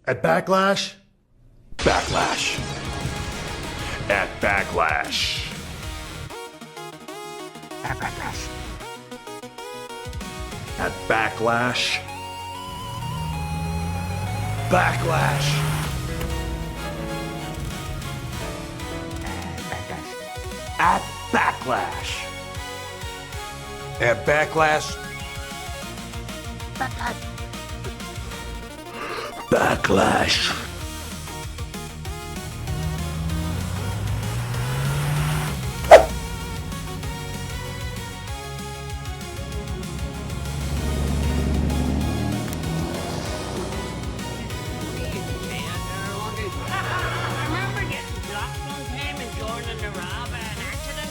At Backlash? Backlash. At Backlash. At Backlash. At Backlash. Backlash. At Backlash. At Backlash. Backlash. Remember getting blocked one time and going in the rob by an accident?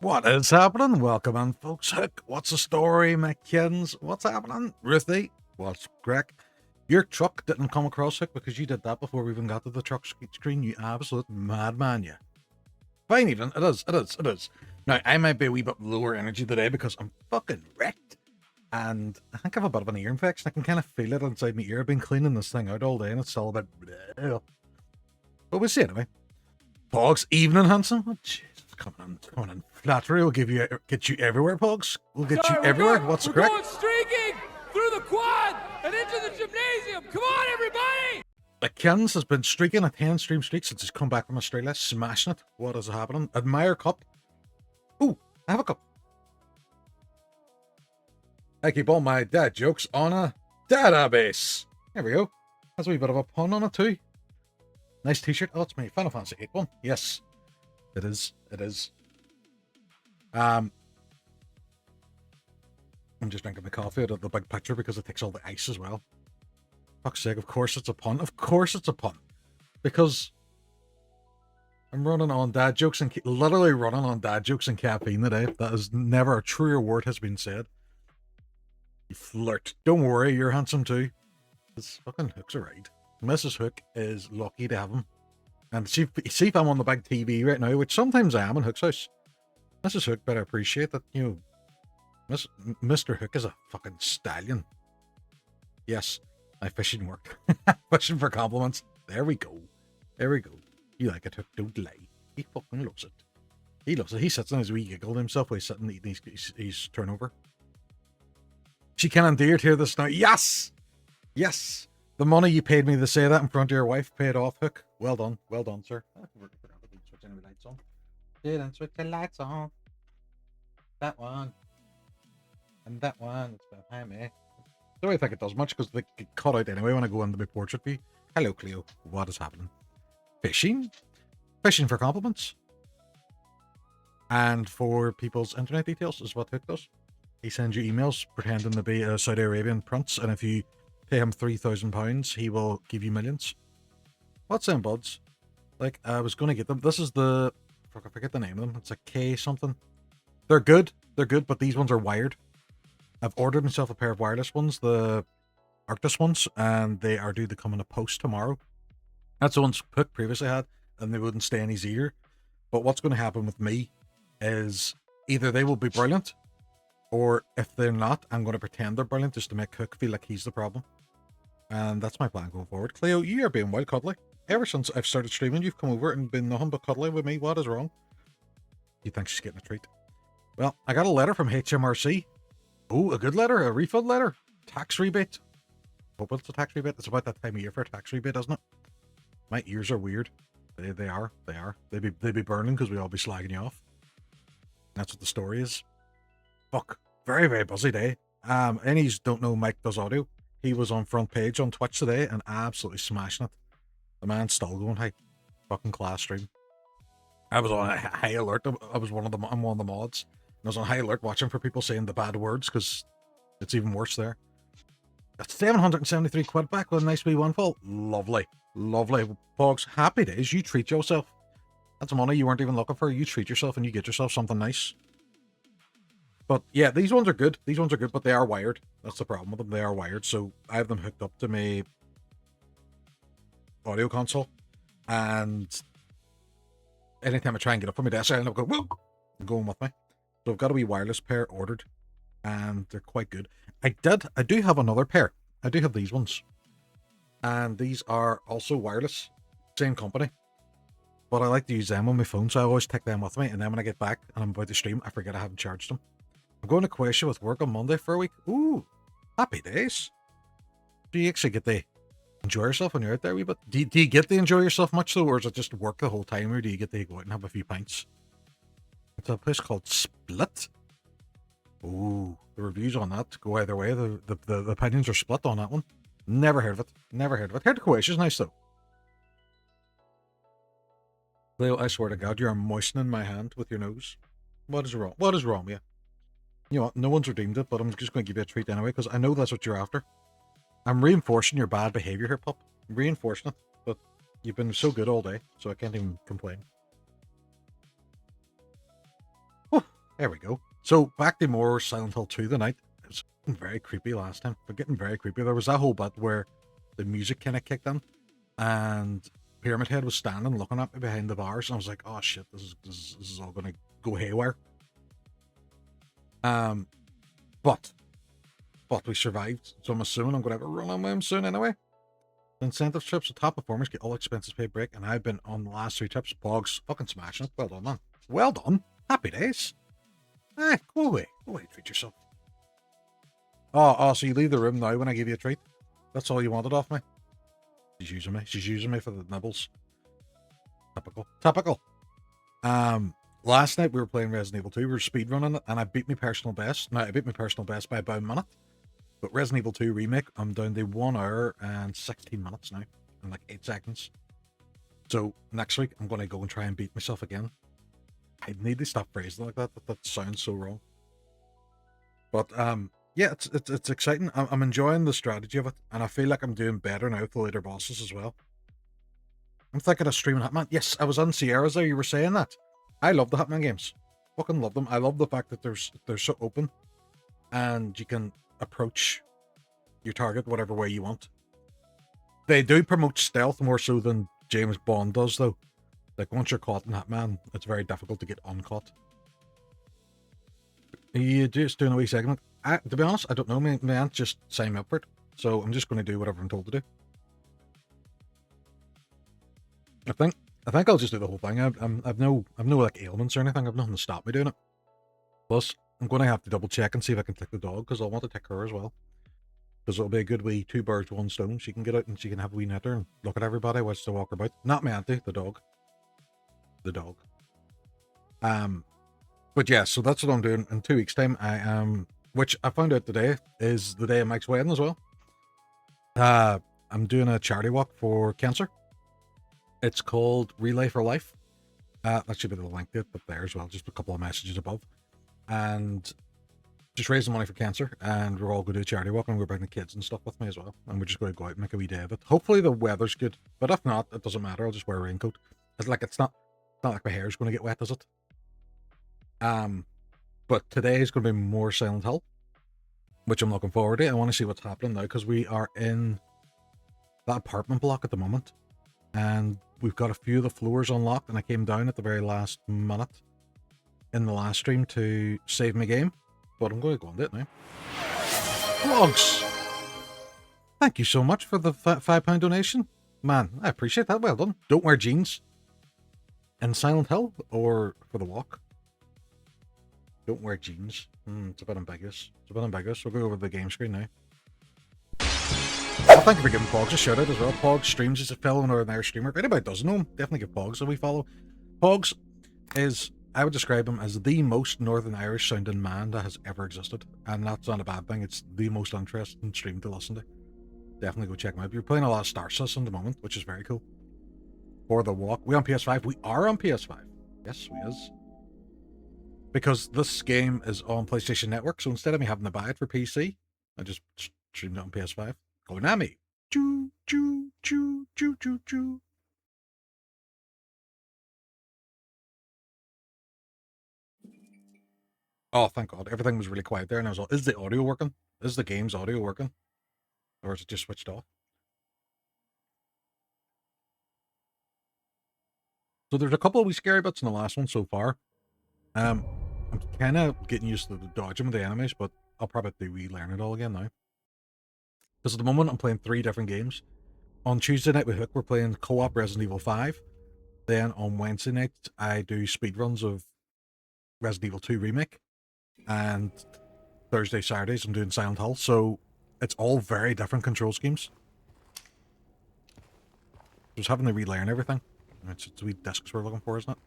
What is happening? Welcome in, folks. Hook, what's the story, McKinn's? What's happening? Ruthie, what's crack? Your truck didn't come across, Hook, because you did that before we even got to the truck screen, you absolute madman, you. Fine, even. It is. Now, I might be a wee bit lower energy today because I'm fucking wrecked. And I think I have a bit of an ear infection. I can kind of feel it inside my ear. I've been cleaning this thing out all day and it's still a bit... But we'll see anyway. Pogs, evening, Hanson. Oh, Jesus. Coming in. Flattery will get you everywhere, Pogs. We'll get you everywhere. What's the crack? We're going streaking through the quad and into the gymnasium. Come on, everybody! McKinn's has been streaking a 10 stream streak since he's come back from Australia, smashing it. What is happening? Admire Cup. Ooh, I have a cup. I keep all my dad jokes on a database. There we go. Has a wee bit of a pun on it too. Nice t-shirt. Oh, it's my Final Fantasy 8 one. Yes, it is. I'm just drinking the coffee out of the big picture because it takes all the ice as well. Fuck's sake, of course it's a pun. Of course it's a pun. Because I'm running on dad jokes and literally running on dad jokes and caffeine today. That is never a truer word has been said. You flirt. Don't worry, you're handsome too. This fucking Hook's alright. Mrs. Hook is lucky to have him. And see if I'm on the big TV right now, which sometimes I am in Hook's house. Mrs. Hook better appreciate that, you know, Mr. Hook is a fucking stallion. Yes, my fishing worked. Fishing for compliments. There we go. There we go. You like it, Hook, don't lie. He fucking loves it. He loves it. He sits on his wee giggle to himself while he's sitting eating his turnover. She can indeed hear this now. Yes! Yes! The money you paid me to say that in front of your wife paid off, Hook. Well done. Well done, sir. I forgot to switch any lights on. Didn't switch the lights on. That one. And that one. It's behind me. I don't really think it does much because they get cut out anyway when I go into my portrait view. Hello, Cleo. What is happening? Fishing? Fishing for compliments. And for people's internet details is what Hook does. He sends you emails pretending to be a Saudi Arabian prince, and if you pay him £3,000, he will give you millions. What's them, buds? Like, I was going to get them. This is the... I forget the name of them. It's a K something. They're good. They're good, but these ones are wired. I've ordered myself a pair of wireless ones, the Arctis ones, and they are due to come in a post tomorrow. That's the ones Hook previously had, and they wouldn't stay in his ear. But what's going to happen with me is either they will be brilliant, or if they're not, I'm going to pretend they're brilliant just to make Hook feel like he's the problem. And that's my plan going forward. Cleo, you are being wild cuddly. Ever since I've started streaming, you've come over and been nothing but cuddly with me. What is wrong? You think she's getting a treat? Well, I got a letter from HMRC. Oh, a good letter, a refund letter. Tax rebate. Hope it's a tax rebate. It's about that time of year for a tax rebate, isn't it? My ears are weird. They are. They be burning because we all be slagging you off. That's what the story is. Fuck. Very, very busy day. Any's don't know Mike does audio. He was on front page on Twitch today and absolutely smashing it. The man's still going, hey, fucking class stream. I was on a high alert. I'm one of the mods. I was on high alert watching for people saying the bad words because it's even worse there. That's 773 quid back with a nice wee windfall. Lovely. Lovely. Pogs, happy days. You treat yourself. That's money you weren't even looking for. You treat yourself and you get yourself something nice. But yeah, these ones are good. These ones are good, but they are wired. That's the problem with them. They are wired. So I have them hooked up to my audio console. And anytime I try and get up from my desk, I end up going, whoa, going with me. So I've got a wee wireless pair ordered. And they're quite good. I do have another pair. I do have these ones. And these are also wireless. Same company. But I like to use them on my phone, so I always take them with me. And then when I get back and I'm about to stream, I forget I haven't charged them. I'm going to Croatia with work on Monday for a week. Ooh, happy days. Do you actually get to enjoy yourself when you're out there a wee bit? Do you get to enjoy yourself much though, or is it just work the whole time, or do you get to go out and have a few pints? It's a place called Split. Ooh, the reviews on that go either way. The opinions are split on that one. Never heard of it. Never heard of it. Heard Croatia's nice though. Leo, I swear to God, you are moistening my hand with your nose. What is wrong? What is wrong with you? You know what? No one's redeemed it, but I'm just going to give you a treat anyway, because I know that's what you're after. I'm reinforcing your bad behavior here, pup. I'm reinforcing it, but you've been so good all day, so I can't even complain. Oh, there we go. So, back to more Silent Hill 2 tonight. It was very creepy last time. But getting very creepy. There was that whole bit where the music kind of kicked in, and Pyramid Head was standing looking at me behind the bars, and I was like, oh shit, this is all going to go haywire. But we survived, so I'm assuming I'm going to have a run on with him soon anyway. Incentive trips, the top performers get all expenses paid break, and I've been on the last 3 trips. Bogs, fucking smashing it. Well done, man. Well done. Happy days. Go away. Go away, treat yourself. Oh, so you leave the room now when I give you a treat? That's all you wanted off me? She's using me. She's using me for the nibbles. Typical. Last night we were playing Resident Evil 2. We were speedrunning it, and I beat my personal best. Now, I beat my personal best by about a minute. But Resident Evil 2 Remake, I'm down to 1 hour and 16 minutes now. In like 8 seconds. So, next week, I'm going to go and try and beat myself again. I need to stop phrasing like that. That sounds so wrong. But, yeah, it's exciting. I'm enjoying the strategy of it. And I feel like I'm doing better now with the later bosses as well. I'm thinking of streaming Hitman. Yes, I was on Sierra's there. You were saying that. I love the Hitman games. Fucking love them. I love the fact that they're so open, and you can approach your target whatever way you want. They do promote stealth more so than James Bond does, though. Like, once you're caught in Hitman, it's very difficult to get uncaught. Are you just doing a wee segment? To be honest, I don't know. My aunt just signed me up for it, so I'm just going to do whatever I'm told to do. I think I'll just do the whole thing. I've no like ailments or anything. I've nothing to stop me doing it. Plus, I'm going to have to double check and see if I can take the dog, because I'll want to take her as well. Because it'll be a good wee 2 birds, 1 stone. She can get out and she can have a wee knitter and look at everybody while they walk about. Not my auntie, the dog. The dog. But yeah, so that's what I'm doing. In 2 weeks' time, I am, which I found out today is the day of Mike's wedding as well. I'm doing a charity walk for cancer. It's called Relay for Life. That should be the link to it up there as well, just a couple of messages above. And just raising money for cancer, and we're all going to do a charity walk, and we're bringing the kids and stuff with me as well. And we're just going to go out and make a wee day of it. Hopefully the weather's good, but if not, it doesn't matter. I'll just wear a raincoat. It's not like my hair's going to get wet, is it? But today is going to be more Silent Hill, which I'm looking forward to. I want to see what's happening now, because we are in that apartment block at the moment, and we've got a few of the floors unlocked, and I came down at the very last minute in the last stream to save my game, but I'm going to go on it now. Vlogs! Thank you so much for the £5 donation. Man, I appreciate that. Well done. Don't wear jeans. In Silent Hill or for the walk? Don't wear jeans. It's a bit ambiguous. We'll go over the game screen now. Well, thank you for giving Pogs a shout out as well. Pogs streams is a fellow and ordinary streamer. If anybody doesn't know him, definitely give Pogs a wee follow. Pogs is, I would describe him as the most Northern Irish sounding man that has ever existed. And that's not a bad thing. It's the most interesting stream to listen to. Definitely go check him out. You're playing a lot of Star Citizen at the moment, which is very cool. For the walk. We on PS5? We are on PS5. Yes, we is. Because this game is on PlayStation Network, so instead of me having to buy it for PC, I just streamed it on PS5. Going at me. Choo, choo, choo, choo, choo, choo. Oh, thank God. Everything was really quiet there, and I was like, is the audio working? Is the game's audio working? Or is it just switched off? So there's a couple of wee scary bits in the last one so far. I'm kind of getting used to the dodging with the enemies, but I'll probably relearn it all again now. Because at the moment, I'm playing 3 different games. On Tuesday night with Hook, we're playing co-op Resident Evil 5. Then on Wednesday night, I do speedruns of Resident Evil 2 Remake. And Thursday, Saturdays, I'm doing Silent Hill. So it's all very different control schemes. Just having to relearn everything. It's wee discs we're looking for, isn't it?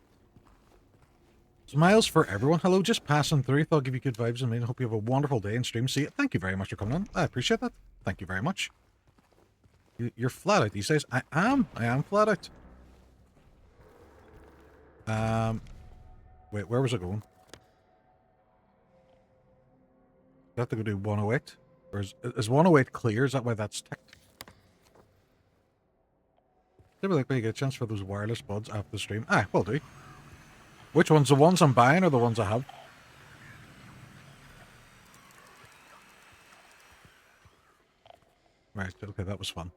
Smiles for everyone. Hello, just passing through. Thought I'll give you good vibes and I hope you have a wonderful day and stream. See it. Thank you very much for coming in. I appreciate that. Thank you very much. You're flat out these days. I am flat out. Wait, where was it going? Do I have to go do 108? Or is 108 clear? Is that why that's ticked? Maybe like we get a chance for those wireless buds after the stream. Ah, will do. Which ones? The ones I'm buying or the ones I have? Right, okay, that was fun.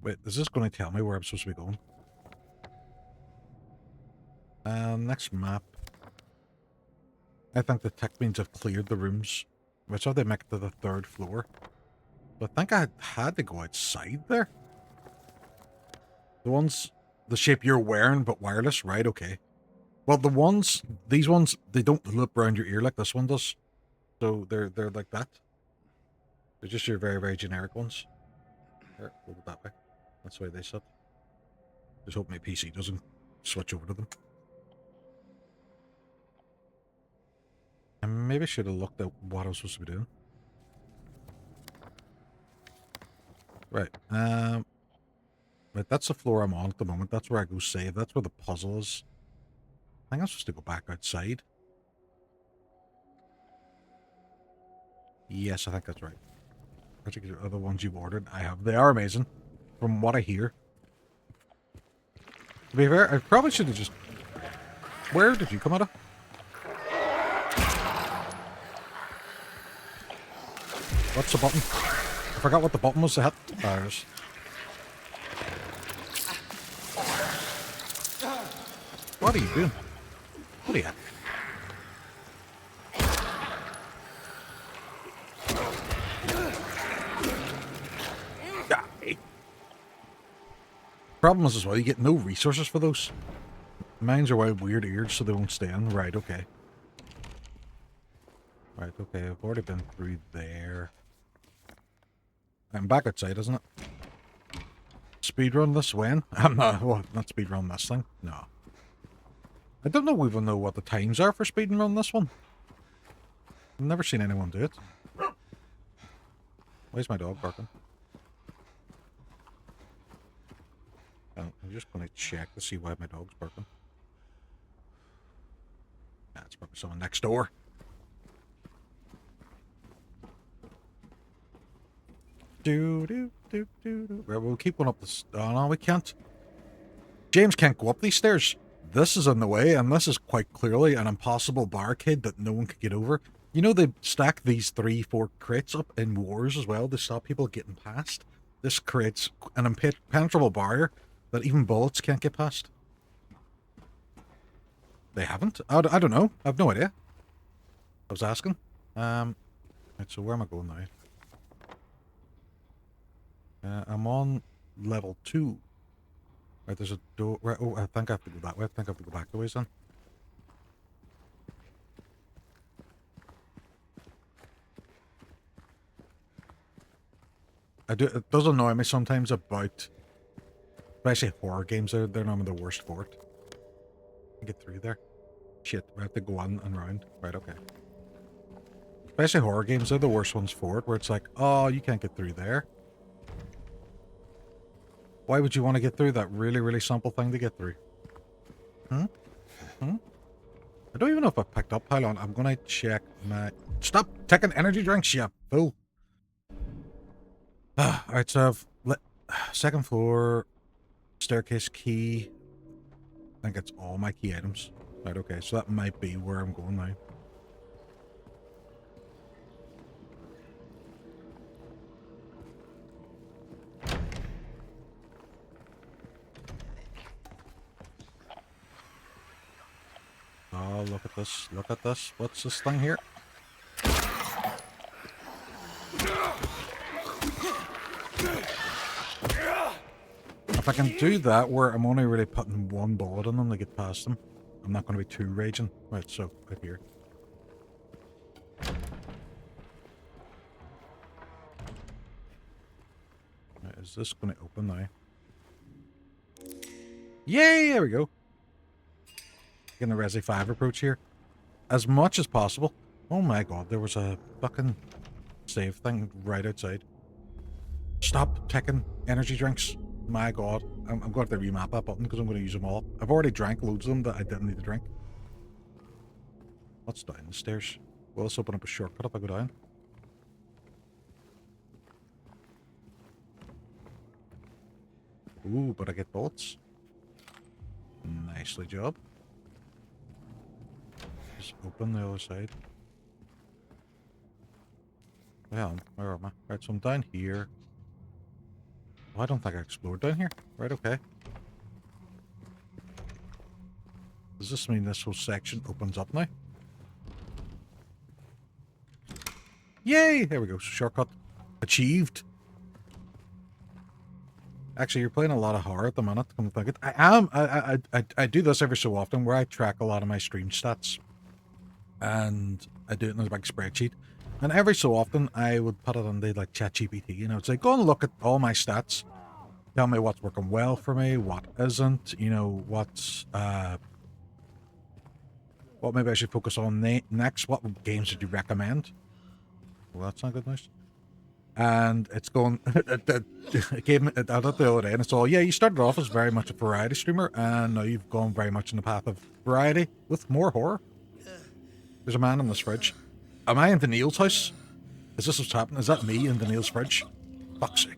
Wait, is this going to tell me where I'm supposed to be going? Next map. I think the tick means I've cleared the rooms. Which how they make it to the 3rd floor. But I think I had to go outside there. The ones, the shape you're wearing but wireless, right? Okay. Well, these ones, they don't loop around your ear like this one does. So they're like that. They're just your very, very generic ones. There, hold it that way. That's the way they sit. Just hope my PC doesn't switch over to them. I maybe should have looked at what I was supposed to be doing. Right. Right, that's the floor I'm on at the moment. That's where I go save. That's where the puzzle is. I think I'm supposed to go back outside. Yes, I think that's right. Particular other ones you've ordered. I have. They are amazing. From what I hear. To be fair, I probably should have just... Where did you come out of? What's the button? I forgot what the button was to hit. There's... What are you doing? What are you... Problem is as well, you get no resources for those. Mines are wild weird ears, so they won't stay in. Right, okay. Right, okay, I've already been through there. I'm back outside, isn't it? Speedrun this when? I'm not, well, not speedrun this thing. No. I don't know even know what the times are for speedrun this one. I've never seen anyone do it. Why's my dog barking? I'm just going to check to see why my dog's barking. That's probably someone next door. Right, we'll keep going up the... Oh, no, we can't. James can't go up these stairs. This is in the way, and this is quite clearly an impossible barricade that no one could get over. You know, they stack these 3-4 crates up in wars as well to stop people getting past. This creates an impenetrable barrier that even bullets can't get past. They haven't? I don't know. I have no idea. I was asking. Right, so where am I going now? I'm on level 2. Right, there's a door. Right, oh, I think I have to go that way. I think I have to go back the ways then. It does annoy me sometimes about... Especially horror games, they're normally the worst for it. Get through there. Shit, we have to go on and round. Right, okay. Especially horror games, they're the worst ones for it, where it's like, oh, you can't get through there. Why would you want to get through that really, really simple thing to get through? I don't even know if I picked up how long. I'm going to check my... Stop taking energy drinks, you fool. Alright, so I've... Second floor... Staircase key. I think it's all my key items. Right, okay, so that might be where I'm going now. Oh, look at this. Look at this. What's this thing here? If I can do that where I'm only really putting one bullet in them to get past them, I'm not going to be too raging. Right, so, right here. Right, is this going to open now? Yay! There we go. Getting the Resi 5 approach here. As much as possible. Oh my god, there was a fucking save thing right outside. Stop taking energy drinks. My god. I'm going to have to remap that button because I'm going to use them all. I've already drank loads of them that I didn't need to drink. What's down the stairs? Well, let's open up a shortcut if I go down. Ooh, but I get bullets. Nicely job. Just open the other side. Yeah, where am I? Right, so I'm down here. Oh, I don't think I explored down here. Right, okay. Does this mean this whole section opens up now? Yay! There we go. Shortcut achieved. Actually, you're playing a lot of horror at the minute. Come to think it. I am. I do this every so often where I track a lot of my stream stats. And I do it in a big spreadsheet. And every so often, I would put it into like ChatGPT, and I would say, go and look at all my stats. Tell me what's working well for me, what isn't, you know, what's, what maybe I should focus on next. What games would you recommend? Well, that's not good news. And it's going, it gave me that the other day, and it's all, yeah, you started off as very much a variety streamer, and now you've gone very much in the path of variety with more horror. There's a man in this fridge. Am I in Daniil's house? Is this what's happening? Is that me in Daniil's fridge? Fuck's sake.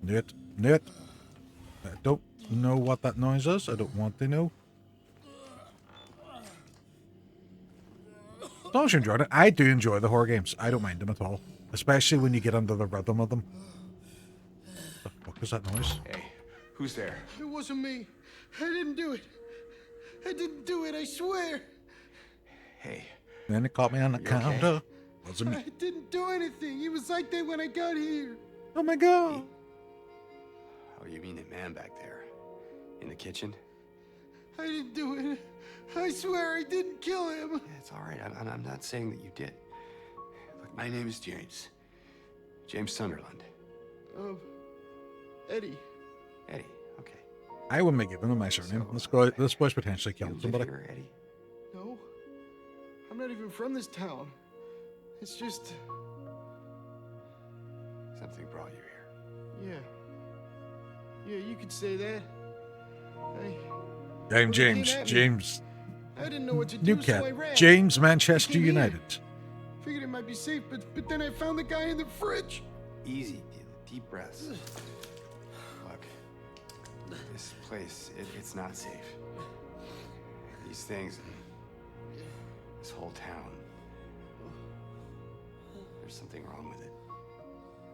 Knew it. Knew it. Don't. know what that noise is. I don't want to know. As long as you enjoyed it. I do enjoy the horror games. I don't mind them at all. Especially when you get into the rhythm of them. What the fuck is that noise? Hey, who's there? It wasn't me. I didn't do it. I didn't do it, I swear. Hey, Then it caught me on the You okay? counter. Wasn't me. I didn't do anything. He was like that when I got here. Oh my god. Oh, you mean the man back there? In the kitchen? I didn't do it. I swear I didn't kill him. Yeah, it's all right. I'm not saying that you did. Look, my name is James. James Sunderland. Eddie. Eddie, okay. I wouldn't be giving him my surname. So, This boy's potentially You killed live somebody. here, Eddie? No. I'm not even from this town. It's just, Something brought you here. yeah. Yeah, you could say that. I'm James. When he came at me, James I didn't know what to do, so I Newcat. ran. James Manchester Came here. United. Figured it might be safe, but then I found the guy in the fridge. Easy, deep breaths. Look, this place, it's not safe. These things, this whole town, there's something wrong with it.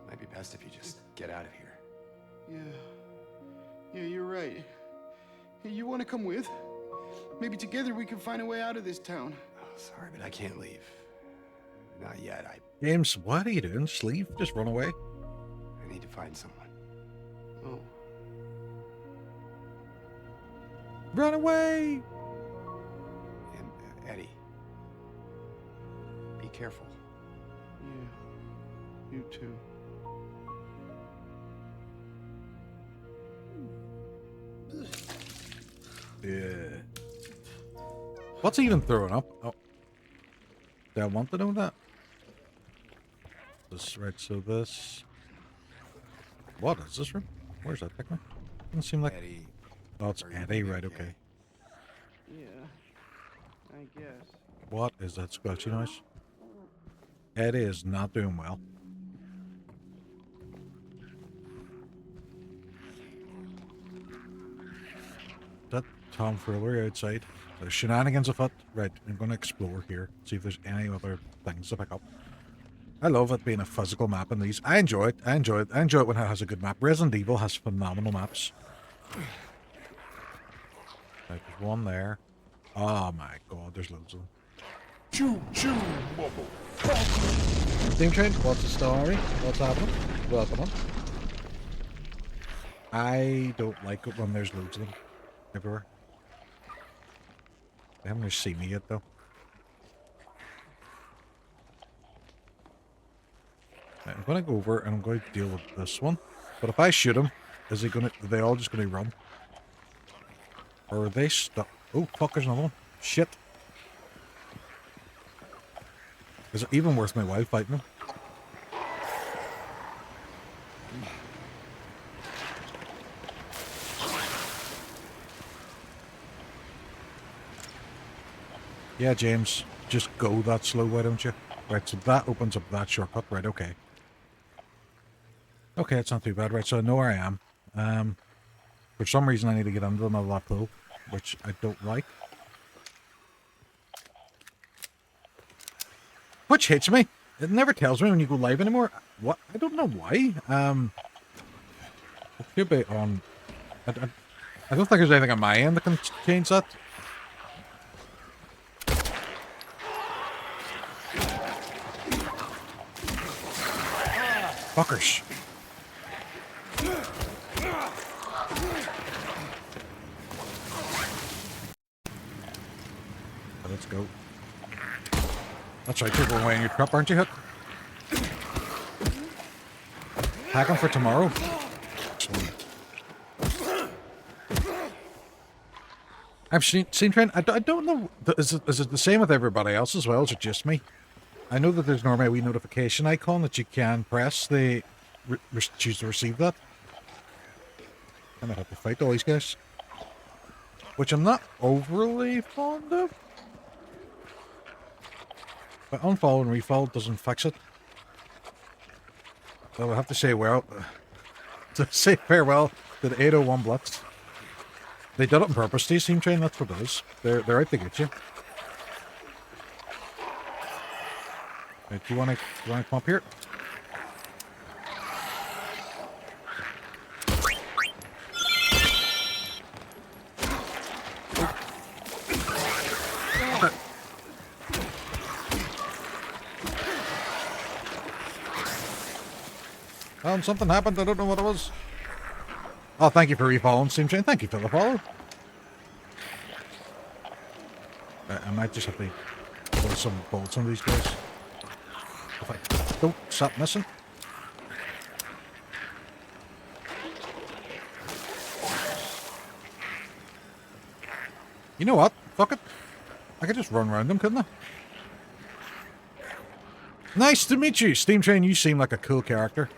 Might be best if you just get out of here. Yeah, you're right. Hey, you want to come with? Maybe together we can find a way out of this town. Oh, sorry, but I can't leave. Not yet. James, what are you doing? Just leave? Just run away? I need to find someone. Oh. Run away! And Eddie, be careful. Yeah. You too. Yeah. What's he even throwing up? Oh. Do I want to know that? This, right, so this... What is this room? Where's that picnic? Doesn't seem like... Eddie, Oh, it's are you Eddie, gonna be right, okay? okay. Yeah. I guess. What is that scratchy noise? Eddie is not doing well. That tomfoolery outside. There's shenanigans afoot. Right, I'm going to explore here. See if there's any other things to pick up. I love it being a physical map in these. I enjoy it. I enjoy it when it has a good map. Resident Evil has phenomenal maps. Right, there's one there. Oh my god, there's loads of them. Team Train, what's the story? What's happening? Welcome on. I don't like it when there's loads of them everywhere. They haven't really seen me yet though. Right, I'm gonna go over and I'm going to deal with this one. But if I shoot him, are they all just gonna run? Or are they stuck? Oh fuck, there's another one. Shit. Is it even worth my while fighting him? Yeah, James, just go that slow, why don't you? Right, so that opens up that shortcut, right, okay. Okay, it's not too bad, right, so I know where I am. For some reason I need to get under them out of that pool, which I don't like. Which hits me. It never tells me when you go live anymore. What? I don't know why. It could be on... I don't think there's anything on my end that can change that. Fuckers. Let's go. That's right, you're going away in your truck, aren't you, Hook? Packing for tomorrow. Excellent. I've seen Trent. I don't know. Is it the same with everybody else as well? Or is it just me? I know that there's normally a wee notification icon that you can press. Choose to receive that. And I have to fight all these guys, which I'm not overly fond of. But unfollow and refollow doesn't fix it. So I have to say to say farewell to the 801 Blitz. They did it on purpose, these Steam Train, that's what it is. They're out to get you. Right, do you wanna come up here? Something happened, I don't know what it was. Oh, thank you for refollowing, Steam Chain. Thank you for the follow. I might just have to pull some bolts on these guys. If I don't stop missing. You know what? Fuck it. I could just run around them, couldn't I? Nice to meet you, Steam Train. You seem like a cool character.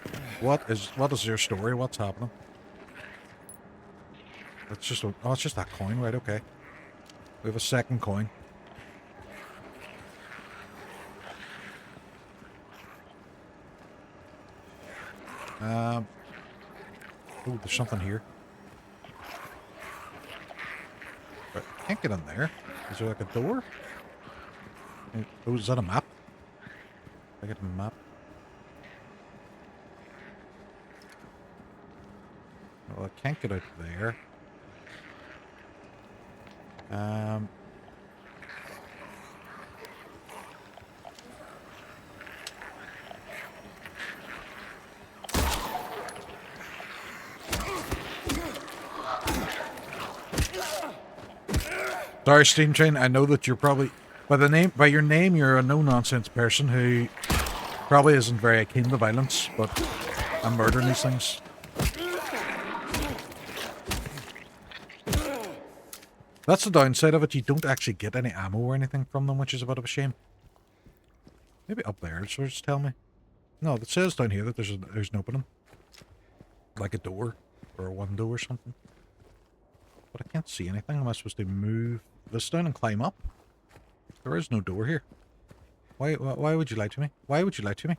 What is your story? What's happening? It's just it's just that coin, right? Okay. We have a second coin. Oh, there's something here. But I can't get in there. Is there like a door? Oh, is that a map? I get a map. Well, I can't get out there. Sorry, Steam Train. I know that you're probably by your name, you're a no-nonsense person who probably isn't very keen to violence, but I'm murdering these things. That's the downside of it. You don't actually get any ammo or anything from them, which is a bit of a shame. Maybe up there, so just tell me. No, it says down here that there's an opening. Like a door or a window or something. But I can't see anything. Am I supposed to move this down and climb up? There is no door here. Why would you lie to me? Why would you lie to me?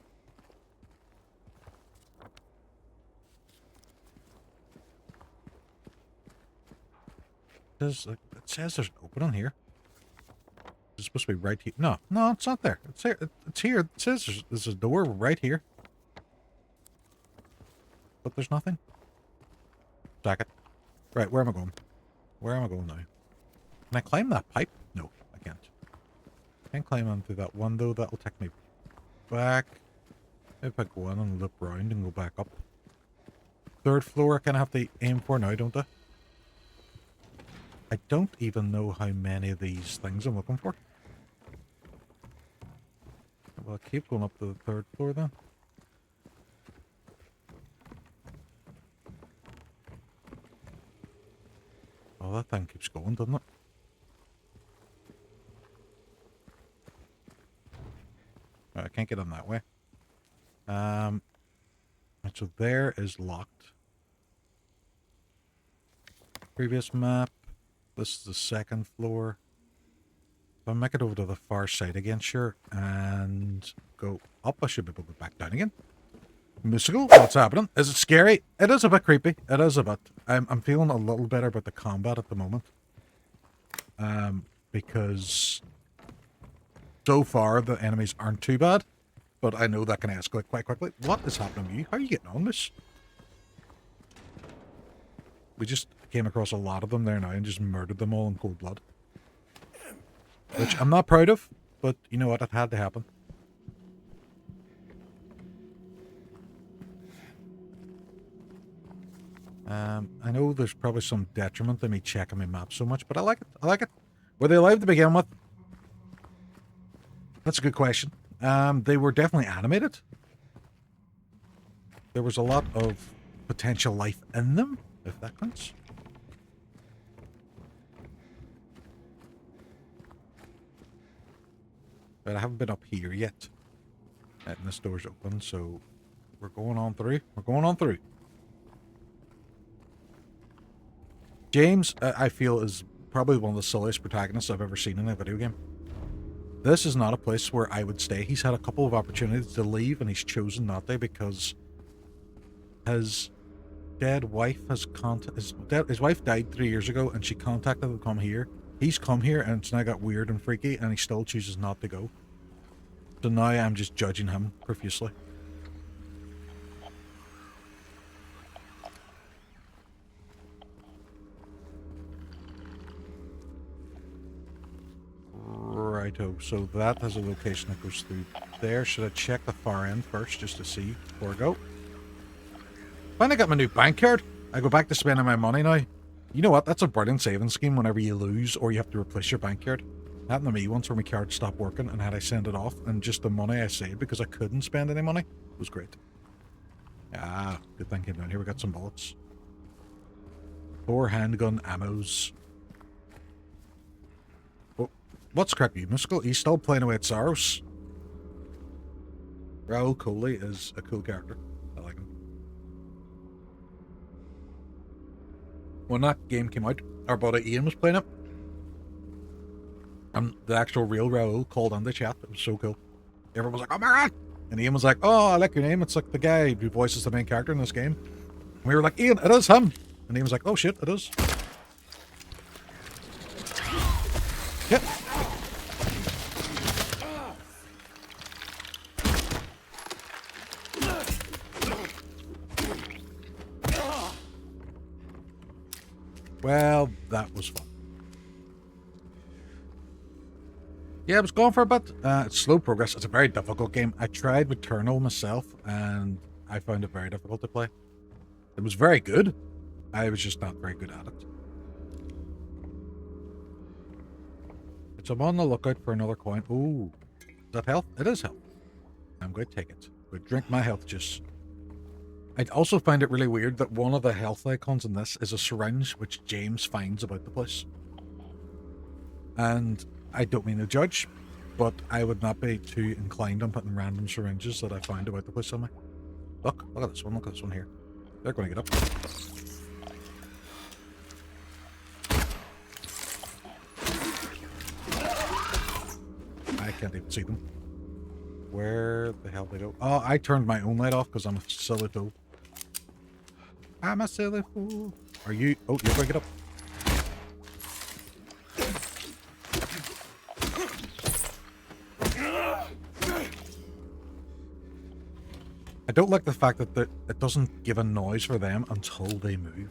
It says there's an opening here. It's supposed to be right here. No, it's not there. It's here. It's here. It says there's a door right here. But there's nothing. Jack it. Right, where am I going? Where am I going now? Can I climb that pipe? No, I can't. I can't climb onto that window. That'll take me back. If I go in and loop round and go back up. Third floor I kind of have to aim for now, don't I? I don't even know how many of these things I'm looking for. Well, I'll keep going up to the third floor then. Oh, that thing keeps going, doesn't it? Oh, I can't get in that way. So there is locked. Previous map. This is the second floor. If I make it over to the far side again, sure, and go up, I should be able to go back down again. Mystical, what's happening? Is it scary? It is a bit creepy. It is a bit. I'm feeling a little better about the combat at the moment. Because so far the enemies aren't too bad, but I know that can escalate quite quickly. What is happening to you? How are you getting on this? We just came across a lot of them there now and just murdered them all in cold blood. Which I'm not proud of, but you know what? It had to happen. I know there's probably some detriment to me checking my map so much, but I like it. I like it. Were they alive to begin with? That's a good question. They were definitely animated. There was a lot of potential life in them, if that counts. But I haven't been up here yet. And this door's open, so we're going on through. We're going on through. James, I feel, is probably one of the silliest protagonists I've ever seen in a video game. This is not a place where I would stay. He's had a couple of opportunities to leave, and he's chosen not to because his dead wife has his wife died 3 years ago, and she contacted him to come here. He's come here, and it's now got weird and freaky, and he still chooses not to go. So now I'm just judging him profusely. Righto, so that has a location that goes through there. Should I check the far end first just to see before I go? Finally got my new bank card. I go back to spending my money now. You know what? That's a brilliant saving scheme whenever you lose or you have to replace your bank card. It happened to me once where my card stopped working and had I send it off, and just the money I saved because I couldn't spend any money was great. Ah, good thing came down here. We got some bullets. 4 handgun ammos. What's crack you, Musical? He's still playing away at Saros. Raoul Coley is a cool character. I like him. When that game came out, our buddy Ian was playing it. And the actual real Raoul called on the chat. It was so cool. Everyone was like, oh my god! And Ian was like, oh, I like your name. It's like the guy who voices the main character in this game. And we were like, Ian, it is him! And Ian was like, oh shit, it is. Yep. Well, that was fun. Yeah, I was going for a bit. It's slow progress. It's a very difficult game. I tried Returnal myself, and I found it very difficult to play. It was very good. I was just not very good at it. So I'm on the lookout for another coin. Ooh, is that health? It is health. I'm going to take it. But drink my health juice. I also find it really weird that one of the health icons in this is a syringe, which James finds about the place. And I don't mean to judge, but I would not be too inclined on putting random syringes that I find about the place on me. Look at this one, look at this one here. They're going to get up. I can't even see them. Where the hell did they go? Oh, I turned my own light off because I'm a silly fool. I'm a silly fool. Are you? Oh, you're going to get up. I don't like the fact that it doesn't give a noise for them until they move,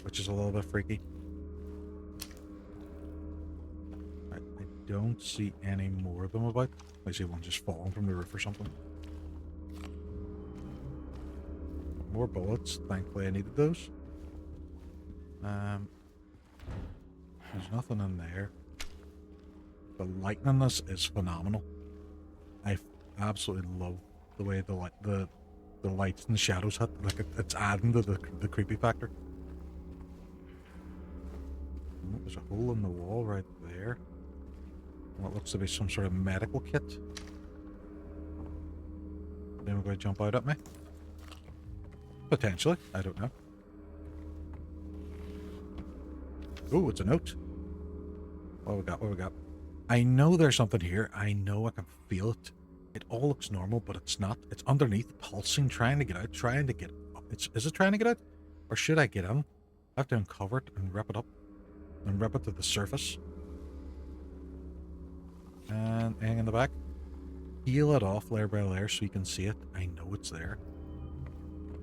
which is a little bit freaky. I don't see any more of them about. I see one just falling from the roof or something. More bullets. Thankfully I needed those. There's nothing in there. The lighting in this is phenomenal. I absolutely love the way the lights and the shadows hit. Like it's adding to the creepy factor. Oh, there's a hole in the wall right there. What looks to be some sort of medical kit. Then we're going to jump out at me. Potentially, I don't know. Oh, it's a note. What we got? What we got? I know there's something here. I know I can feel it. It all looks normal, but it's not. It's underneath, pulsing, trying to get out, trying to get up. Is it trying to get out? Or should I get in? I have to uncover it and wrap it up. And wrap it to the surface. And hang in the back. Peel it off layer by layer so you can see it. I know it's there.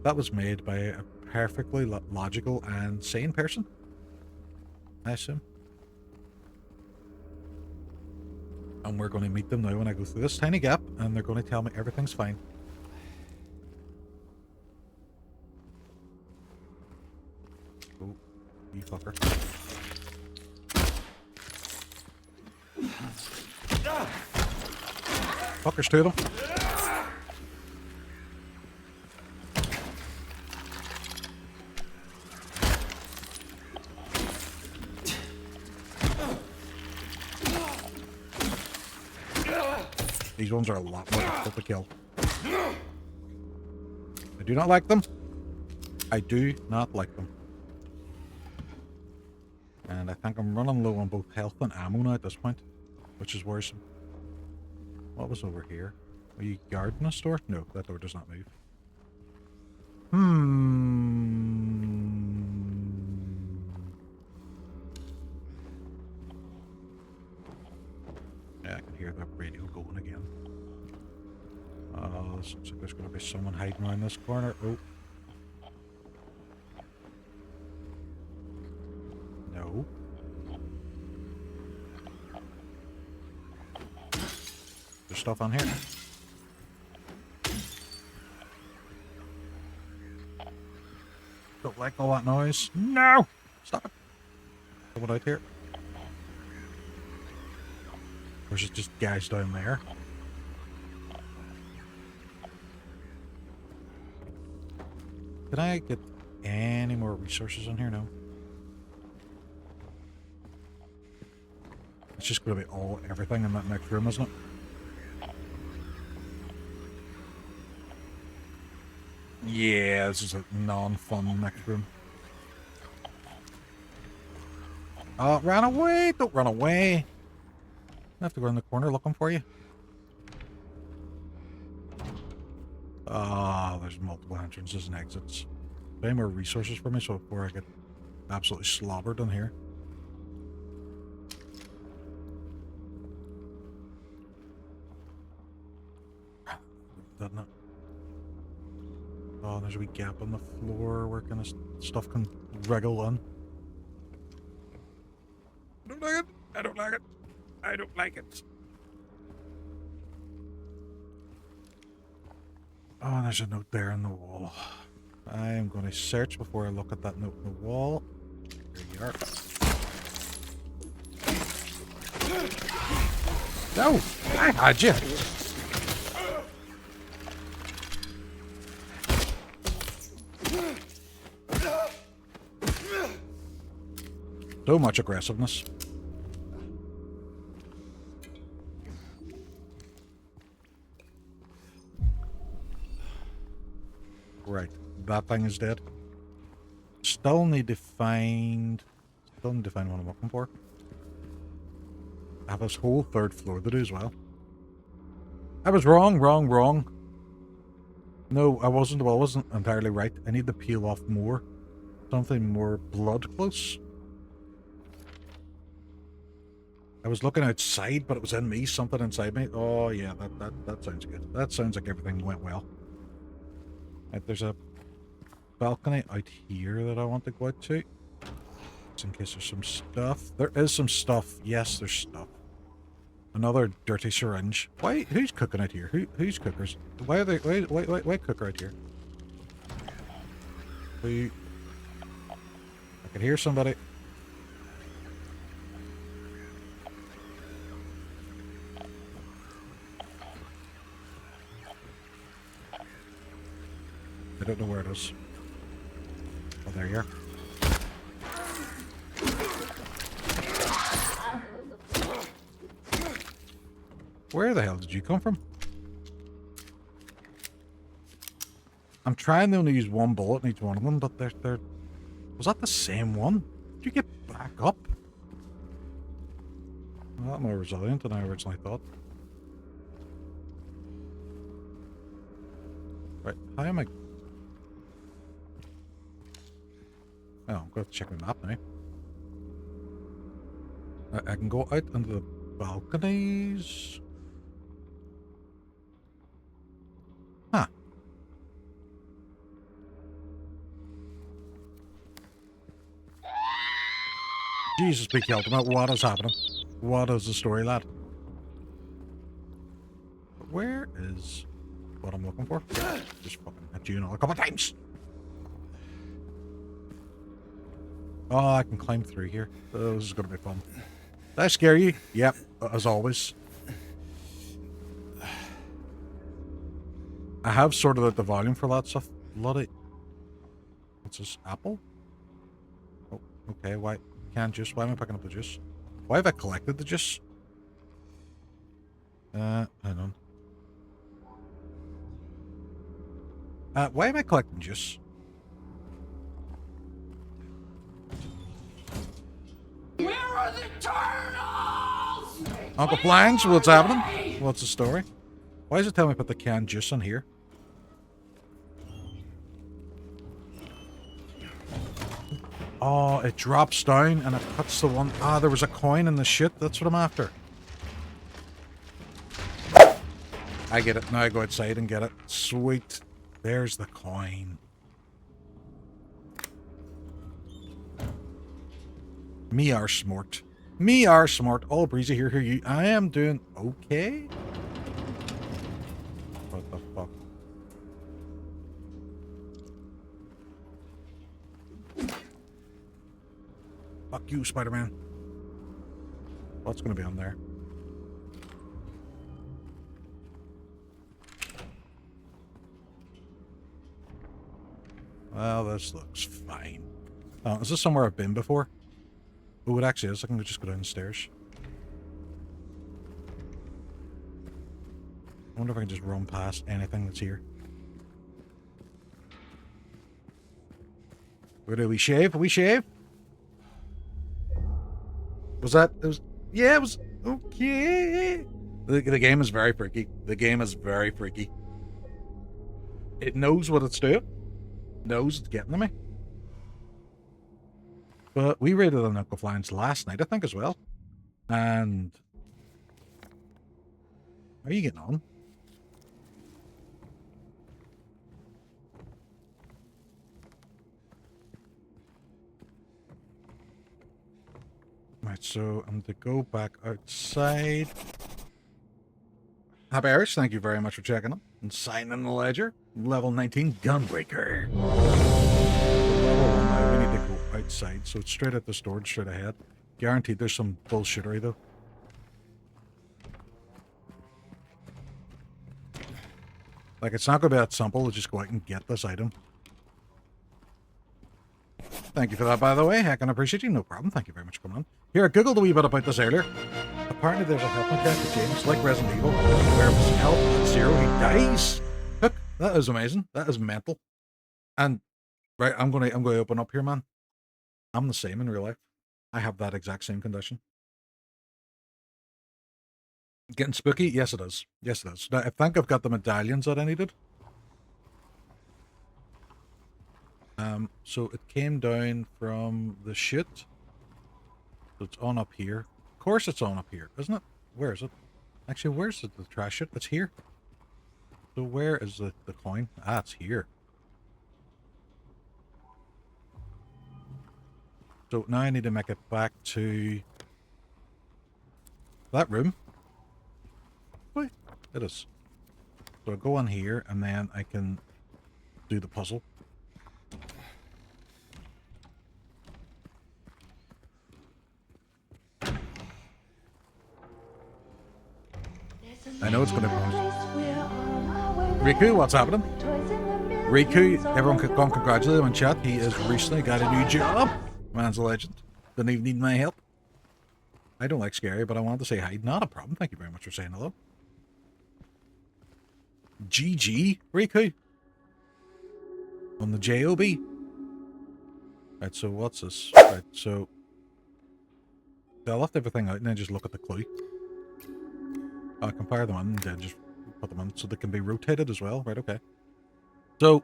That was made by a perfectly logical and sane person, I assume. And we're going to meet them now when I go through this tiny gap, and they're going to tell me everything's fine. Oh, you fucker. Fuckers, two of them. These ones are a lot more difficult to kill. I do not like them. I do not like them. And I think I'm running low on both health and ammo now at this point, which is worrisome. What was over here? Are you guarding a store? No, that door does not move. going again. This looks like there's going to be someone hiding around this corner. Oh. No. There's stuff on here. Don't like all that noise. No! Stop it. Someone out here. Or is it just guys down there? Can I get any more resources in here? No. It's just going to be everything in that next room, isn't it? Yeah, this is a non-fun next room. Oh, run away! Don't run away! I have to go in the corner looking for you. Ah, there's multiple entrances and exits. Way more resources for me, so before I get absolutely slobbered in here. Doesn't it? Oh, there's a wee gap on the floor where kind of stuff can wriggle in. I don't like it. I don't like it. I don't like it. Oh, there's a note there on the wall. I am going to search before I look at that note on the wall. There you are. No! I had you! So much aggressiveness. Right, that thing is dead. Still need to find what I'm looking for. I have this whole third floor to do as well. I was wrong. No, I wasn't. Well, I wasn't entirely right. I need to peel off more. Something more blood close. I was looking outside, but it was in me. Something inside me. Oh yeah, that sounds good. That sounds like everything went well. Right, there's a balcony out here that I want to go out to. Just in case there's some stuff. There is some stuff. Yes, there's stuff. Another dirty syringe. Why? Who's cooking out here? Who's cookers? Why are they? Why cooker out here? Who? I can hear somebody. I don't know where it is. Oh, there you are. Where the hell did you come from? I'm trying to only use one bullet in each one of them, but they're... Was that the same one? Did you get back up? A lot more resilient than I originally thought. Right, how am I... Oh, I'm going to check the map now. I can go out into the balconies. Huh. Jesus, be ultimate. What is happening? What is the story, lad? Where is what I'm looking for? Just fucking hit you another couple of times. Oh, I can climb through here. Oh, this is going to be fun. Did I scare you? Yep, as always. I have sorted out the volume for that stuff. Bloody... What's this? Apple? Oh, okay. Why? Canned juice. Why am I picking up the juice? Why have I collected the juice? Hang on. Why am I collecting juice? Where are the turtles? Uncle Plangs, what's happening? What's the story? Why does it tell me to put the canned juice in here? Oh, it drops down and it cuts the one... Ah, there was a coin in the shit. That's what I'm after. I get it. Now I go outside and get it. Sweet. There's the coin. Me are smart. Me are smart. All breezy here, you. I am doing okay. What the fuck? Fuck you, Spider-Man. What's gonna be on there? Well, this looks fine. Oh, is this somewhere I've been before? Oh, it actually is. I can just go down the stairs. I wonder if I can just run past anything that's here. Where do we shave? We shave? Was that... It was... Yeah, it was... Okay. The game is very freaky. The game is very freaky. It knows what it's doing. Knows it's getting to me. But we raided the Knuckle Flyings last night, I think, as well. And... How are you getting on? Right, so I'm to go back outside. Happy Irish, thank you very much for checking them and signing the ledger. Level 19 Gunbreaker. Level 1 now, we need to go outside, so it's straight at the storage, straight ahead. Guaranteed there's some bullshittery though. Like, it's not going to be that simple to just go out and get this item. Thank you for that, by the way. Heck, and I appreciate you. No problem. Thank you very much for coming on. Here, I googled a wee bit about this earlier. Apparently there's a health mechanic to James, like Resident Evil, where if his health at 0, he dies. Look, that is amazing. That is mental. And, right, I'm going to open up here, man. I'm the same in real life. I have that exact same condition. Getting spooky? Yes, it is. Yes, it is. Now, I think I've got the medallions that I needed. So it came down from the chute. So it's on up here. Of course it's on up here, isn't it? Where is it? Actually, where's the trash chute? It's here. So where is the coin? Ah, it's here. So now I need to make it back to that room. Wait, it is. So I go on here and then I can do the puzzle. I know it's going to be Riku, what's happening? Riku, everyone can congratulate him in chat. He has recently got a new job. Man's a legend. Didn't even need my help. I don't like scary, but I wanted to say hi. Not a problem. Thank you very much for saying hello. GG, Riku. On the JOB. Right, so what's this? Right, so I left everything out and then just look at the clue. I can fire them in and then just put them in so they can be rotated as well. Right, okay. So,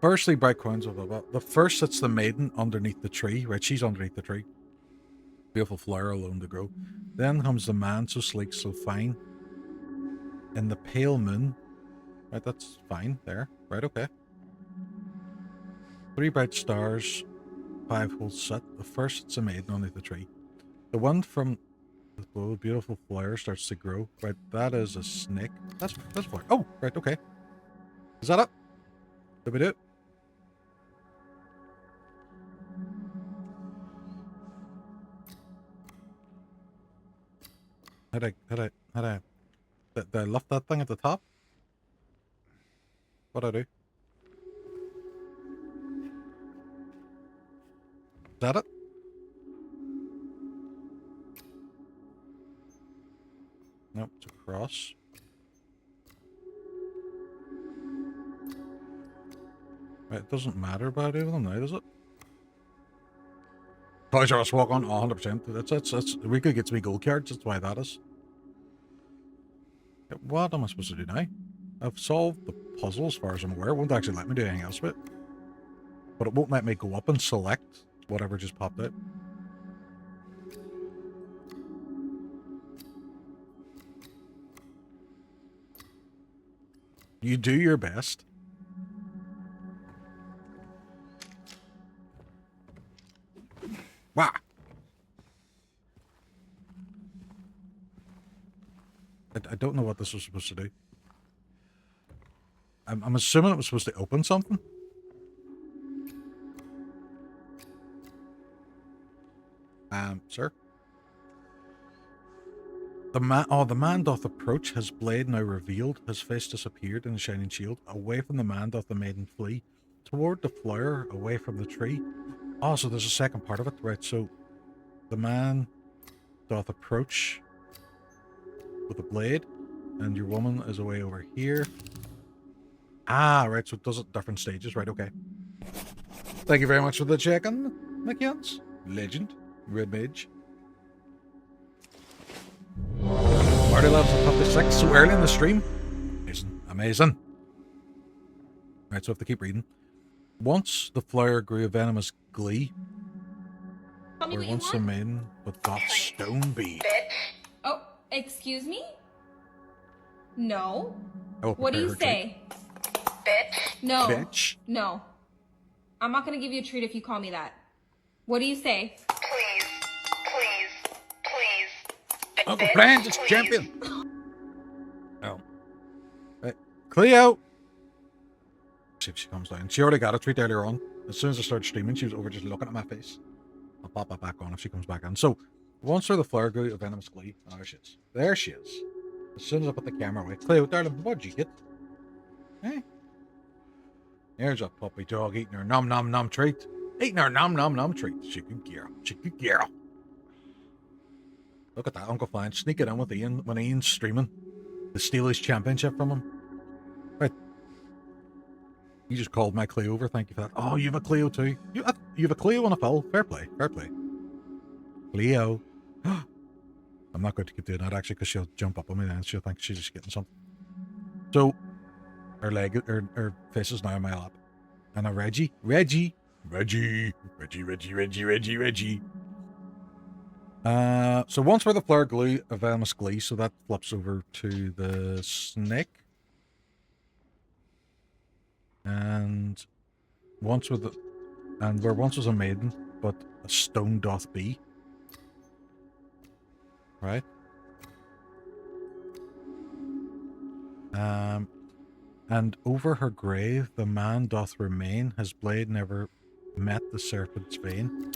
firstly, bright coins, blah, blah, blah. The first, it's the maiden underneath the tree. Right, she's underneath the tree. Beautiful flower alone to grow. Then comes the man, so sleek, so fine. And the pale moon. Right, that's fine there. Right, okay. 3 bright stars. 5 whole set. The first, it's a maiden underneath the tree. The one from the beautiful flower starts to grow. Right, that is a snake. That's flower. Oh, right, okay. Is that it? Did we do it? Did I left that thing at the top? What'd I do? Is that it? Nope, it's across. Right, it doesn't matter about either of them now, does it? Toys R Us walk on 100%. That's Riku gets me gold cards, that's why that is. What am I supposed to do now? I've solved the puzzle as far as I'm aware. It won't actually let me do anything else with it. But it won't let me go up and select whatever just popped out. You do your best. Wow. I don't know what this was supposed to do. I'm assuming it was supposed to open something. Sir? The man doth approach, his blade now revealed, his face disappeared in the shining shield. Away from the man doth the maiden flee, toward the flower, away from the tree. Oh, so there's a second part of it, right? So the man doth approach with a blade, and your woman is away over here. Ah, right, so it does it different stages, right? Okay. Thank you very much for the check-in, McKeons. Legend. Red Mage. Party levels at 56, so early in the stream. Amazing. Amazing. Right, so I have to keep reading. Once the flower grew a venomous glee, or once a maiden with doth stone be. Oh, excuse me? No. Oh, What do you prepare her say? No. Bitch. No. I'm not gonna give you a treat if you call me that. What do you say? Please. Uncle Francis champion. Oh. Right. Cleo. See if she comes down. She already got a treat earlier on. As soon as I started streaming, she was over just looking at my face. I'll pop it back on if she comes back in. So, once her the flower grew a venomous glee. Oh, there she is. There she is. As soon as I put the camera away. Cleo, darling, what'd you get? Eh? There's a puppy dog eating her nom nom nom treat. Eating her nom nom nom treat. She good girl. She good girl. Look at that, Uncle Fine. Sneak it in with Ian when Ian's streaming. To steal his championship from him. Right. You just called my Cleo over. Thank you for that. Oh, you have a Cleo too. You have a Cleo and a Phil. Fair play. Fair play. Cleo. I'm not going to keep doing that actually because she'll jump up on me then. She'll think she's just getting something. So, her face is now on my lap. And a Reggie. So once where the flower glue a venomous glee, so that flips over to the snake. And once with where once was a maiden, but a stone doth be. Right? And over her grave the man doth remain, his blade never met the serpent's vein.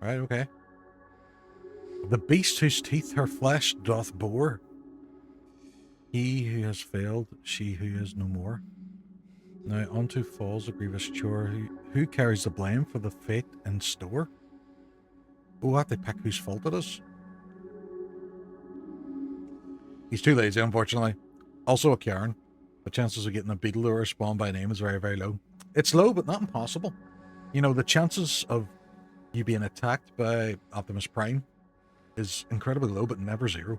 Right, okay. The beast whose teeth her flesh doth bore. He who has failed, she who is no more. Now unto falls a grievous chore. Who carries the blame for the fate in store? Oh, I have to pick whose fault it is. He's too lazy, unfortunately. Also a Karen. The chances of getting a beetle or spawned by name is very, very low. It's low, but not impossible. You know, the chances of you being attacked by Optimus Prime is incredibly low, but never zero.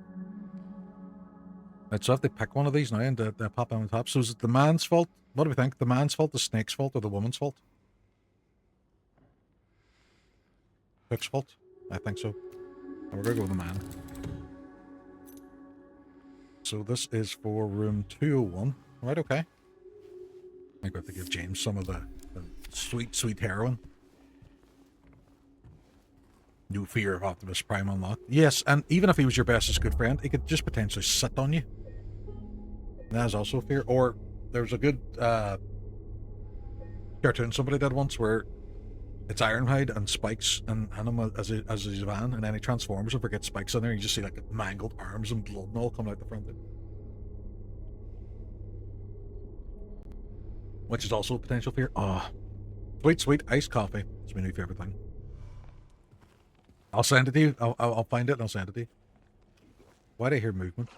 Right, so I have to pick one of these now and pop on the top. So is it the man's fault? What do we think? The man's fault, the snake's fault, or the woman's fault? Hook's fault? I think so. And we're going to go with the man. So this is for room 201. Right, okay. I got to give James some of the sweet, sweet heroin. No fear of Optimus Prime unlocked. Yes, and even if he was your bestest good friend, he could just potentially sit on you. That is also a fear. Or there's a good cartoon somebody did once where it's Ironhide and Spikes and him as his van, and then he transforms and forgets Spikes in there, and you just see like mangled arms and blood and all coming out the front of it. Which is also a potential fear. Oh, sweet, sweet iced coffee. It's my new favorite thing. I'll send it to you. I'll find it and I'll send it to you. Why do I hear movement?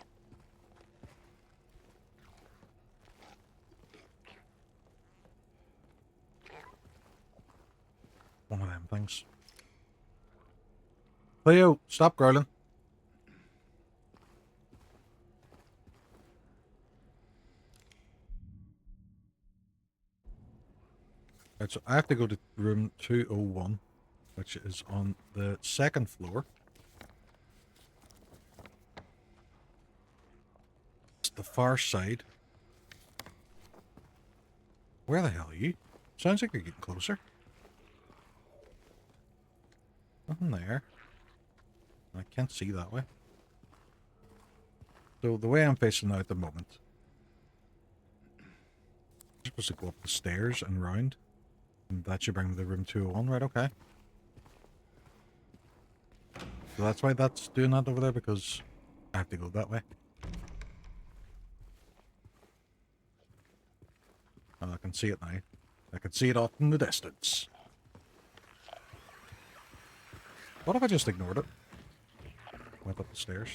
One of them things. Leo, stop growling. Right, so I have to go to room 201, which is on the second floor. the far side. Where the hell are you? Sounds like you're getting closer. Nothing there. I can't see that way. So the way I'm facing now at the moment, I'm supposed to go up the stairs and round. And that should bring me to room 201, right? Okay. So that's why that's doing that over there, because I have to go that way. Oh, I can see it now. I can see it off in the distance. What if I just ignored it? Went up the stairs.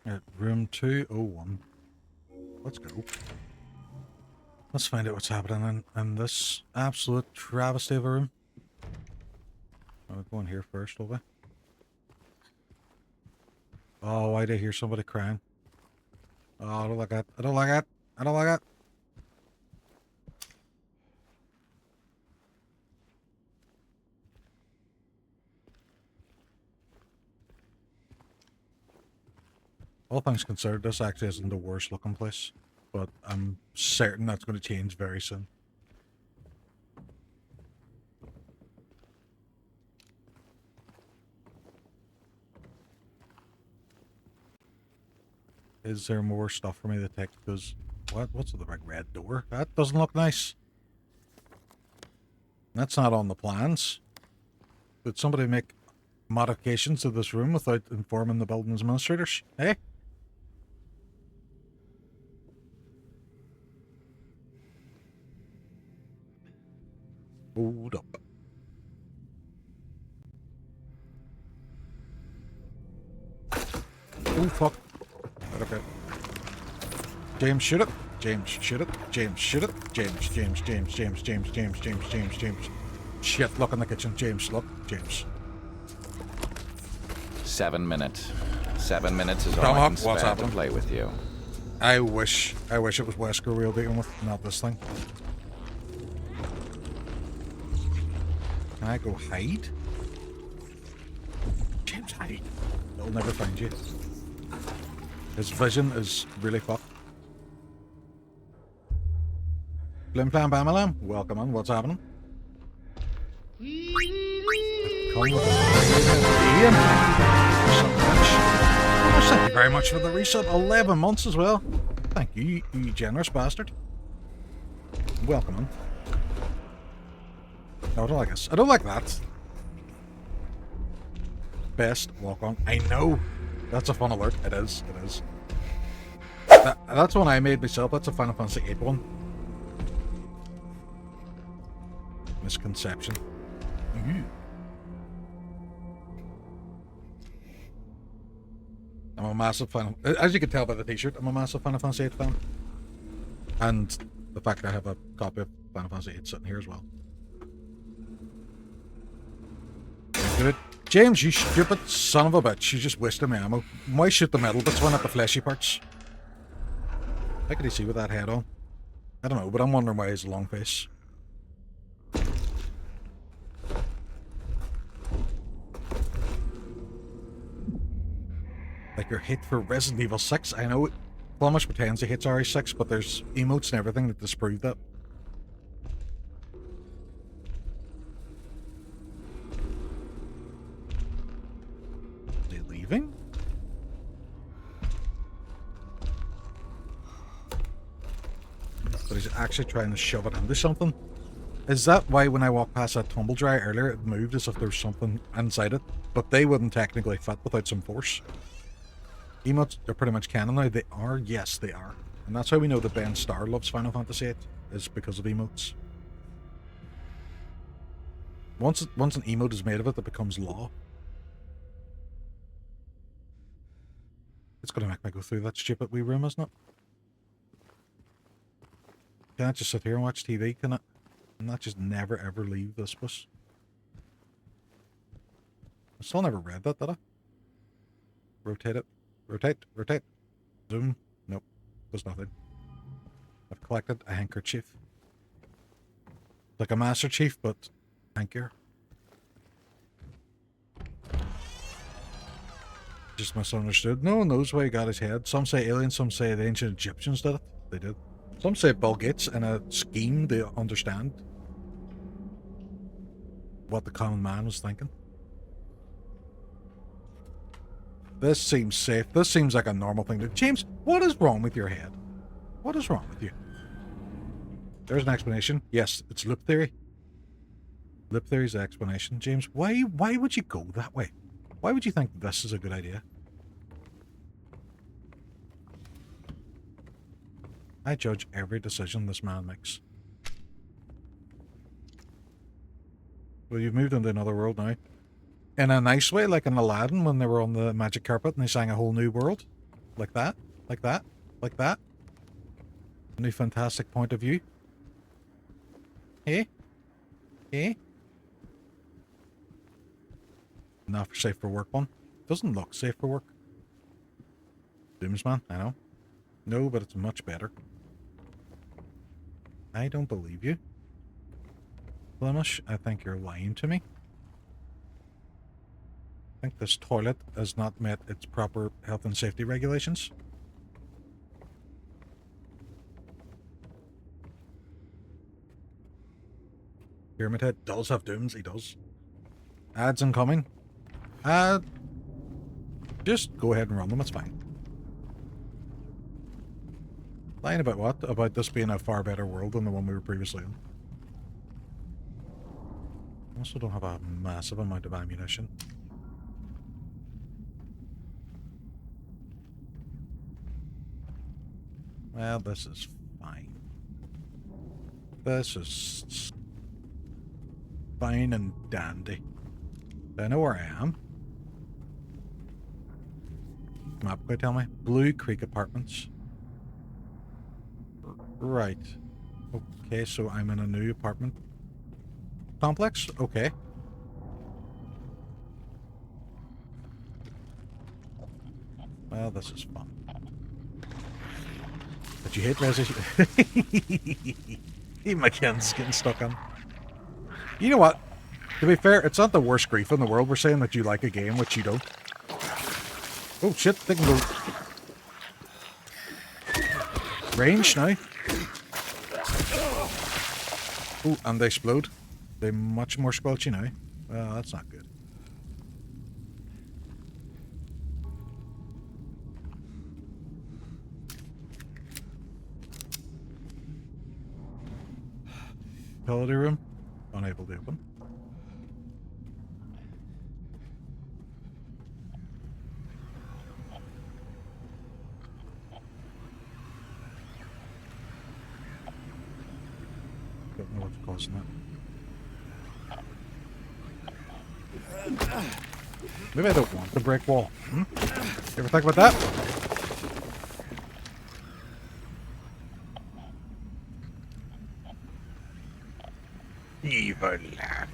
At room 201. Let's go. Let's find out what's happening in this absolute travesty of a room. I'll go in here first, will we? Oh, why did I hear somebody crying? Oh, I don't like that. I don't like that. I don't like that. All things considered, this actually isn't the worst looking place, but I'm certain that's going to change very soon. Is there more stuff for me to take? Because what's with the big red door? That doesn't look nice. That's not on the plans. Did somebody make modifications to this room without informing the building's administrators? Hey? Hold up. Oh, fuck. Right, okay. James, shoot it. James, shoot it. James, shoot it. James. Shit, look in the kitchen. James, look. James. 7 minutes. 7 minutes is Come all I up, can spare what's to happening? play with you. I wish it was Wesker we were dealing with, not this thing. Can I go hide? James, hide. They'll never find you. His vision is really fucked. Blim Plam Bamalam, welcome on, what's happening? Come with Thank you very much for the resub. 11 months as well. Thank you, you generous bastard. Welcome on. No, I don't like this. I don't like that. Best walk on. I know. That's a fun alert. It is. It is. That's one I made myself. That's a Final Fantasy VIII one. Misconception. I'm a massive fan. As you can tell by the t-shirt, I'm a massive Final Fantasy VIII fan. And the fact that I have a copy of Final Fantasy VIII sitting here as well. Good. James, you stupid son of a bitch. You just wasted my ammo. Why shoot the metal bits, why not the fleshy parts? How could he see with that head on? I don't know, but I'm wondering why he's a long face. Like your hate for Resident Evil 6. I know Flemish pretends he hates RE6, but there's emotes and everything that disprove that. Is he leaving? But he's actually trying to shove it into something. Is that why when I walked past that tumble dryer earlier, it moved as if there was something inside it? But they wouldn't technically fit without some force. Emotes are pretty much canon now. They are? Yes, they are. And that's how we know that Ben Starr loves Final Fantasy VIII, is because of emotes. Once an emote is made of it, it becomes law. It's going to make me go through that stupid wee room, isn't it? Can I just sit here and watch TV? Can I not just never ever leave this place? I still never read that, did I? Rotate it. Rotate. Rotate. Zoom. Nope. Does nothing. I've collected a handkerchief. Like a Master Chief, but hankier. Just misunderstood. No one knows why he got his head. Some say aliens, some say the ancient Egyptians did it. They did. Some say Bill Gates in a scheme to understand what the common man was thinking. This seems safe. This seems like a normal thing to... James, what is wrong with your head? What is wrong with you? There's an explanation. Yes, it's loop theory. Loop theory's the explanation. James, why would you go that way? Why would you think this is a good idea? I judge every decision this man makes. Well, you've moved into another world now. In a nice way, like in Aladdin when they were on the magic carpet and they sang a whole new world. Like that, like that, like that. A new fantastic point of view. Hey? Hey? Not for safe for work one. Doesn't look safe for work. Doomsman, I know. No, but it's much better. I don't believe you. Flemish, I think you're lying to me. I think this toilet has not met its proper health and safety regulations. Pyramid Head does have dooms, he does. Ads incoming. Just go ahead and run them, it's fine. Lying about what? About this being a far better world than the one we were previously in. Also don't have a massive amount of ammunition. Well, this is fine. This is fine and dandy. I know where I am. Map, go tell me. Blue Creek Apartments. Right. Okay, so I'm in a new apartment complex? Okay. Well, this is fun. But you hate Resident Even my kin's getting stuck on. You know what? To be fair, it's not the worst grief in the world. We're saying that you like a game, which you don't. Oh shit, they can go... range now. Oh, and they explode. They're much more squelchy now. Well, that's not good. Utility room. Unable to open. Don't know what's causing that. Maybe I don't want the brick wall. Hmm? You ever think about that? Evil laugh.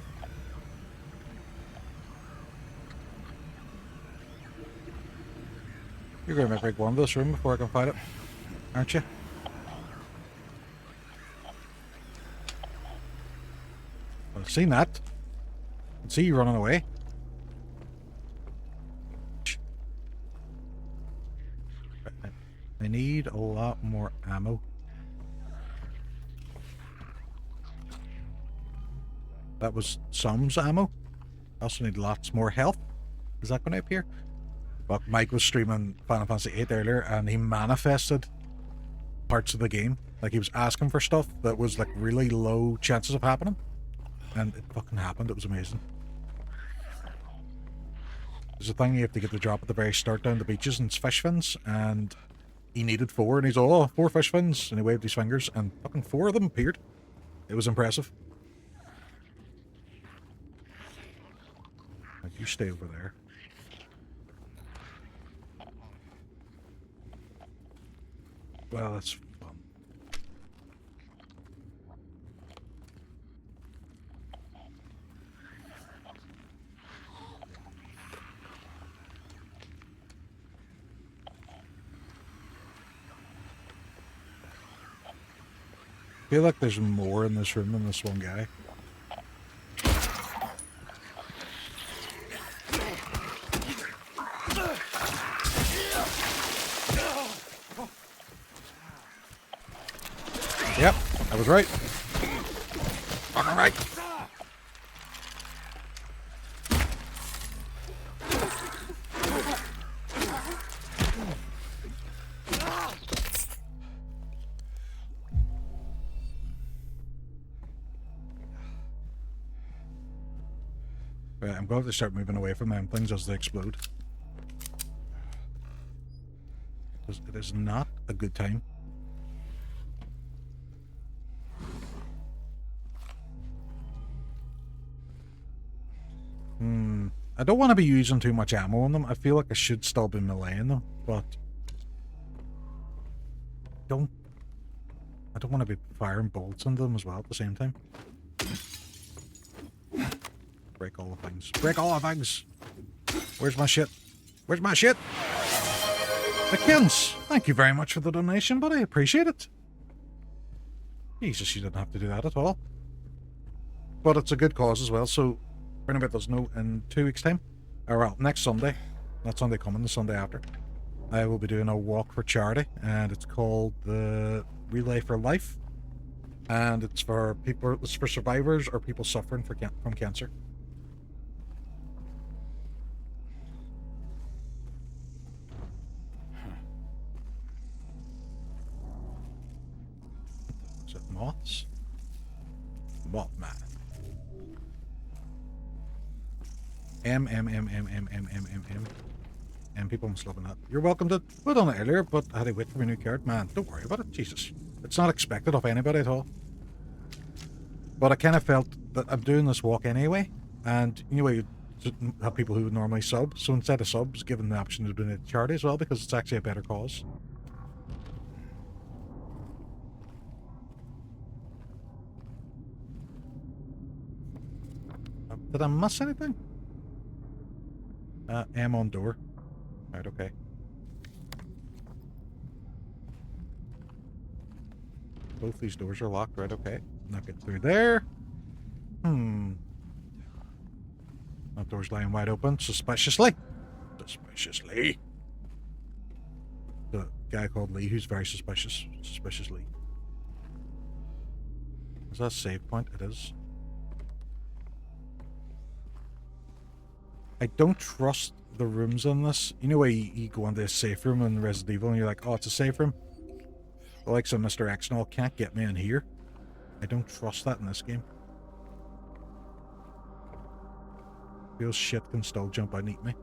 You're going to break one of this room before I can find it, aren't you? I've seen that. I can see you running away. I need a lot more ammo. That was Sum's ammo. I also need lots more health. Is that going to appear? Well, Mike was streaming Final Fantasy VIII earlier and he manifested parts of the game. Like he was asking for stuff that was like really low chances of happening. And it fucking happened. It was amazing. There's a thing you have to get the drop at the very start down the beaches and it's fish fins. And he needed 4 and he's all, oh, 4 fish fins. And he waved his fingers and fucking 4 of them appeared. It was impressive. Like, you stay over there. Well, that's fun. feel like there's more in this room than this one guy. Yep, I was right. Fucking right. Right, I'm going to start moving away from them things as they explode. Because it is not a good time. I don't want to be using too much ammo on them. I feel like I should still be meleeing them, but I don't want to be firing bolts into them as well at the same time. Break all the things. Break all the things! Where's my shit? Where's my shit? McKins, thank you very much for the donation, buddy. I appreciate it. Jesus, you didn't have to do that at all. But it's a good cause as well, so bring about those know in 2 weeks' time. Or well, next Sunday. Not Sunday coming, the Sunday after. I will be doing a walk for charity, and it's called the Relay for Life. And it's for people, it's for survivors or people suffering from cancer. Is it moths? Mothman. M. And people must love that. You're welcome to put on it earlier, but I had to wait for my new card. Man, don't worry about it. Jesus. It's not expected of anybody at all. But I kind of felt that I'm doing this walk anyway. And anyway, you have people who would normally sub. So instead of subs, given the option to do it charity as well, because it's actually a better cause. Did I miss anything? M on door. Right, okay. Both these doors are locked, right, okay. Not get through there. That door's lying wide open, suspiciously. Suspiciously. The guy called Lee who's very suspicious. Suspiciously. Is that a save point? It is. I don't trust the rooms in this. You know where you go into a safe room in Resident Evil and you're like, oh, it's a safe room? The likes of Mr. X and all can't get me in here. I don't trust that in this game. Feels shit can still jump out and eat me.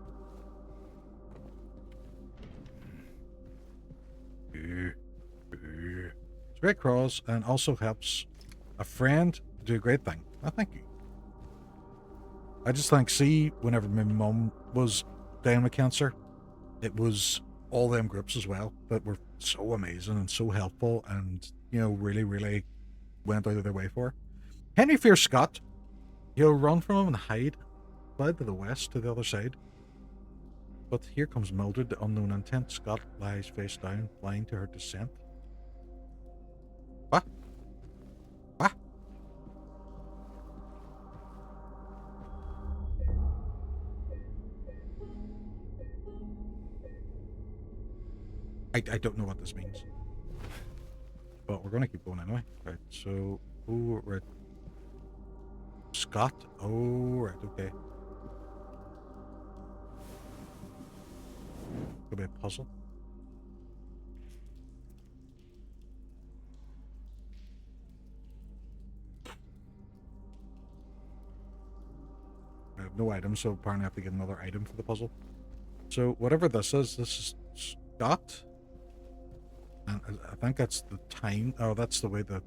It's a great cause and also helps a friend do a great thing. Oh, thank you. I just think, see, whenever my mum was down with cancer, it was all them groups as well that were so amazing and so helpful and, you know, really, really went out of their way for her. Henry fears Scott. He'll run from him and hide. Fled to the west, to the other side. But here comes Mildred, the unknown intent. Scott lies face down, flying to her descent. What? What? I don't know what this means. But we're going to keep going anyway. Right, so... Oh, right. Scott? Oh, right, okay. Could be a puzzle. I have no items, so apparently I have to get another item for the puzzle. So, whatever this is Scott. And I think that's the time. Oh, that's the way the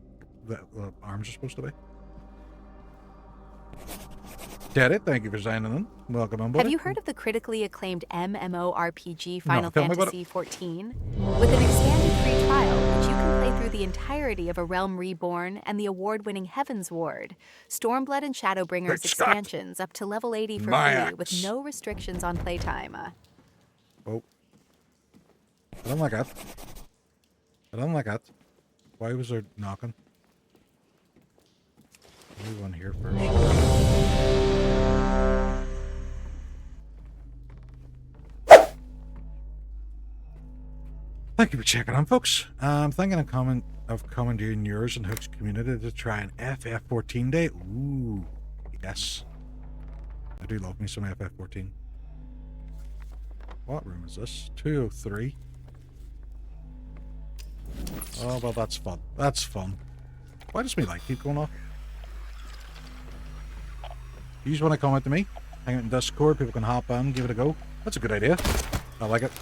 arms are supposed to be. Daddy, thank you for signing in. Welcome on board. Have you heard of the critically acclaimed MMORPG Final Fantasy XIV? With an expanded free trial, which you can play through the entirety of A Realm Reborn and the award-winning Heaven's Ward, Stormblood and Shadowbringers expansions up to level 80 for free with no restrictions on playtime. Oh. I don't like that. I don't like that. Why was there knocking? Move on here first. Thank you for checking on, folks. I'm thinking of commandeering yours and Hook's community to try an FF14 day. Ooh, yes. I do love me some FF14. What room is this? 203. Oh, well, that's fun. That's fun. Why does my light keep going off? You just want to come out to me? Hang out in Discord, people can hop on, give it a go. That's a good idea. I like it.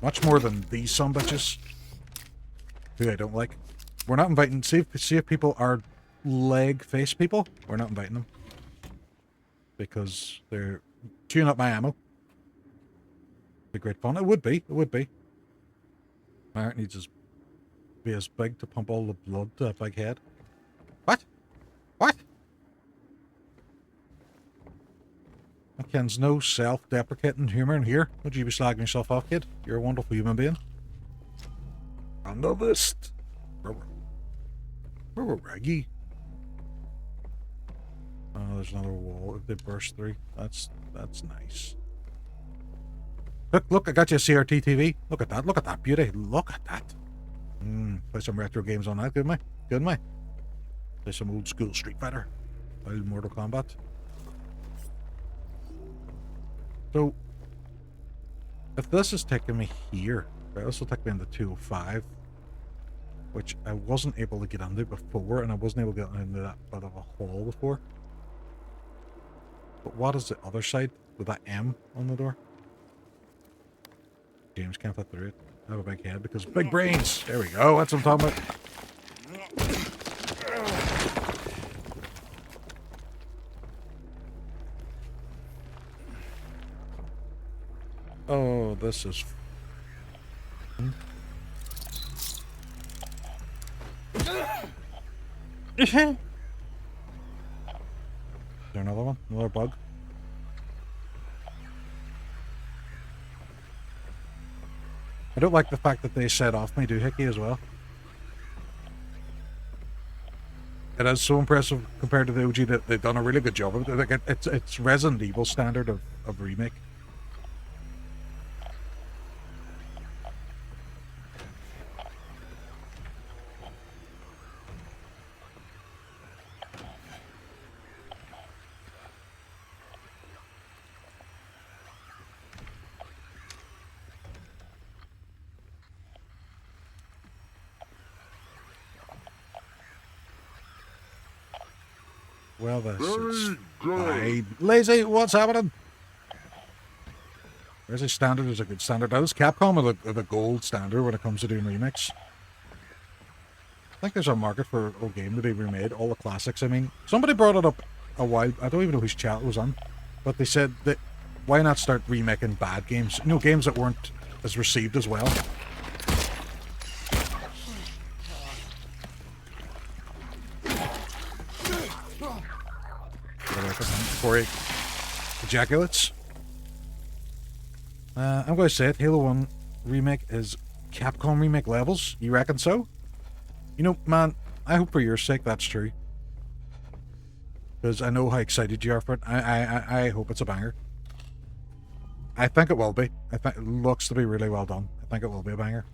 Much more than these sumbitches, who I don't like. We're not inviting... See if people are leg-face people. We're not inviting them. Because they're chewing up my ammo. Be great fun. It would be. It would be. My heart needs to be as big to pump all the blood to a big head. What? What? Ken's no self-deprecating humour in here. Would you be slagging yourself off, kid? You're a wonderful human being. On the list. Where were Reggie? Oh, there's another wall. If they burst through, that's nice. Look, I got you a CRT TV. Look at that beauty. Look at that. Play some retro games on that, couldn't I? Couldn't I? Play some old school Street Fighter. Old Mortal Kombat. So, if this is taking me here, right, this will take me into 205, which I wasn't able to get into before, and I wasn't able to get into that bit of a hall before. But what is the other side with that M on the door? James can't fit through it. I have a big head because big brains. There we go. That's what I'm talking about. Oh, this is... Is there another one? Another bug? I don't like the fact that they set off my doohickey as well. It is so impressive compared to the OG that they've done a really good job of it. Like it's Resident Evil standard of Remake. Well, this is fine. Lazy, what's happening? There's a standard, is a good standard. That is Capcom are the gold standard when it comes to doing remakes. I think there's a market for a game to be remade, all the classics. I mean, somebody brought it up a while, I don't even know whose chat it was on, but they said that why not start remaking bad games? You know, games that weren't as received as well. Before he ejaculates. I'm going to say it. Halo 1 Remake is Capcom Remake levels. You reckon so? You know, man, I hope for your sake that's true. Because I know how excited you are for it. I hope it's a banger. I think it will be. I think it looks to be really well done. I think it will be a banger.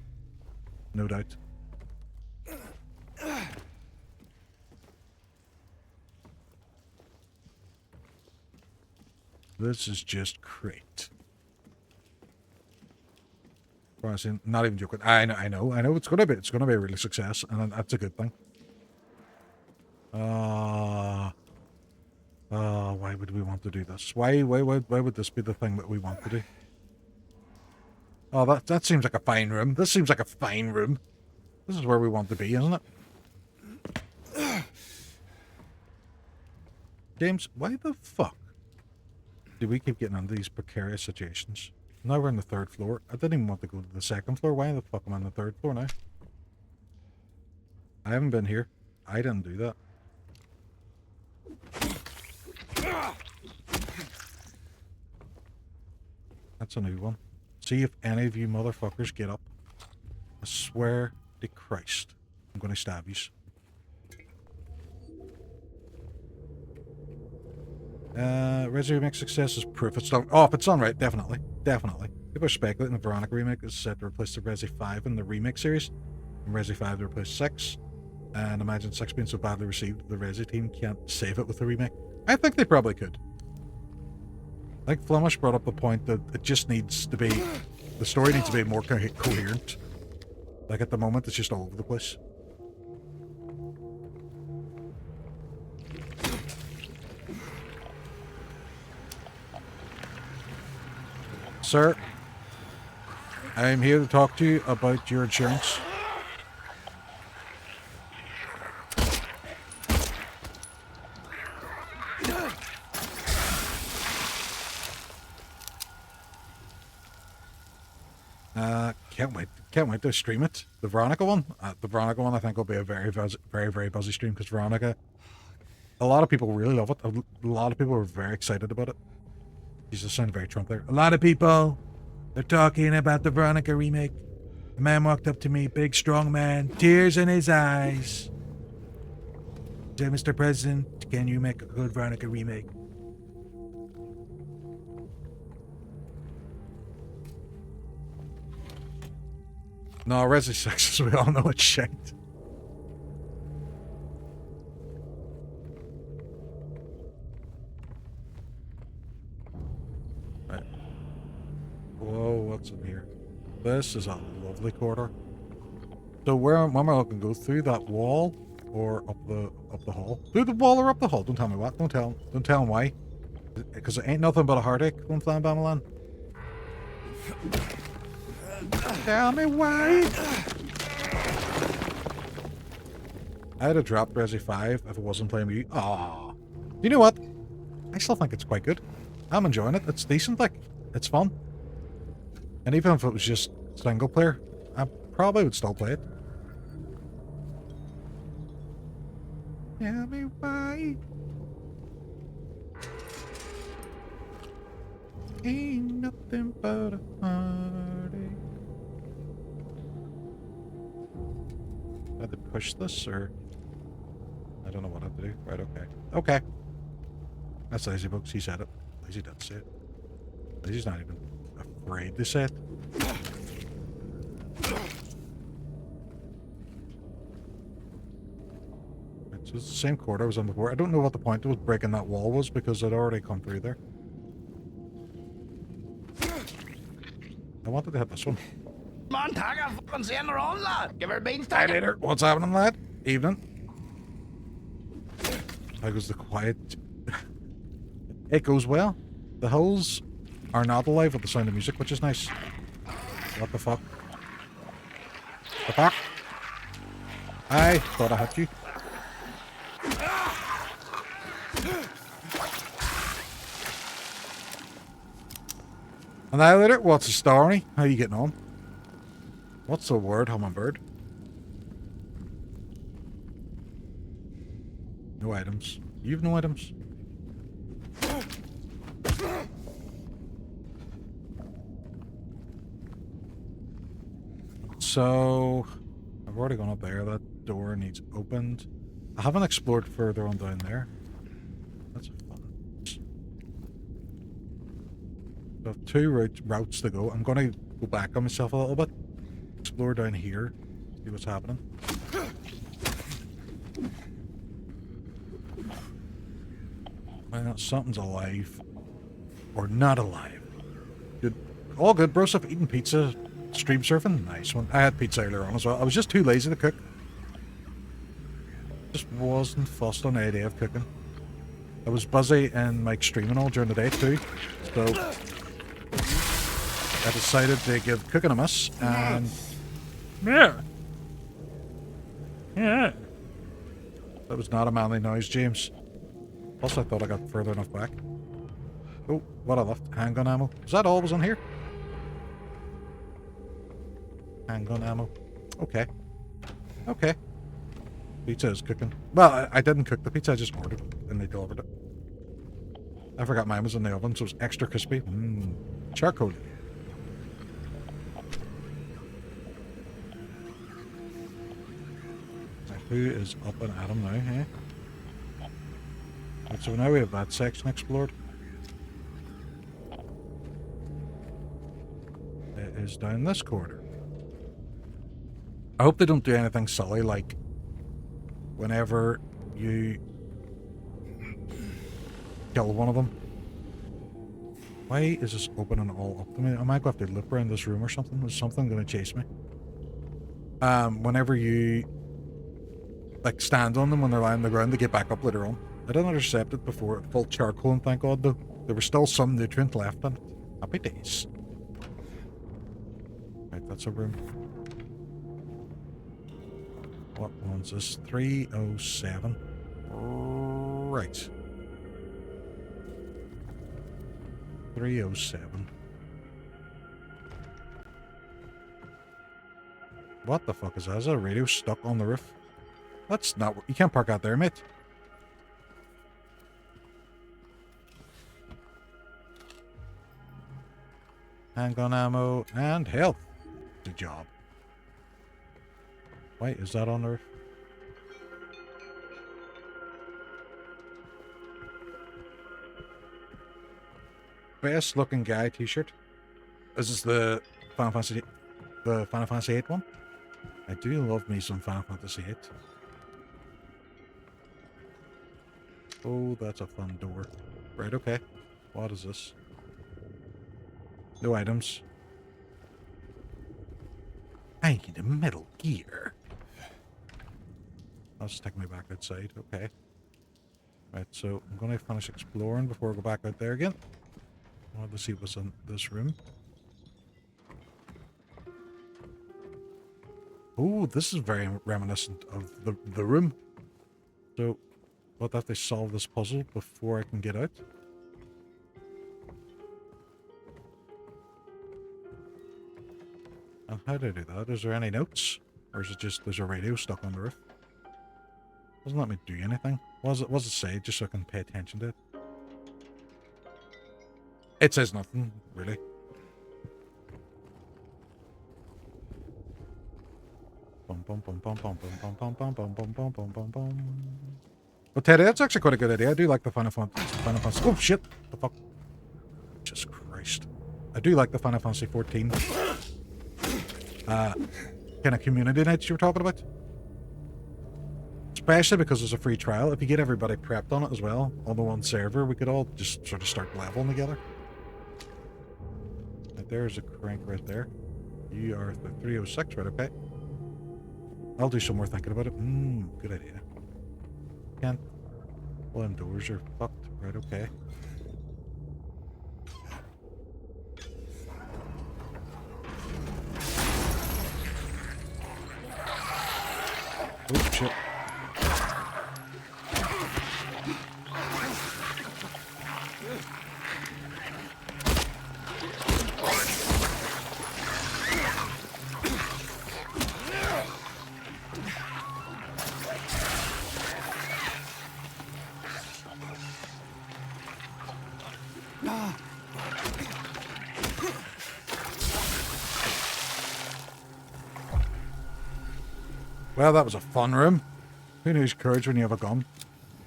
No doubt. This is just great. Honestly, not even joking. I know. It's gonna be a real success, and that's a good thing. Why would we want to do this? Why would this be the thing that we want to do? Oh, that seems like a fine room. This seems like a fine room. This is where we want to be, isn't it? James, why the fuck do we keep getting into these precarious situations? Now we're on the 3rd floor. I didn't even want to go to the 2nd floor. Why the fuck am I on the 3rd floor now? I haven't been here. I didn't do that. That's a new one. See if any of you motherfuckers get up. I swear to Christ, I'm going to stab you. Resi Remake success is proof it's done. Oh, if it's done right, definitely. Definitely. People are speculating the Veronica Remake is set to replace the Resi 5 in the Remake series. And Resi 5 to replace 6. And imagine 6 being so badly received, the Resi team can't save it with the remake. I think they probably could. I think Flemish brought up the point that it just needs to be... The story needs to be more coherent. Like at the moment, it's just all over the place. Sir, I'm here to talk to you about your insurance. Can't wait to stream it. The Veronica one? The Veronica one I think will be a very buzzy stream because Veronica, a lot of people really love it. A lot of people are very excited about it. He's just sounding very Trump there. A lot of people, they're talking about the Veronica remake. A man walked up to me, big strong man, tears in his eyes. Said, Mr. President, can you make a good Veronica remake? No, Resi 6, as we all know, it's shite. Right. Whoa, what's in here? This is a lovely corridor. So when we're looking, go through that wall or up the hall? Through the wall or up the hall? Don't tell me what. Don't tell him why. Because it ain't nothing but a heartache going flying by Milan. Tell me why. I'd have dropped Resi 5 if it wasn't playing me. Aww. You know what? I still think it's quite good. I'm enjoying it. It's decent, like. It's fun. And even if it was just single player, I probably would still play it. Tell me why. Ain't nothing but a heartache. I have to push this, or... I don't know what I have to do. Right, okay. Okay. That's Lazy Books. He said it. Lazy did say it. Lazy's not even afraid to say it. Right, so it's the same chord I was on before. I don't know what the point of breaking that wall was, because I'd already come through there. I wanted to hit this one. Hi later. What's happening, lad? Evening. How goes the quiet? It goes well. The hills are not alive with the sound of music, which is nice. What the fuck? The fuck? I thought I hit you. Annihilator, what's the story? How you getting on? What's the word, hummingbird? No items. You've no items. So, I've already gone up there. That door needs opened. I haven't explored further on down there. That's fun. I have two routes to go. I'm going to go back on myself a little bit. Explore down here. See what's happening. Well, something's alive. Or not alive. Good. All good, bro. Stuff. Eating pizza. Stream surfing. Nice one. I had pizza earlier on as well. I was just too lazy to cook. Just wasn't fussed on the idea of cooking. I was busy and like streaming all during the day too. So I decided to give cooking a miss, and yeah. That was not a manly noise, James. Plus I thought I got further enough back. Oh, what I left. Handgun ammo. Is that all was on here? Handgun ammo. Okay. Okay. Pizza is cooking. Well, I didn't cook the pizza, I just ordered it and they delivered it. I forgot mine was in the oven, so it was extra crispy. Charcoal. Who is up and at him now, eh? Right, so now we have that section explored. It is down this corridor. I hope they don't do anything silly like whenever you kill one of them. Why is this opening all up to me? I might have to look around this room or something. Is something going to chase me? Whenever you like stand on them when they're lying on the ground, they get back up later on. I didn't intercept it before it full charcoal, and thank God though. There was still some nutrient left in it. Happy days. Right, that's a room. What one's this? 307. Right. 307. What the fuck is that? Is that a radio stuck on the roof? That's not... You can't park out there, mate. Handgun ammo and health. Good job. Wait, is that on the roof? Best looking guy t-shirt. Is this the Final Fantasy 8 one? I do love me some Final Fantasy 8. Oh, that's a fun door. Right, okay. What is this? No items. I need a Metal Gear. That's taking me back outside. Okay. Right, so I'm going to finish exploring before I go back out there again. I want to see what's in this room. Oh, this is very reminiscent of the room. So, I'll have to solve this puzzle before I can get out. And how do I do that? Is there any notes? Or is it just there's a radio stuck on the roof? Doesn't let me do anything. What does it say? Just so I can pay attention to it. It says nothing, really. Bum bum bum bum bum bum bum bum bum bum bum bum bum bum. Well, Teddy, that's actually quite a good idea. I do like the Final Fantasy. Oh shit! The fuck! Jesus Christ! I do like the Final Fantasy 14. Kind of community nights you were talking about. Especially because it's a free trial. If you get everybody prepped on it as well, on the one server, we could all just sort of start leveling together. Right, there's a crank right there. You are the 306, right? Okay. I'll do some more thinking about it. Good idea. Can't. Well, them doors are fucked. Right, okay. Oh, shit. Well, that was a fun room. Who needs courage when you have a gun?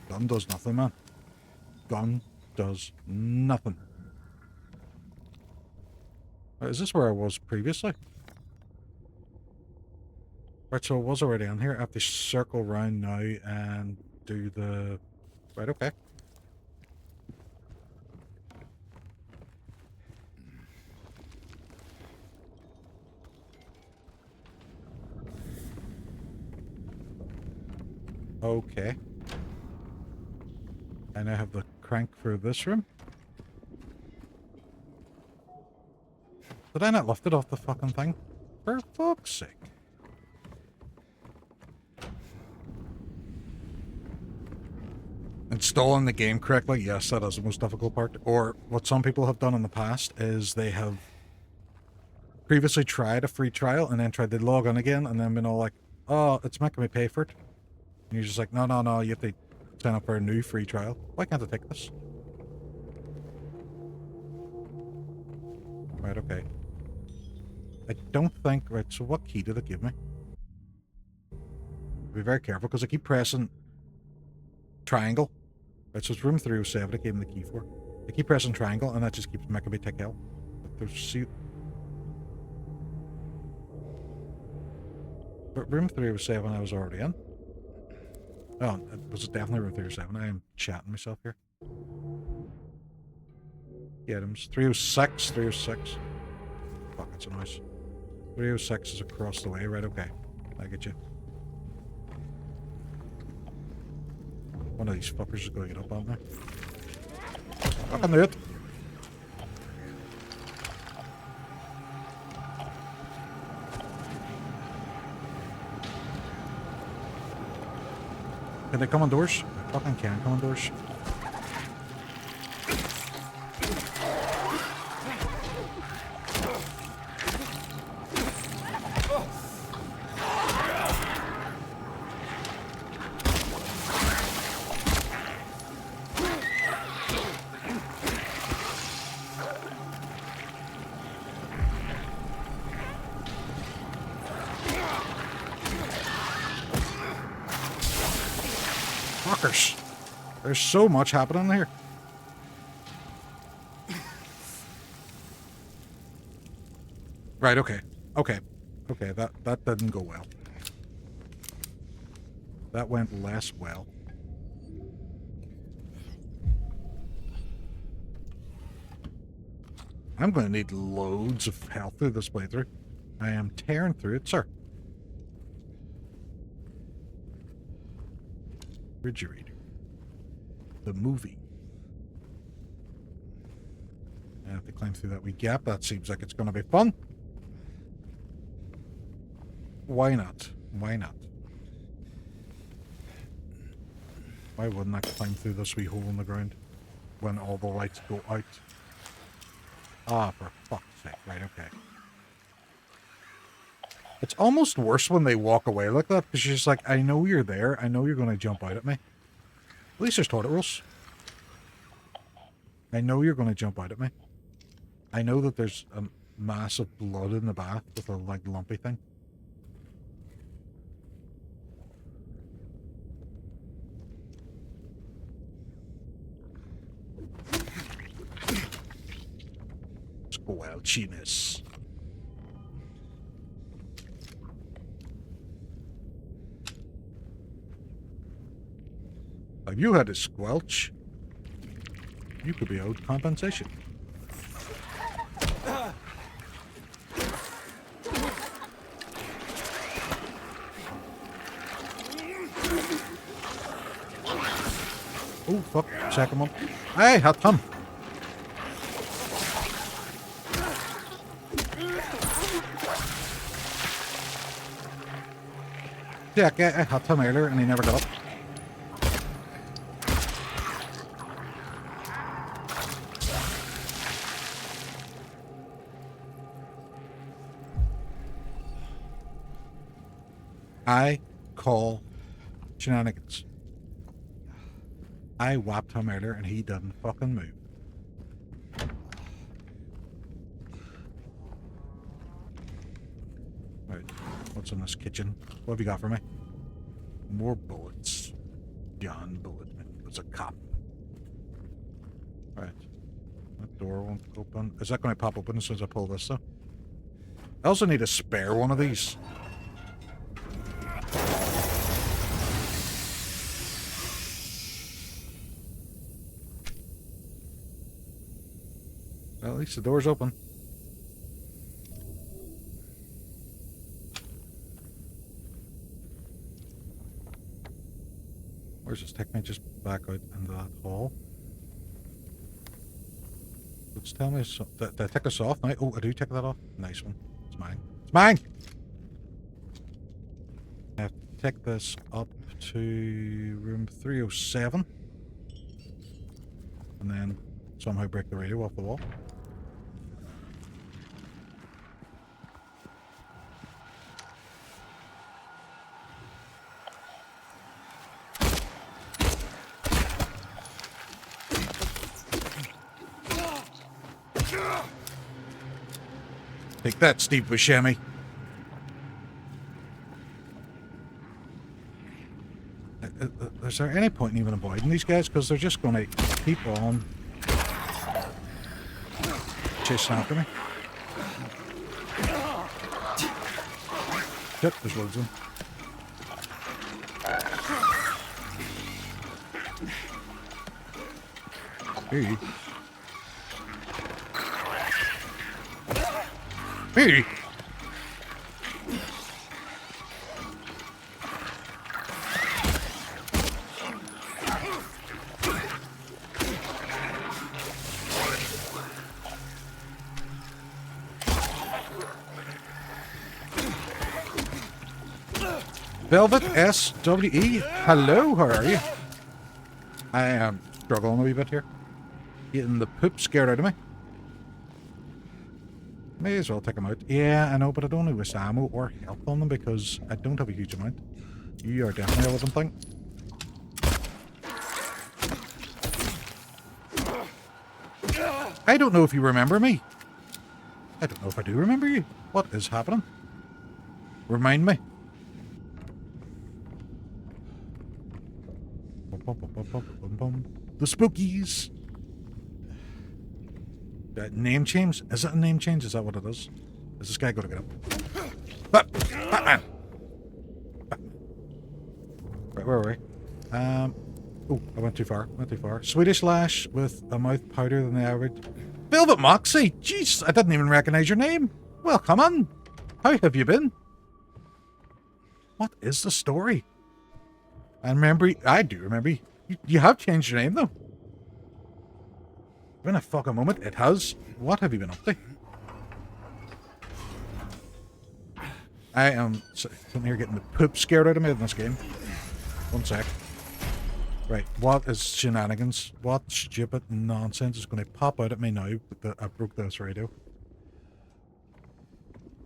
Gun does nothing, man. Gun does nothing. Is this where I was previously? Right, so I was already on here. I have to circle around now and do the... Right, okay. Okay. And I have the crank for this room. Did I not lift it off the fucking thing? For fuck's sake. Installing the game correctly, yes, that is the most difficult part. Or what some people have done in the past is they have previously tried a free trial and then tried to log in again and then been all like, oh, it's making me pay for it. And you're just like, no, no, no, you have to sign up for a new free trial. Why can't I take this? Right, okay. I don't think... Right, so what key did it give me? Be very careful, because I keep pressing triangle Right, so it's room 307 I gave him the key for. I keep pressing triangle and that just keeps making me take hell. But room 307 I was already in. Oh, it was definitely room 307. I am chatting myself here. Items. 306, 306. Fuck, it's a noise. 306 is across the way, right? Okay. I get you. One of these fuckers is going to get up on me. Fucking do it. Can they come on doors? I fucking can come on doors. Fuckers. There's so much happening here. Right, okay. Okay. Okay, that didn't go well. That went less well. I'm going to need loads of health through this playthrough. I am tearing through it, sir. Refrigerator. The movie. I have to climb through that wee gap. That seems like it's going to be fun. Why not? Why not? Why wouldn't I climb through this wee hole in the ground when all the lights go out? Ah, for fuck's sake. Right, okay. It's almost worse when they walk away like that, because you're just like, I know you're there. I know you're going to jump out at me. At least there's toilet rolls. I know you're going to jump out at me. I know that there's a massive blood in the bath with a, like, lumpy thing. Squelchiness. If you had a squelch, you could be owed compensation. Oh, fuck. Check him up. Hey, hot him. Yeah, I had him earlier and he never got up. I call shenanigans. I whapped him earlier and he didn't fucking move. Right, what's in this kitchen? What have you got for me? More bullets. John Bulletman was a cop. Right. That door won't open. Is that going to pop open as soon as I pull this though? I also need a spare one of these. Well, at least the door's open. Where's this? Take me just back out into that hall. Let's tell me so. Did I take this off now? Oh, I do take that off. Nice one. It's mine. It's mine! I have to take this up to room 307. And then somehow break the radio off the wall. Take that, Steve Buscemi. is there any point in even avoiding these guys? Because they're just going to keep on chasing after me. Yep, there's loads of them. Hey. Hey. Velvet SWE, hello, how are you? I am struggling a wee bit here. Getting the poop scared out of me. May as well take them out. Yeah, I know, but I don't waste ammo or health on them because I don't have a huge amount. You are definitely a living thing. I don't know if you remember me. I don't know if I do remember you. What is happening? Remind me. The spookies. Name change? Is it a name change? Is that what it is? Is this guy going to get up? Batman! Right, where are we? Oh, I went too far. Swedish Lash with a mouth powder than the average. Velvet Moxie! Jeez, I didn't even recognize your name. Well, come on. How have you been? What is the story? I do remember. You have changed your name, though. In a fucking moment, it has. What have you been up to? I am sitting here getting the poop scared out of me in this game. One sec. Right, what is shenanigans? What stupid nonsense is going to pop out at me now? I broke this radio.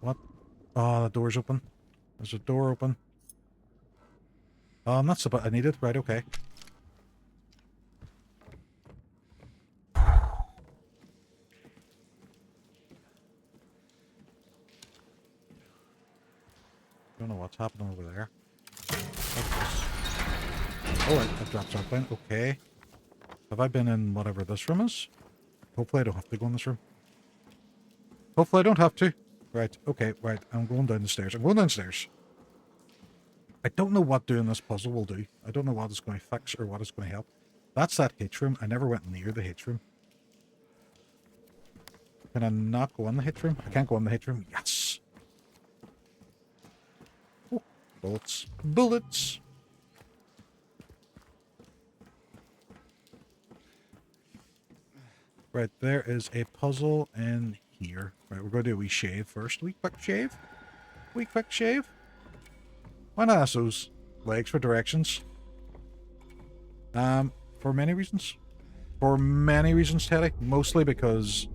What? Oh, the door's open. There's a door open. That's the bit I needed. Right, okay. Don't know what's happening over there. What's this? Oh, I dropped something. Okay. Have I been in whatever this room is? Hopefully I don't have to go in this room. Hopefully I don't have to. Right, okay, right. I'm going down the stairs. I don't know what doing this puzzle will do. I don't know what it's going to fix or what it's going to help. That's that hitch room. I never went near the hitch room. Can I not go in the hitch room? I can't go in the hitch room. Yes! Oh, bullets. Bullets! Right, there is a puzzle in here. Right, we're going to do a wee shave first. Wee quick shave. Why not ask those legs for directions? For many reasons. Teddy. Mostly because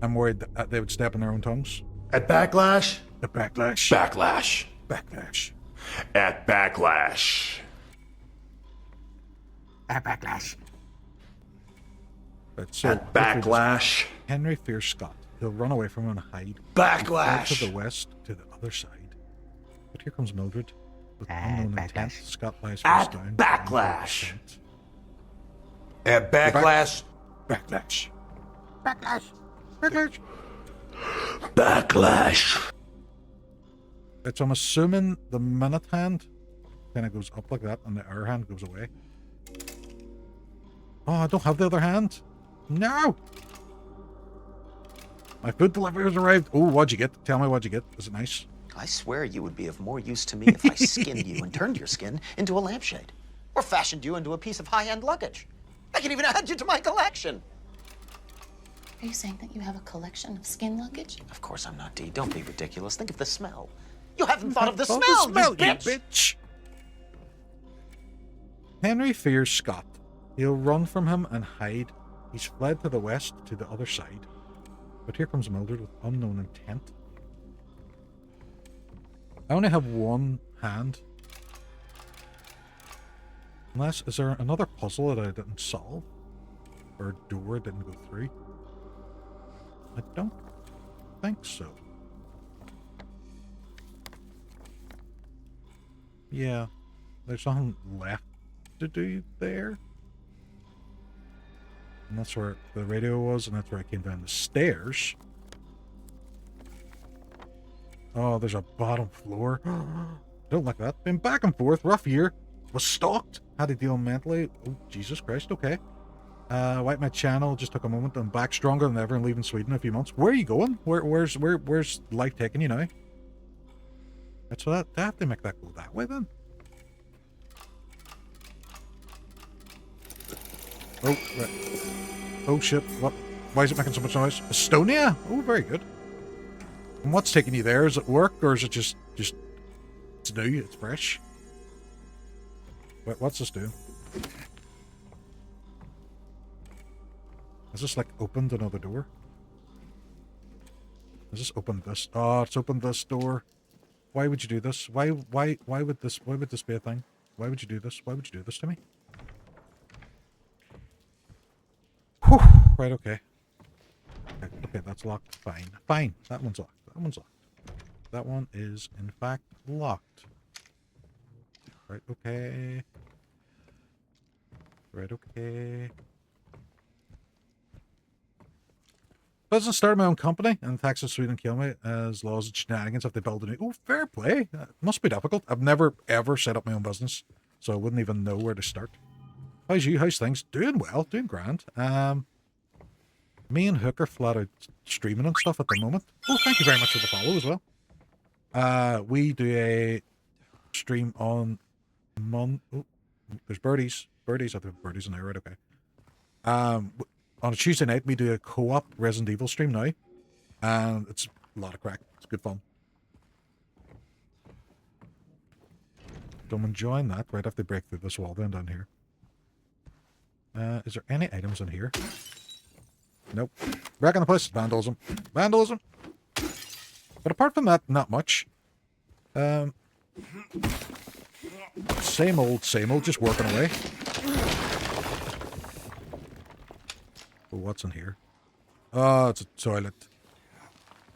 I'm worried that they would step on their own tongues. At Backlash? At Backlash. Backlash. Backlash. At Backlash. At Backlash. Right, so at Backlash. Henry fears Scott. He'll run away from him and hide. Backlash. To the west, to the other side. But here comes Mildred. With unknown intent. Scott lies face down. At Backlash. At Backlash. Backlash. Backlash. Backlash. Backlash. Right, so I'm assuming the minute hand kind of goes up like that and the hour hand goes away. Oh, I don't have the other hand. No! My food delivery has arrived. Oh, what'd you get? Tell me what'd you get. Is it nice? I swear you would be of more use to me if I skinned you and turned your skin into a lampshade. Or fashioned you into a piece of high-end luggage. I can even add you to my collection. Are you saying that you have a collection of skin luggage? Of course I'm not, Dee. Don't be ridiculous. Think of the smell. You haven't thought of the smell, you bitch! bitch! Henry fears Scott. He'll run from him and hide. He's fled to the west, to the other side. But here comes Mildred with unknown intent. I only have one hand. Unless, is there another puzzle that I didn't solve? Or a door I didn't go through? I don't think so. Yeah. There's nothing left to do there. And that's where the radio was, and that's where I came down the stairs. Oh, there's a bottom floor. Don't like that. Been back and forth. Rough year. Was stalked. Had to deal mentally. Oh, Jesus Christ. Okay. Wiped my channel. Just took a moment. I'm back stronger than ever and leaving Sweden in a few months. Where are you going? Where's life taking you now? That's what I have to make that go that way then. Oh, right. Oh shit. What? Why is it making so much noise? Estonia? Oh, very good. And what's taking you there? Is it work or is it just it's new, it's fresh? Wait, what's this doing? Has this like opened another door? Has this opened this? Oh, it's opened this door. Why would you do this? Why would this be a thing? Why would you do this? Why would you do this to me? Whew. Right, okay. Okay, that's locked. Fine. Fine. That one's locked. That one's locked. That one is, in fact, locked. Right, okay. Right, okay. Doesn't start my own company and taxes Sweden kill me as laws and shenanigans if they build a new. Oh, fair play. Must be difficult. I've never ever set up my own business, so I wouldn't even know where to start. How's you? How's things? Doing well, doing grand. Me and Hook are flat out streaming and stuff at the moment. Oh, thank you very much for the follow as well. We do a stream on Oh, there's birdies. Birdies. I think birdies in there, right? Okay. On a Tuesday night, we do a co-op Resident Evil stream now. And it's a lot of crack. It's good fun. So I'm enjoying that. Right, I have to break through this wall then down here. Is there any items in here? Nope. Back in the place. Vandalism. Vandalism. But apart from that, not much. Same old, just working away. Oh, what's in here? Oh, it's a toilet.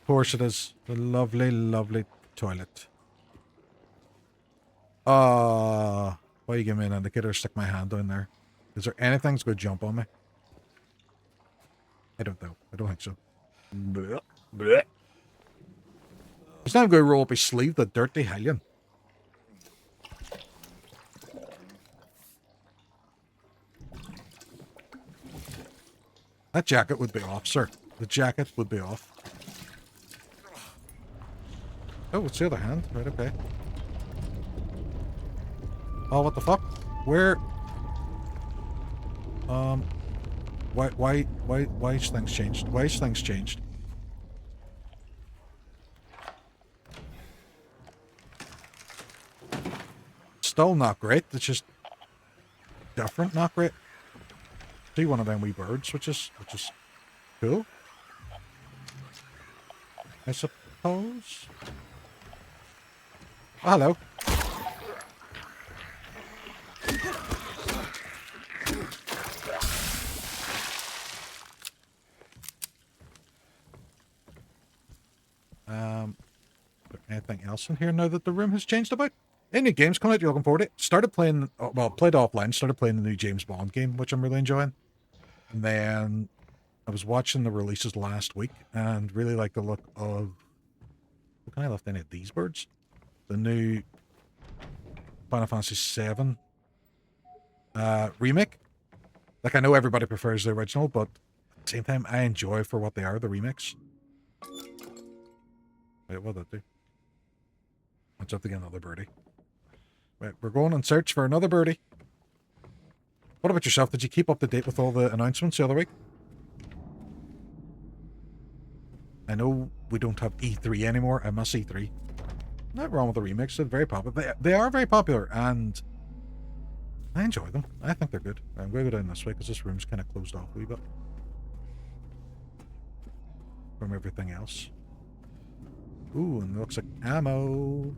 Of course it is. A lovely, lovely toilet. Why you give me an indicator? Stick my hand down there. Is there anything that's going to jump on me? I don't know. I don't think so. Blech. Blech. He's not going to roll up his sleeve, the dirty hellion. That jacket would be off, sir. The jacket would be off. Oh, it's the other hand. Right, okay. Oh, what the fuck? Where? Why is things changed? Why is things changed? Still not great. It's just different, not great. See one of them wee birds, which is cool. I suppose. Oh, hello. Anything else in here now that the room has changed a bit? Any games coming out you're looking forward to? Started playing, well, played offline, started playing the new James Bond game, which I'm really enjoying. And then I was watching the releases last week and really like the look of... Can I left any of these birds? The new Final Fantasy VII remake. Like, I know everybody prefers the original, but at the same time, I enjoy for what they are, the remakes. Wait, what did that do? Let's have to get another birdie. Right, we're going in search for another birdie. What about yourself? Did you keep up to date with all the announcements the other week? I know we don't have E3 anymore. I miss E3. Not wrong with the remakes. They're very popular. They are very popular, and I enjoy them. I think they're good. I'm going to go down this way because this room's kind of closed off a wee bit from everything else. Ooh, and it looks like ammo.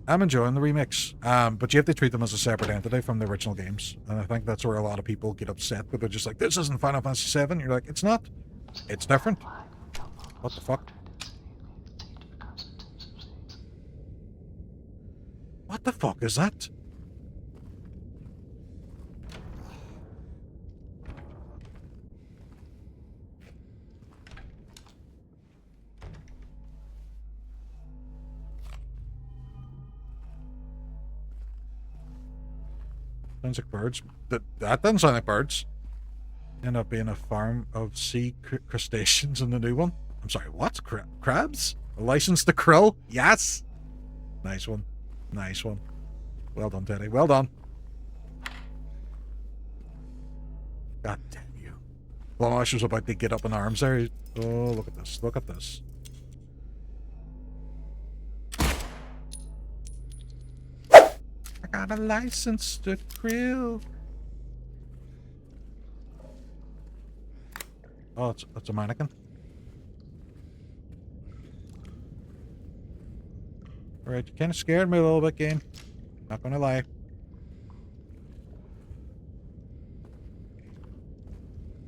I'm enjoying the remakes, but you have to treat them as a separate entity from the original games. And I think that's where a lot of people get upset, but they're just like, this isn't Final Fantasy VII. You're like, it's not. It's different. What the fuck? What the fuck is that? Sounds like birds. That doesn't sound like birds. End up being a farm of sea crustaceans in the new one. I'm sorry, what? Crabs? A license to krill? Yes! Nice one. Nice one. Well done, Teddy. Well done. God damn you. Blamash was about to get up in arms there. Oh, look at this. Look at this. I got a license to krill. Oh, it's a mannequin. Alright, you kind of scared me a little bit, game. Not gonna lie.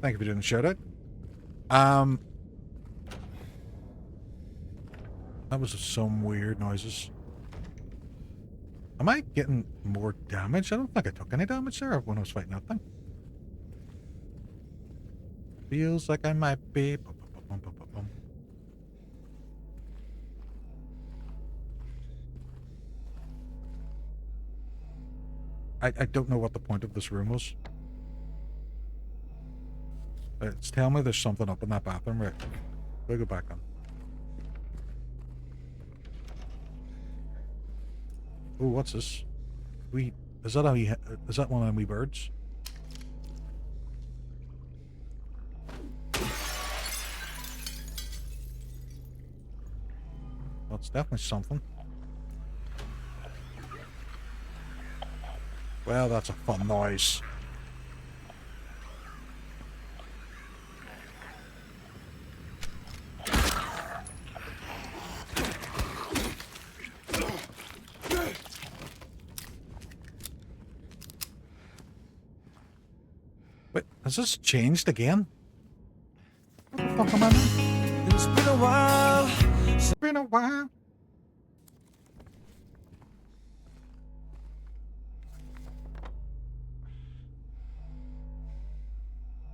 Thank you for doing the shout out. That was some weird noises. Am I getting more damage? I don't think I took any damage there when I was fighting that thing. Feels like I might be. I don't know what the point of this room was. It's telling me there's something up in that bathroom, right? We'll go back on. Oh, what's this? Is that one of them wee birds? Well, it's definitely something. Well, that's a fun noise. Wait, has this changed again? What the fuck am I doing? It's been a while. It's been a while.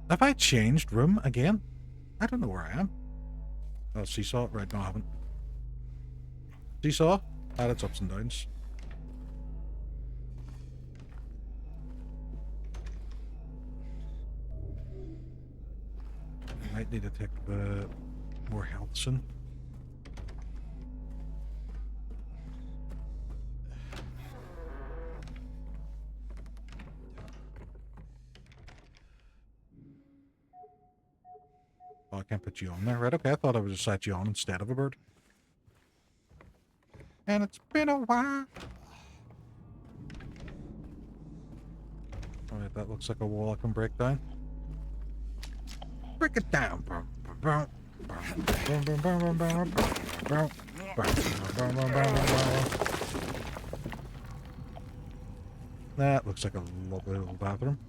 Have I changed room again? I don't know where I am. Oh, seesaw? Right, no, I haven't. Seesaw? Add its ups and downs. I might need to take the more health soon. Oh, I can't put you on there. Right, okay, I thought I would just set you on instead of a bird. And it's been a while. Alright, that looks like a wall I can break down. Break it down. That looks like a lovely little bathroom.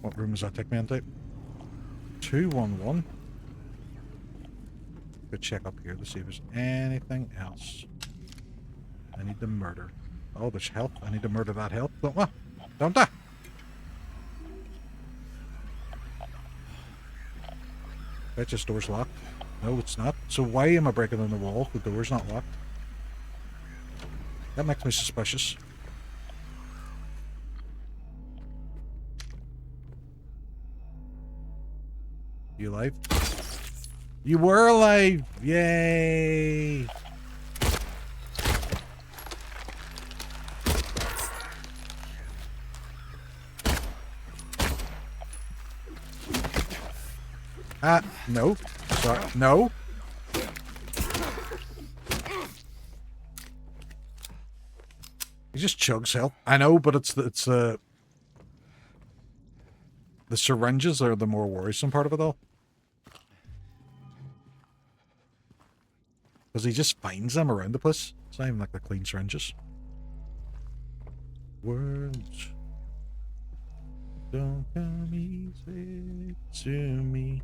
What room does that take me into? 211. Go check up here to see if there's anything else. I need to murder. Oh, there's health. I need to murder that health. Don't I? Bet this door's locked. No, it's not. So why am I breaking in the wall? The door's not locked. That makes me suspicious. You alive? You were alive! Yay! No. Sorry. No. He just chugs health. I know, but it's the syringes are the more worrisome part of it all. Because he just finds them around the place. It's not even like the clean syringes. Words don't come easy to me.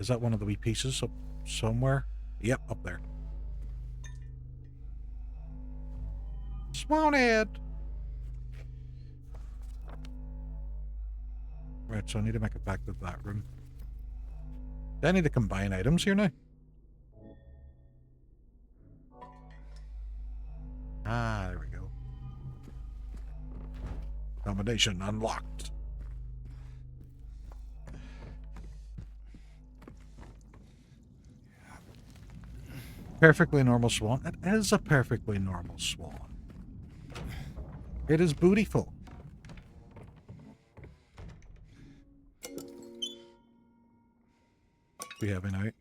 Is that one of the wee pieces up somewhere? Yep, up there. Swanhead! Right, so I need to make it back to that room. Do I need to combine items here now? Ah, there we go. Combination unlocked. Perfectly normal swan. It is a perfectly normal swan. It is beautiful. We have an out.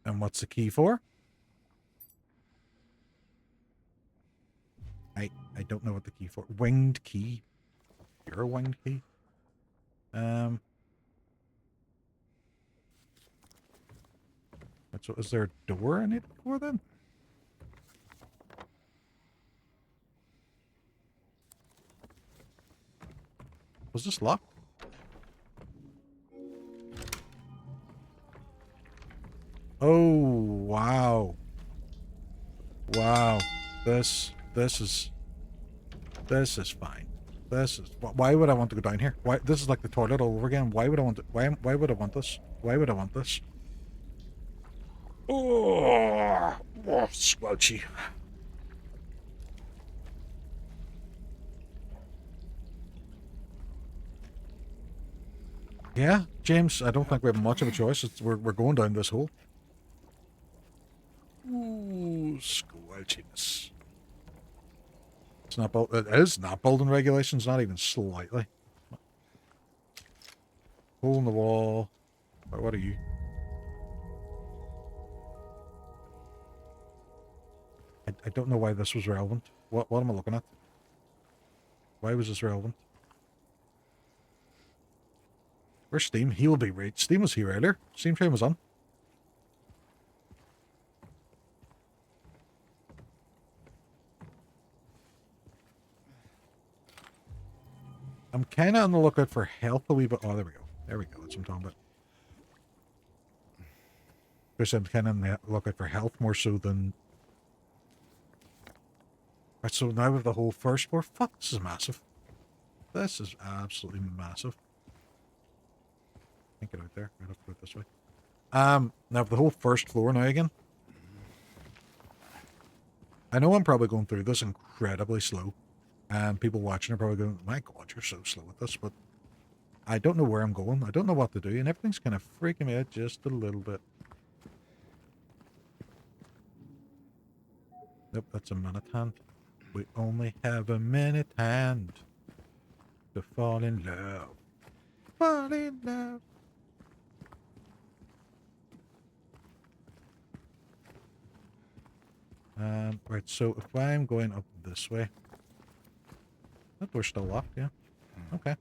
And what's the key for? I don't know what the key for. Winged key. You're a winged key. So is there a door I need it for then? Was this locked? Oh, wow. Wow. This is fine. This is, why would I want to go down here? Why, this is like the toilet all over again. Why would I want to, why would I want this? Why would I want this? Oh, squelchy. Yeah, James, I don't think we have much of a choice. We're going down this hole. Ooh, squelchiness. It's not it is not building regulations, not even slightly. Hole in the wall. What are you? I don't know why this was relevant. What am I looking at? Why was this relevant? Where's Steam? He will be right. Steam was here earlier. Steam train was on. I'm kind of on the lookout for health a wee bit. Oh, there we go. There we go. That's what I'm talking about. Because I'm kind of on the lookout for health more so than... Right, so now with the whole first floor. Fuck, this is massive. This is absolutely massive. Can't get out there. I'd have to go this way. Now with the whole first floor now again. I know I'm probably going through this incredibly slow. And people watching are probably going, my God, you're so slow at this. But I don't know where I'm going. I don't know what to do. And everything's kind of freaking me out just a little bit. Nope, that's a minute hand. We only have a minute hand to fall in love. Fall in love. Right, so if I'm going up this way, that door's still locked, yeah. Okay.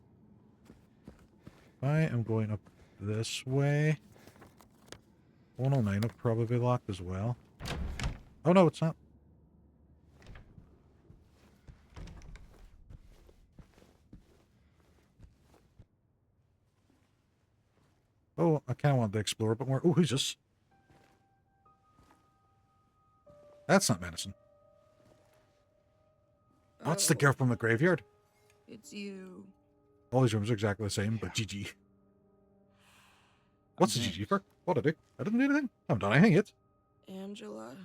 If I am going up this way, 109 will probably be locked as well. Oh no, it's not. Oh, I kind of want to explore a bit more. Oh, who's this? That's not medicine. That's the girl from the graveyard. It's you. All these rooms are exactly the same, but GG. What's the GG for? What did I do? I didn't do anything. I haven't done anything yet. Angela.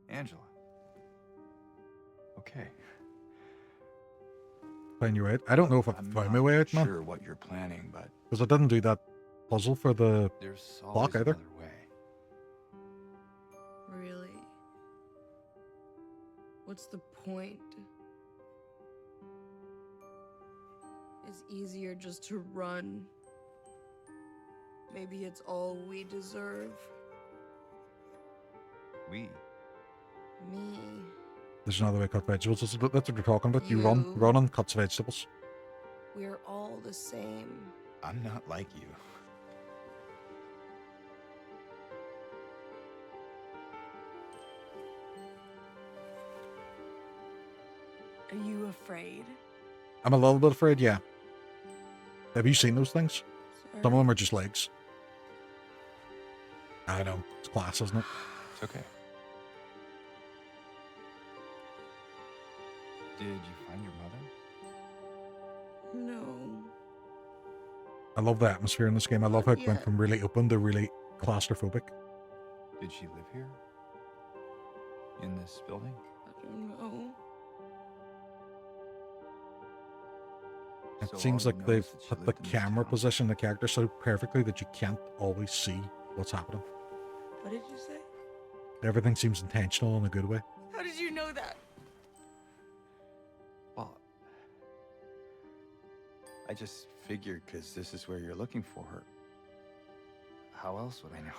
Angela. Okay. Find your way out. I don't know if I found my way out, man. I'm not sure what you're planning, but... Because I didn't do that puzzle for the there's clock either. Another way. Really? What's the point? It's easier just to run. Maybe it's all we deserve. We? Me. There's another way to cut vegetables. That's what you're talking about. You run and cuts vegetables. We're all the same. I'm not like you. Are you afraid? I'm a little bit afraid, yeah. Have you seen those things? Sir? Some of them are just legs. I know. It's class, isn't it? It's okay. Did you find your mother? No. I love the atmosphere in this game. I love how it went Yeah. from really open to really claustrophobic. Did she live here? In this building? I don't know. It So seems all you like know they've is that she put the lived in this camera town? position the character so perfectly that you can't always see what's happening. What did you say? Everything seems intentional in a good way. How did you know that? Well, I just figured because this is where you're looking for her. How else would I know?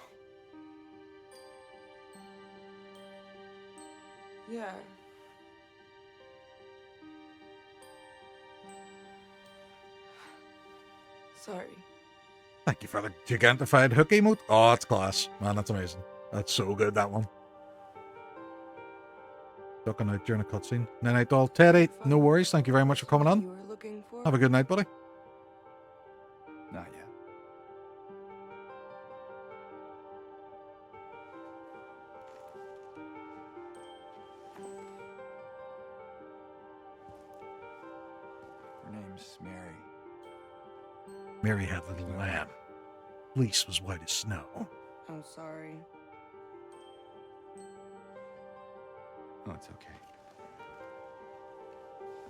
Yeah. Sorry. Thank you for the gigantified hook emote. Oh, that's class. Man, that's amazing. That's so good, that one. Ducking out during a cutscene. Night doll. Teddy, no worries. Thank you very much for coming You on. were looking for? Have a good night, buddy. Not yet. Her name's Mary. Mary had a little lamb. Fleece was white as snow. I'm sorry. Oh, it's okay.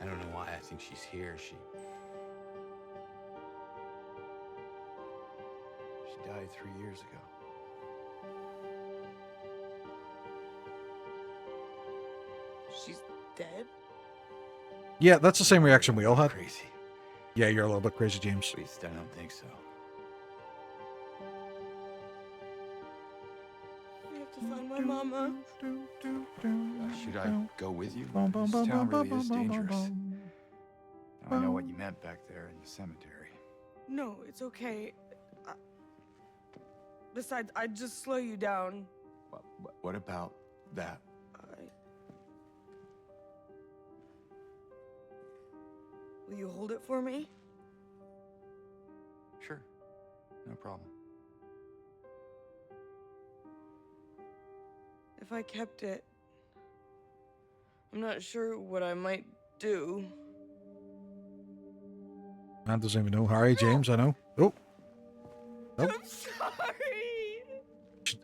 I don't know why I think she's here. She died 3 years ago. She's dead? Yeah, that's the same reaction we all had. Crazy. Yeah, you're a little bit crazy, James. At least I don't think so. We have to find my mama. Should I go with you? This town really is dangerous. Now, I know what you meant back there in the cemetery. No, it's okay. Besides, I'd just slow you down. What about that? Will you hold it for me? Sure. No problem. If I kept it, I'm not sure what I might do. Man doesn't even know. Harry, James, I know. Oh. I'm sorry.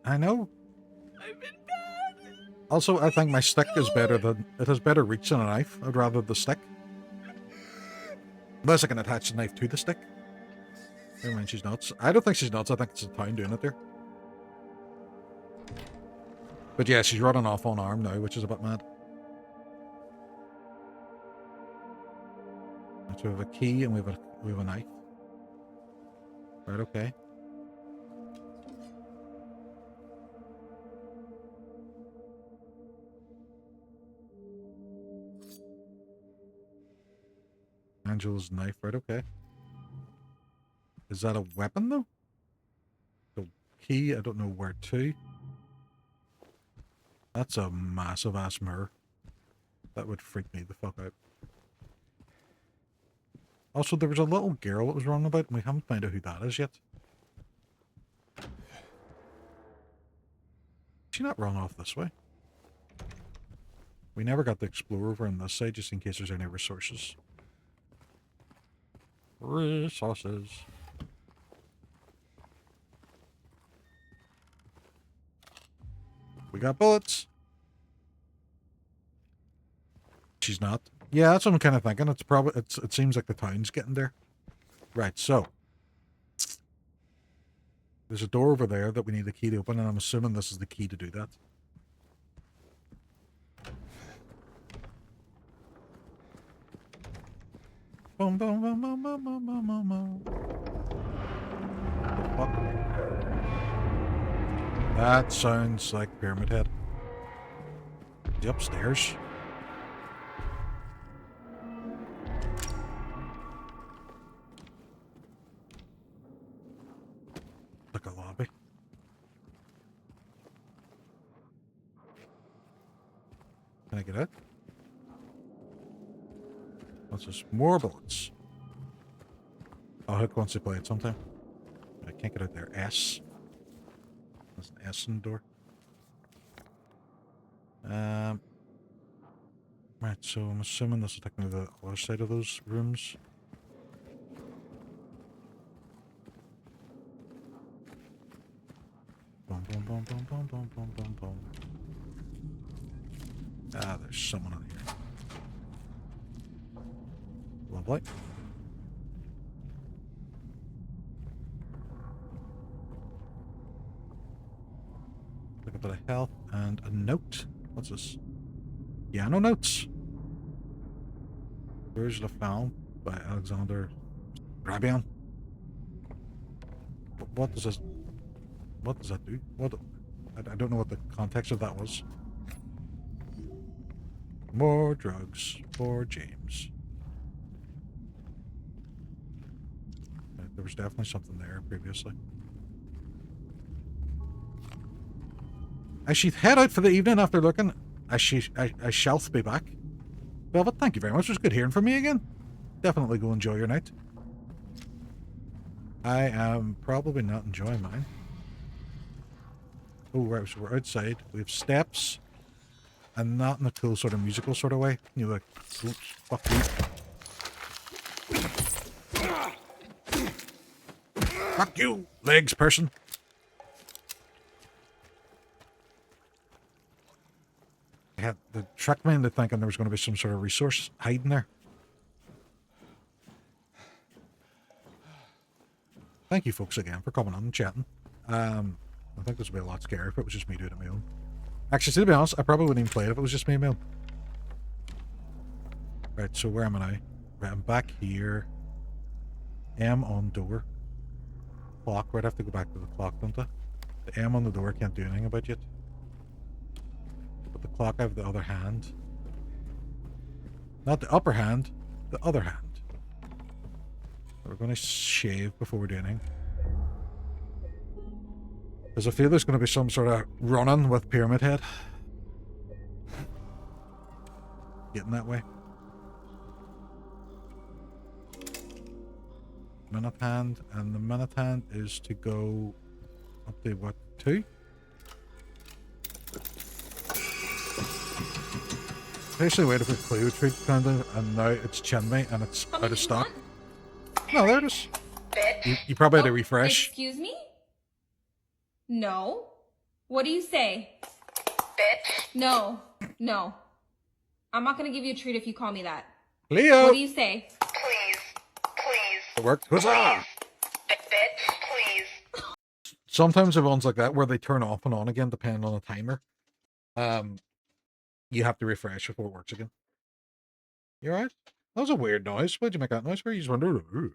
I know. I've been bad. Also, I think my stick is better than... It has better reach than a knife. I'd rather the stick. Unless I can attach the knife to the stick. Never mind, she's nuts. I don't think she's nuts. I think it's the town doing it there. But yeah, she's running off on arm now, which is a bit mad. So we have a key and we have a knife. Right, okay. Angela's knife, right, okay. Is that a weapon, though? The key, I don't know where to. That's a massive-ass mirror. That would freak me the fuck out. Also, there was a little girl that was wrong about, and we haven't found out who that is yet. Did she not run off this way? We never got to explore over on this side, just in case there's any resources. Resources. We got bullets. She's not. Yeah, that's what I'm kind of thinking. It's probably it seems like the town's getting there. Right, so there's a door over there that we need the key to open, and I'm assuming this is the key to do that. Boom, boom, boom, boom, boom, boom, boom, boom, boom. What? That sounds like Pyramid Head. Is he upstairs? Like a lobby. Can I get out? What's this? More bullets. I'll hook once I play it sometime. I can't get out there. S. There's an Essen door. Right, so I'm assuming this is taking the other side of those rooms. Boom, boom, boom, boom, boom, boom, boom, boom, boom. Ah, there's someone in here. Lovely. Look a bit of health and a note. What's this? Piano notes. Where's La Flamme by Alexander Rabian? What does this? What does that do? What? I don't know what the context of that was. More drugs for James. There was definitely something there previously. I should head out for the evening after looking. I shall be back. Velvet, thank you very much. It was good hearing from you again. Definitely go enjoy your night. I am probably not enjoying mine. Oh, right, so we're outside. We have steps. And not in a cool sort of musical sort of way. You're like, oops, fuck you. Fuck you, legs person. I had the tricked me into thinking there was going to be some sort of resource hiding there. Thank you folks again for coming on and chatting. I think this would be a lot scarier if it was just me doing it my own. Actually, to be honest, I probably wouldn't even play it if it was just me and my own. Right, so where am I now? Right, I'm back here. M on door. Clock, right, I have to go back to the clock, don't I? The M on the door can't do anything about yet. But the clock, I have the other hand. Not the upper hand, the other hand. We're going to shave before we do anything. Because I feel there's going to be some sort of running with Pyramid Head. Getting that way. Minute hand, and the minute hand is to go up to what, 2? Basically waited for Cleo Treat kind of, and now it's Chinmay and it's out of stock. No, there it is. You probably had to refresh. Excuse me? No. What do you say? Bitch. No. No. I'm not gonna give you a treat if you call me that. Leo! What do you say? It worked. Huzzah! Bitch, please. Sometimes the ones like that where they turn off and on again depending on the timer. You have to refresh before it works again. You alright? That was a weird noise. Why'd you make that noise for? You just went, ooh.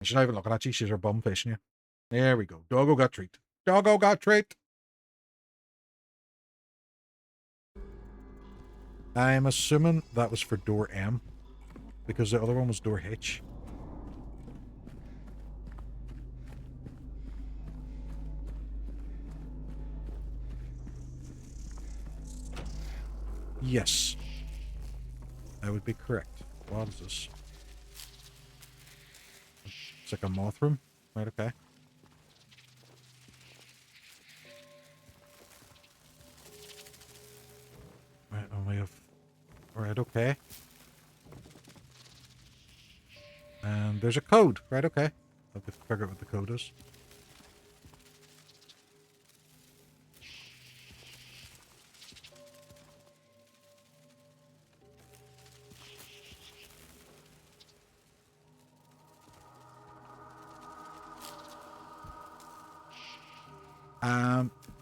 She's not even looking at you. She's her bum facing you. There we go. Doggo got treat. Doggo got treat. I'm assuming that was for door M. Because the other one was door H. Yes. I would be correct. What is this? It's like a moth room. Right, okay. Right, and we have... Right, okay. And there's a code. Right, okay. I have to figure out what the code is.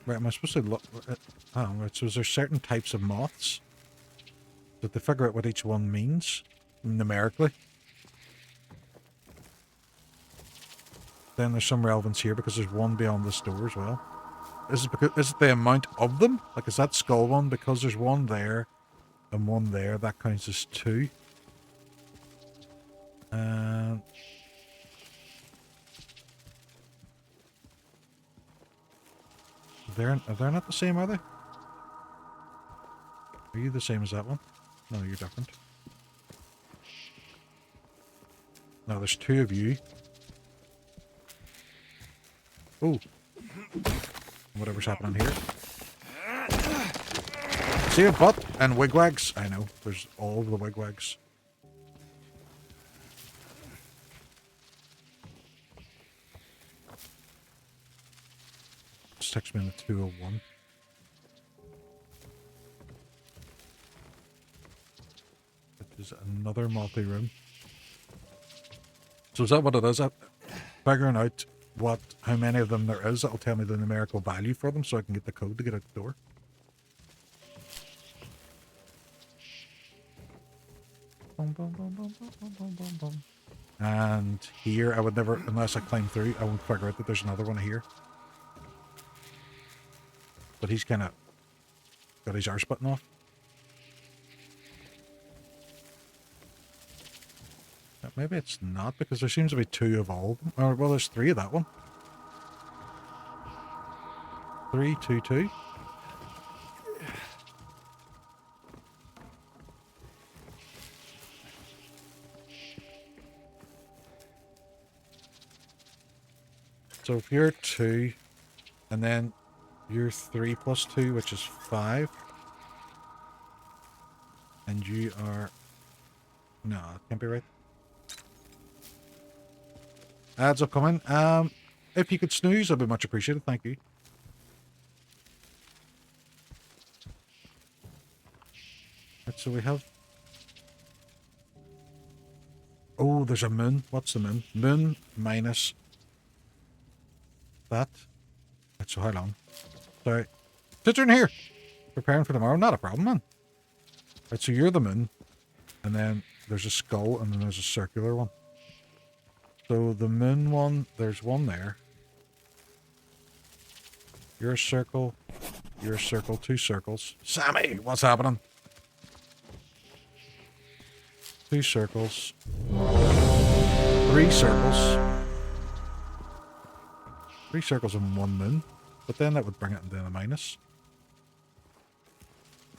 Right, am I supposed to look... Oh, right, so is there certain types of moths? Did they figure out what each one means? Numerically? Then there's some relevance here because there's one beyond this door as well. Is it the amount of them? Like, is that skull one? Because there's one there and one there. That counts as 2. They're not the same, are they? Are you the same as that one? No, you're different. No, there's 2 of you. Oh. whatever's happening here. See a butt and wigwags? I know, there's all the wigwags. This takes me to 201. Is another multi-room. So is that what it is? Figuring out how many of them there is, that'll tell me the numerical value for them so I can get the code to get out the door. Boom, boom, boom, boom, boom, boom, boom, boom, boom. And here, I would never, unless I climb through, I won't figure out that there's another one here. But he's kind of got his arse button off. Maybe it's not, because there seems to be 2 of all of them. Or, well, there's 3 of that one. 3, 2, 2. So if you're 2, and then you're 3 plus 2, which is 5. And you are... No, it can't be right. Ads are coming. If you could snooze, I'd be much appreciated. Thank you. Right, so we have... Oh, there's a moon. What's the moon? Moon minus that. Right, so how long? Sorry. Sit in here. Preparing for tomorrow. Not a problem, man. Right, so you're the moon. And then there's a skull, and then there's a circular one. So the moon one, there's one there. You're a circle. You're a circle. 2 circles. Sammy, what's happening? 2 circles. 3 circles. 3 circles and 1 moon. But then that would bring it into a minus.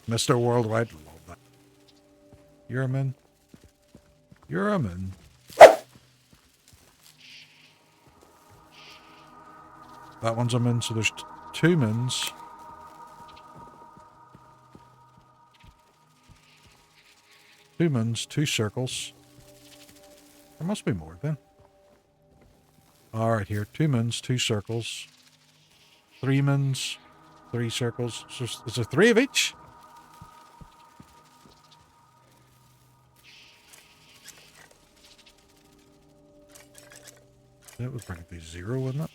Mr. Worldwide, love that. You're a moon. You're a moon. That one's a moon, so there's 2 moons. Two moons, 2 circles. There must be more then. Alright, here. 2 moons, 2 circles. 3 moons, 3 circles. So is there 3 of each? That would bring it to 0, wouldn't it?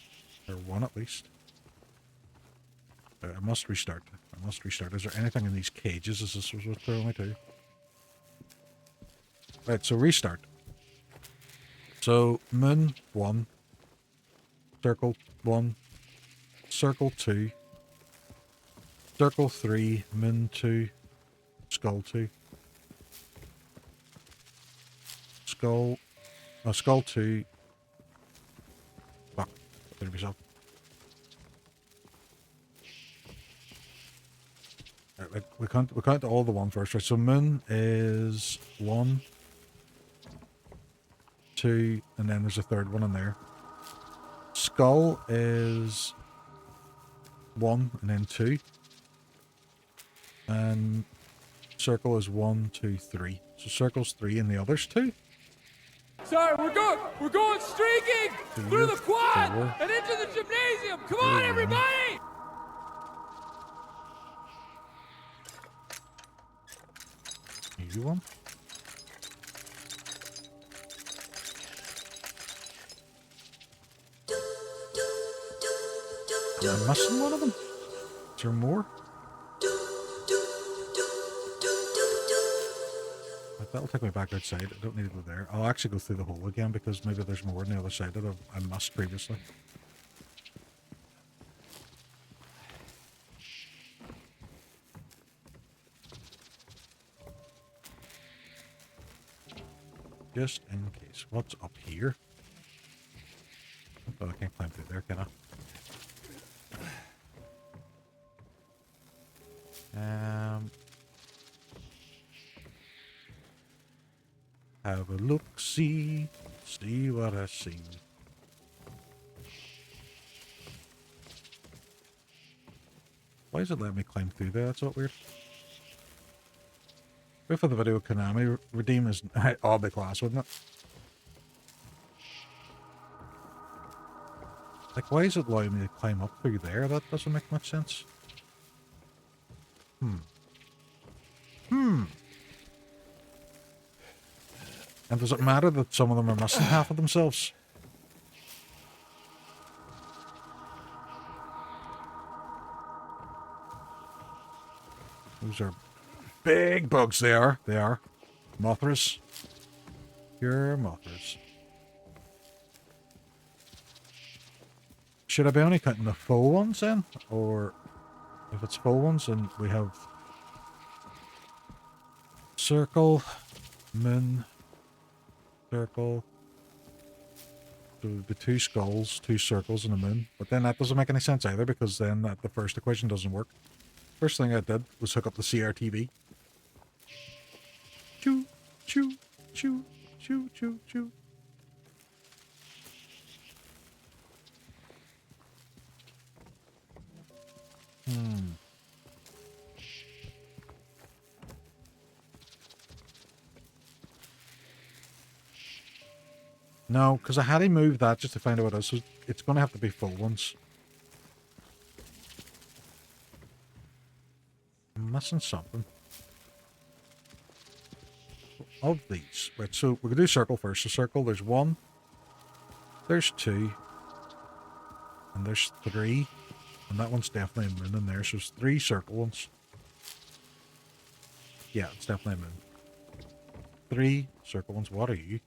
Or 1 at least. I must restart. I must restart. Is there anything in these cages? Is this what's throwing me to? Right, so restart. So, moon 1. Circle 1. Circle 2. Circle 3. Moon 2. Skull 2. Skull... skull 2. Fuck. There myself. Right, we count all the 1 first, right? So moon is 1, 2, and then there's a 3rd one in there. Skull is 1 and then 2. And circle is 1, 2, 3. So circle's 3 and the others 2. Sorry, we're going streaking through the quad and into the gymnasium. Come on, everybody! Easy one. Am I missing one of them? Is there more? Right, that'll take me back outside. I don't need to go there. I'll actually go through the hole again because maybe there's more on the other side that I missed previously. Just in case. What's up here? Oh, I can't climb through there, can I? Have a look, see what I see. Why is it letting me climb through there? That's so weird. Wait for the video Konami redeem is all the class, wouldn't it? Like, why is it allowing me to climb up through there? That doesn't make much sense. And does it matter that some of them are missing half of themselves? Those are big bugs, they are. They are. Mothras. Pure Mothras. Should I be only counting the full ones then? Or if it's full ones, then we have circle, moon, circle. So the 2 skulls, 2 circles, and a moon. But then that doesn't make any sense either, because then the first equation doesn't work. First thing I did was hook up the CRTV. Choo, choo, choo, choo, choo, choo. No, because I had to move that just to find out what it is. So it's going to have to be full ones. I'm missing something. Of these. Right, so we're going to do circle first. So circle, there's 1. There's 2. And there's 3. And that one's definitely a moon in there. So there's 3 circle ones. Yeah, it's definitely a moon. 3 circle ones. What are you?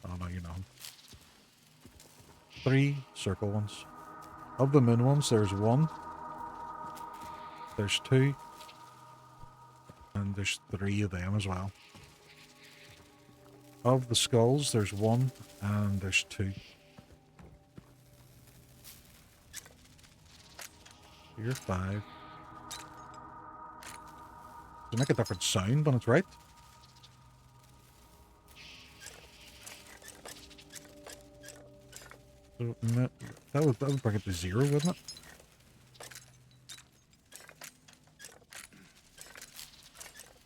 Oh, no, you're not. 3 circle ones. Of the moon ones, there's 1. There's 2. And there's 3 of them as well. Of the skulls, there's 1 and there's 2. You're 5. Does it make a different sound when it's right? So, that would bring it to 0, wouldn't it?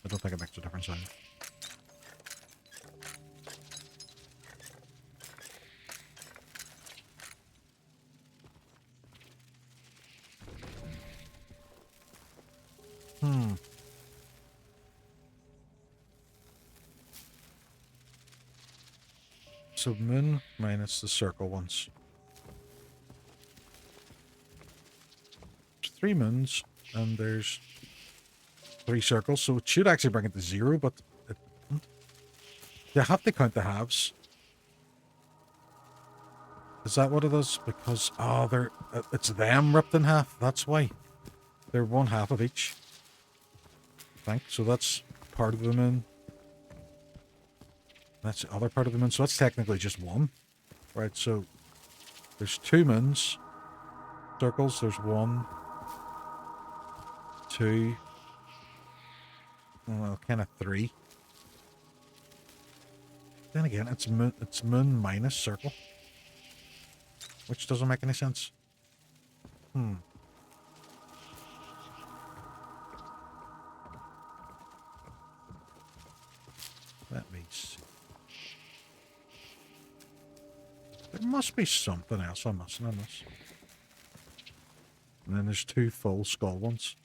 I don't think it makes a different sound. So moon minus the circle ones. There's 3 moons and there's 3 circles, so it should actually bring it to 0, but it doesn't. You have to count the halves. Is that what it is? Because, oh, it's them ripped in half. That's why. They're 1/2 of each. I think. So that's part of the moon. That's the other part of the moon. So that's technically just 1. Right, so there's 2 moons. Circles, there's 1, 2, well, kind of 3. Then again, it's moon minus circle. Which doesn't make any sense. Let me see. There must be something else I'm missing in this. And then there's 2 full skull ones.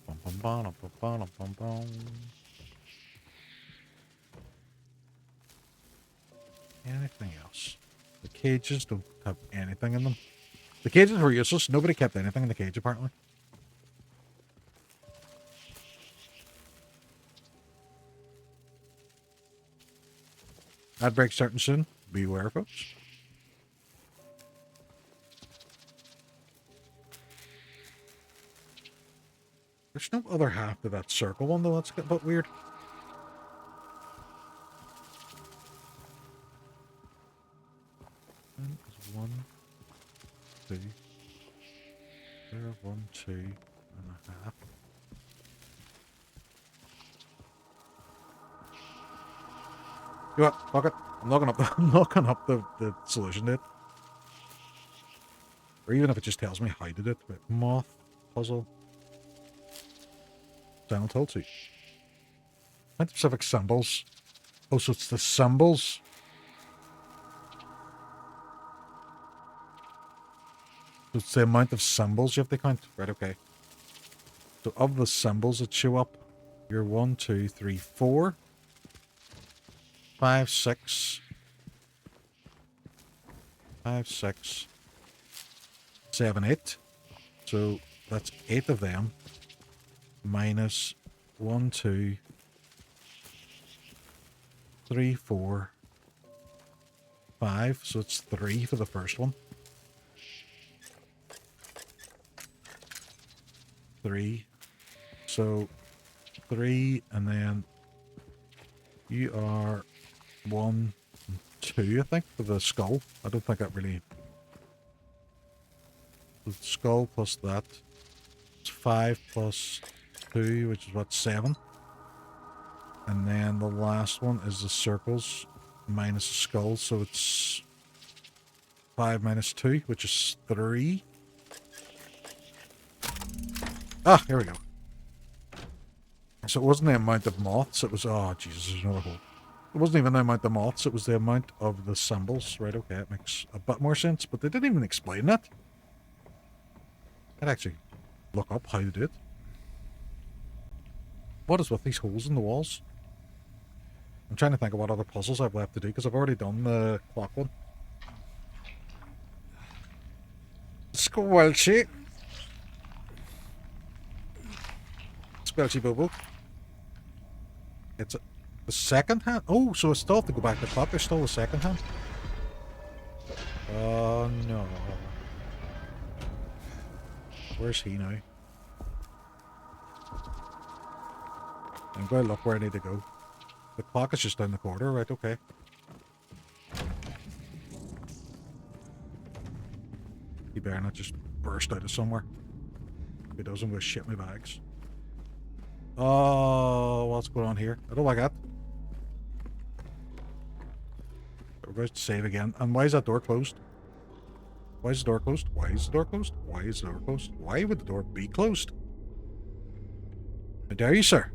Bum, bum, bum, bum, bum, bum, bum. Anything else? The cages don't have anything in them. The cages were useless. Nobody kept anything in the cage, apparently. Ad break starting soon. Beware, folks. There's no other half to that circle one, though. That's a bit weird. There's 1, 2. There, 1, 2 and a half. You what? Fuck it. I'm looking up the solution to it. Or even if it just tells me how to do it. Wait, moth, puzzle. Down tool 2. Find specific symbols. Oh, so it's the symbols. So it's the amount of symbols you have to count. Right, okay. So of the symbols that show up, you're 1, 2, 3, 4, 5, 6, 5, 6, 7, 8. So that's 8 of them. Minus 1, 2, 3, 4, 5. So it's 3 for the first one. 3. So 3, and then you are 1 and 2, I think, for the skull. I don't think that really... The skull plus that. It's 5 plus 2, which is what, 7. And then the last one is the circles minus the skull, so it's 5 minus 2, which is 3. Ah, here we go. So it wasn't the amount of moths, it was... Oh, Jesus, there's another hole. It wasn't even the amount of moths, it was the amount of the symbols. Right, okay, it makes a bit more sense, but they didn't even explain that. I'd actually look up how to do it. What is with these holes in the walls? I'm trying to think of what other puzzles I've left to do, because I've already done the clock one. Squelchy. Squelchy Bobo. It's the second hand? Oh, so I still have to go back to the clock. There's still the second hand. Oh, no. Where's he now? I'm going to look where I need to go. The clock is just down the corner, right? Okay. He better not just burst out of somewhere. If he doesn't, we'll shit my bags. Oh, what's going on here? I don't like that. We're going to save again. And why is that door closed? Why is the door closed? Why is the door closed? Why is the door closed? Why would the door be closed? How dare you, sir?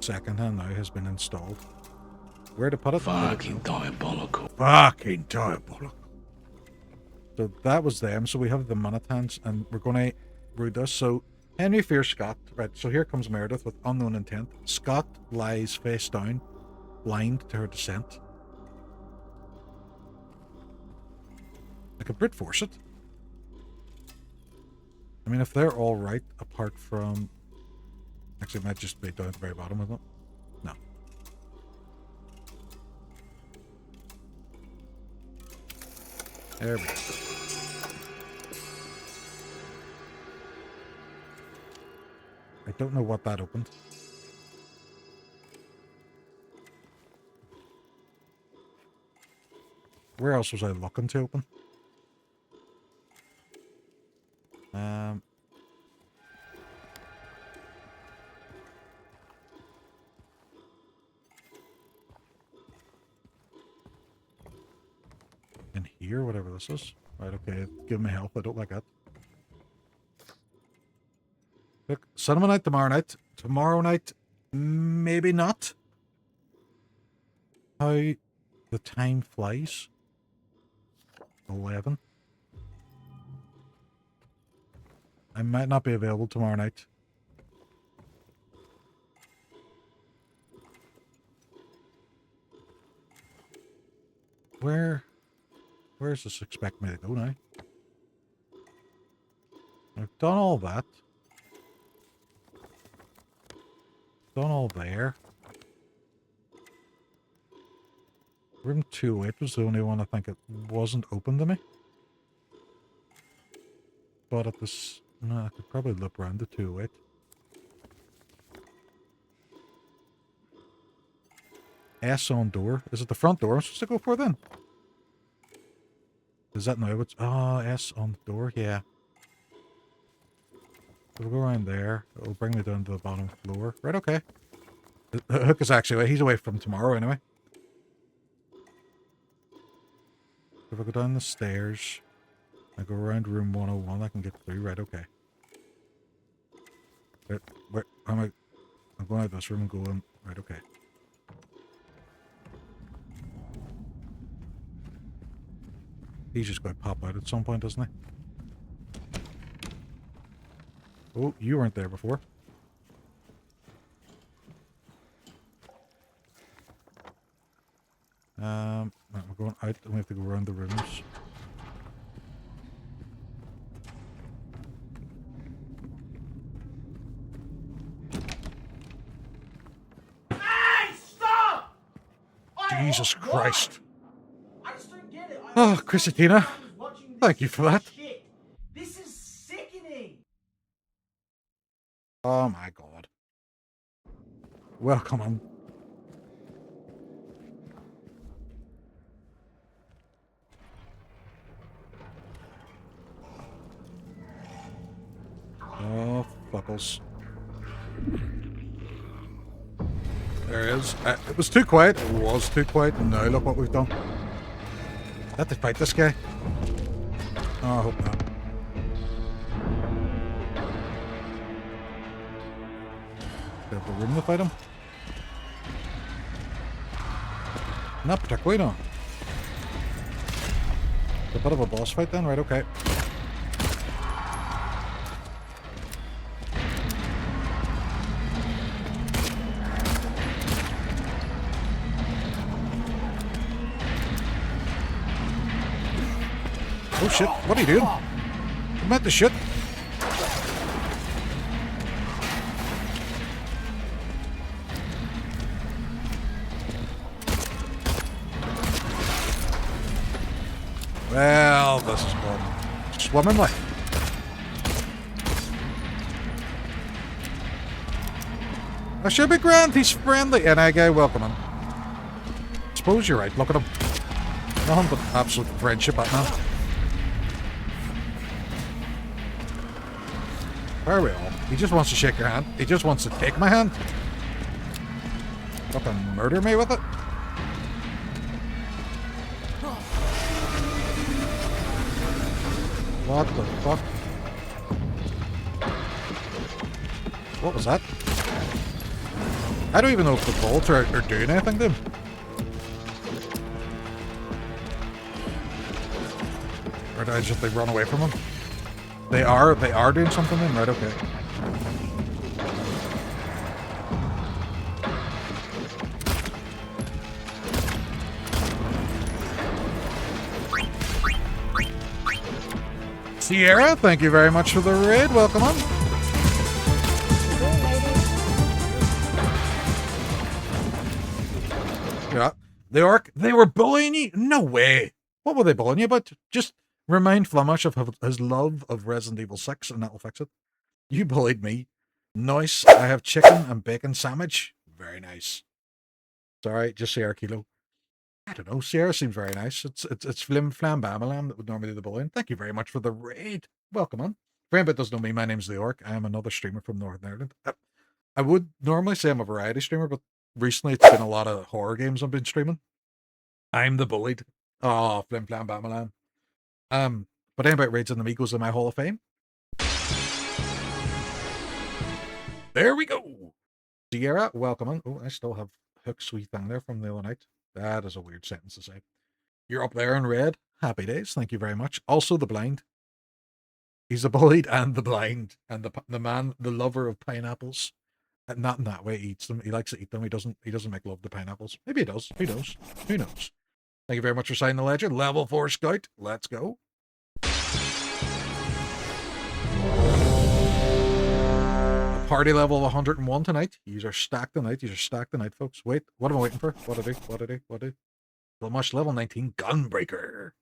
Second hand now has been installed. Where to put it? Fucking diabolical. Fucking diabolical. So that was them. So we have the minute hands, and we're going to read this. So Henry fears Scott. Right, so here comes Meredith with unknown intent. Scott lies face down, blind to her descent. I could brute force it. I mean, if they're all right, apart from... Actually, it might just be down at the very bottom, isn't it? No. There we go. I don't know what that opened. Where else was I looking to open? In here, whatever this is. Right, okay, give me health, I don't like that. Look, cinema night tomorrow night. Tomorrow night, maybe not. How the time flies. 11. I might not be available tomorrow night. Where's this expect me to go now? I've done all that. Done all there. Room 208 was the only one I think it wasn't open to me. But at this... No, I could probably look around the 208. S on door. Is it the front door I'm supposed to go for then? Is that now what's... Oh, S on the door, yeah. So we'll go around there. It'll bring me down to the bottom floor. Right, okay. Hook is actually away. He's away from tomorrow anyway. If I go down the stairs, I go around room 101, I can get through. Right, okay. Wait, I'm going out this room and going. Right, okay. He's just going to pop out at some point, doesn't he? Oh, you weren't there before. Right, we're going out and we have to go around the rooms. Hey, stop! Jesus Christ. Oh, Christina, thank you for that. This is sickening. Oh my God. Well, come on. Oh, fuckles. There it is. It was too quiet. It was too quiet. And now look what we've done. I have to fight this guy. Oh, I hope not. Do I have the room to fight him? Not particularly, no. It's a bit of a boss fight then, right? Okay. Oh shit, what are you doing? I'm at the shit. Well, this is going swimmingly. I should be grand, he's friendly. And I go, welcome him. Suppose you're right, look at him. Nothing but absolute friendship right now. Where are we all? He just wants to shake your hand. He just wants to take my hand. Fucking murder me with it. What the fuck? What was that? I don't even know if the bolts are doing anything to him. Or did I just like run away from him? They are doing something then? Right, okay. Sierra, thank you very much for the raid. Welcome on. Yeah. They were bullying you? No way. What were they bullying you about? Just remind Flemish of his love of Resident Evil 6 and that'll fix it. You bullied me. Nice. I have chicken and bacon sandwich. Very nice. Sorry, just Sierra Kilo. I don't know. Sierra seems very nice. It's Flim Flam Bamalam that would normally do the bullying. Thank you very much for the raid. Welcome on. For anybody that doesn't know me, my name's Leyoric. I am another streamer from Northern Ireland. I would normally say I'm a variety streamer, but recently it's been a lot of horror games I've been streaming. I'm the bullied. Oh, Flim Flam Bamalam. But anybody that raids on the me goes in my Hall of Fame. There we go. Sierra, welcome on. Oh, I still have Hook's sweet thing there from the other night. That is a weird sentence to say. You're up there in red. Happy days. Thank you very much. Also the blind. He's the bullied and the blind. And the man, the lover of pineapples. And not in that way he eats them. He likes to eat them. He doesn't make love to pineapples. Maybe he does. Who knows? Who knows? Thank you very much for signing the ledger. Level 4 Scout. Let's go. A party level of 101 tonight. These are stacked tonight. These are stacked tonight, folks. Wait, what am I waiting for? What do? Much level 19 Gunbreaker.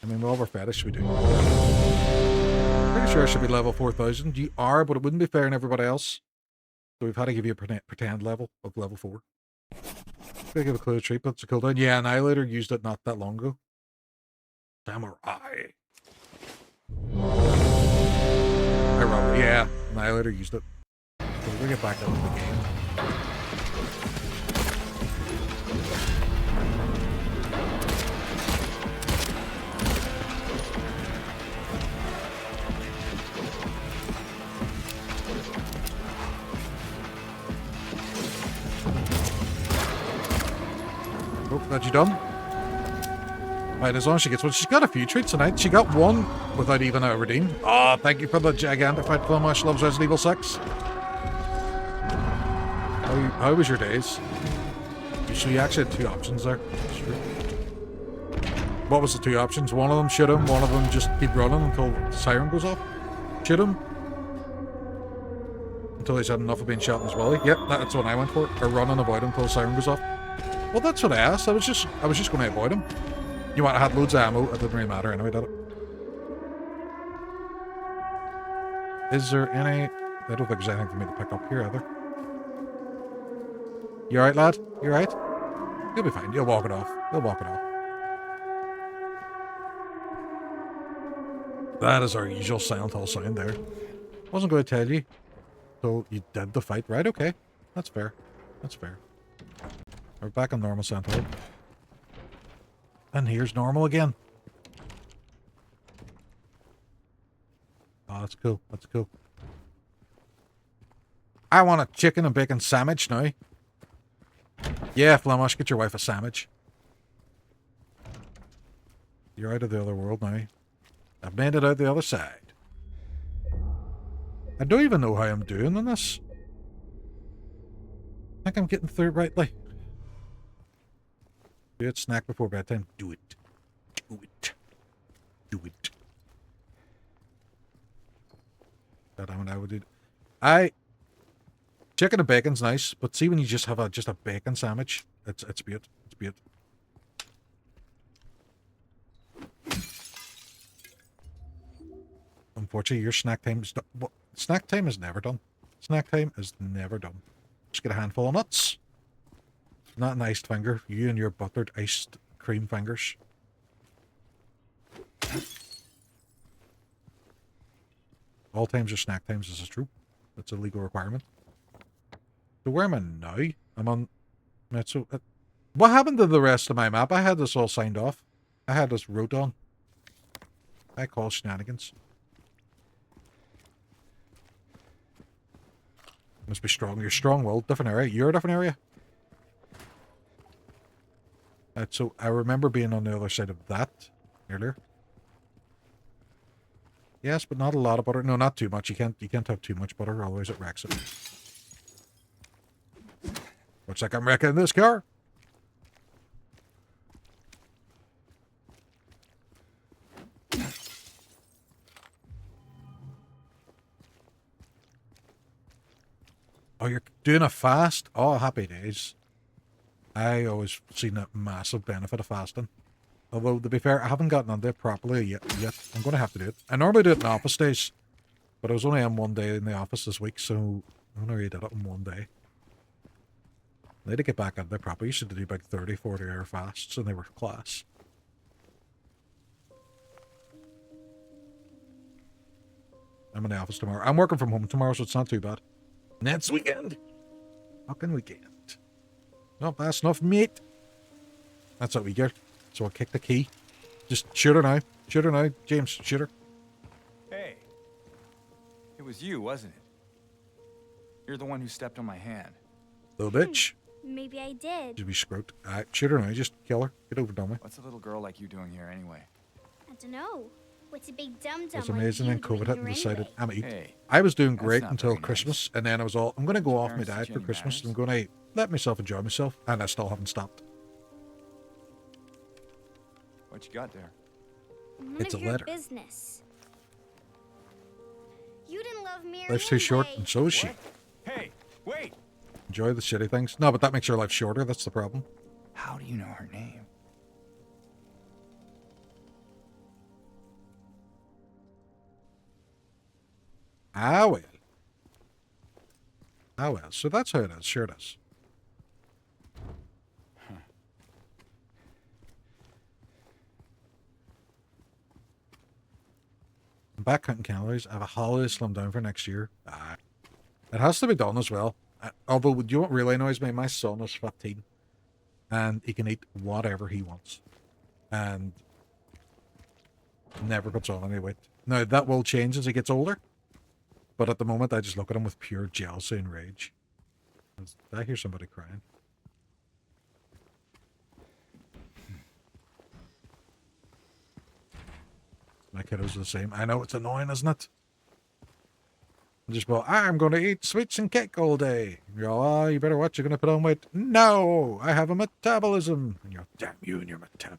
I mean, well, we're fetish, we do. Pretty sure I should be level 4000. You are, but it wouldn't be fair on everybody else. So we've had to give you a pretend level of level 4. Gotta give a clue treat, but it's a cooldown. Yeah, Annihilator used it not that long ago. Samurai. Yeah, Annihilator used it. Bring it back into the game. Oh, that you done? Right, as long as she gets one. She's got a few treats tonight. She got one without even a redeem. Oh, thank you for the gigantic fight. Flamash loves Resident Evil 6. How was your days? So you actually had two options there. Sure. What was the two options? One of them shoot him, one of them just keep running until the siren goes off. Shoot him. Until he's had enough of being shot in his belly. Yep, that's what I went for. Or run and avoid him until the siren goes off. Well, that's what I asked. I was just going to avoid him. You want? I had loads of ammo. It didn't really matter anyway, did it? Is there any? I don't think there's anything for me to pick up here either. You alright, lad? You alright? You'll be fine. You'll walk it off. You'll walk it off. That is our usual Silent Hill sound there. Wasn't going to tell you. So you did the fight, right? Okay, that's fair. That's fair. We're back on normal Silent Hill. And here's normal again. Oh, that's cool. That's cool. I want a chicken and bacon sandwich now. Yeah, Flamash, get your wife a sandwich. You're out of the other world now. I've made it out the other side. I don't even know how I'm doing in this. I think I'm getting through it rightly. Do it, snack before bedtime. Do it. Do it. Do it. God, I would do it. Chicken and bacon's nice, but see when you just have a bacon sandwich, it's beaut. It's beaut. Unfortunately, your snack time is snack time is never done. Snack time is never done. Just get a handful of nuts. Not an iced finger. You and your buttered iced cream fingers. All times are snack times, this is true. That's a legal requirement. So where am I now? I'm on... So, what happened to the rest of my map? I had this all signed off. I had this wrote on. I call shenanigans. Must be strong. You're strong-willed. Different area. You're a different area. So I remember being on the other side of that earlier. Yes, but not a lot of butter. No, not too much. You can't have too much butter, otherwise it wrecks it. Looks like I'm wrecking this car. Oh, you're doing a fast? Oh, happy days. I always seen a massive benefit of fasting. Although, to be fair, I haven't gotten on there properly yet. I'm going to have to do it. I normally do it in office days. But I was only on one day in the office this week, so I only did it in one day. I need to get back on there properly. I used to do about 30, 40 hour fasts, and they were class. I'm in the office tomorrow. I'm working from home tomorrow, so it's not too bad. Next weekend. Fucking weekend. Not fast enough, mate. That's what we get. So I'll kick the key. Just shoot her now. Shoot her now. James, shoot her. Hey. It was you, wasn't it? You're the one who stepped on my hand. Little bitch. Maybe I did. You'd be screwed. Alright, shoot her now. Just kill her. Get over done with. What's a little girl like you doing here anyway? I don't know. What's a big dum-dum? It was amazing, and COVID hit and decided, I'm a eat. Hey, I was doing great until Christmas, and then I was all, I'm going to go off my diet for Jenny Christmas. matters. I'm going to let myself enjoy myself, and I still haven't stopped. What you got there? None It's of a your letter. business. You didn't love Mary Life's too short, anyway. and so is she. Hey, wait! Enjoy the shitty things. No, but that makes your life shorter. That's the problem. How do you know her name? Ah, well. Ah, well. So that's how it is. Sure it is. I'm back counting calories. I have a holiday slim down for next year. Ah. It has to be done as well. Although, do you know what really annoys me? My son is 15, and he can eat whatever he wants, and never puts on any weight. Now, that will change as he gets older, but at the moment, I just look at him with pure jealousy and rage. I hear somebody crying. My kiddos are the same. I know it's annoying, isn't it? Just go, I'm going to eat sweets and cake all day. You go, oh, you better watch, you're going to put on weight. No, I have a metabolism. And you're, damn you and your metabolism.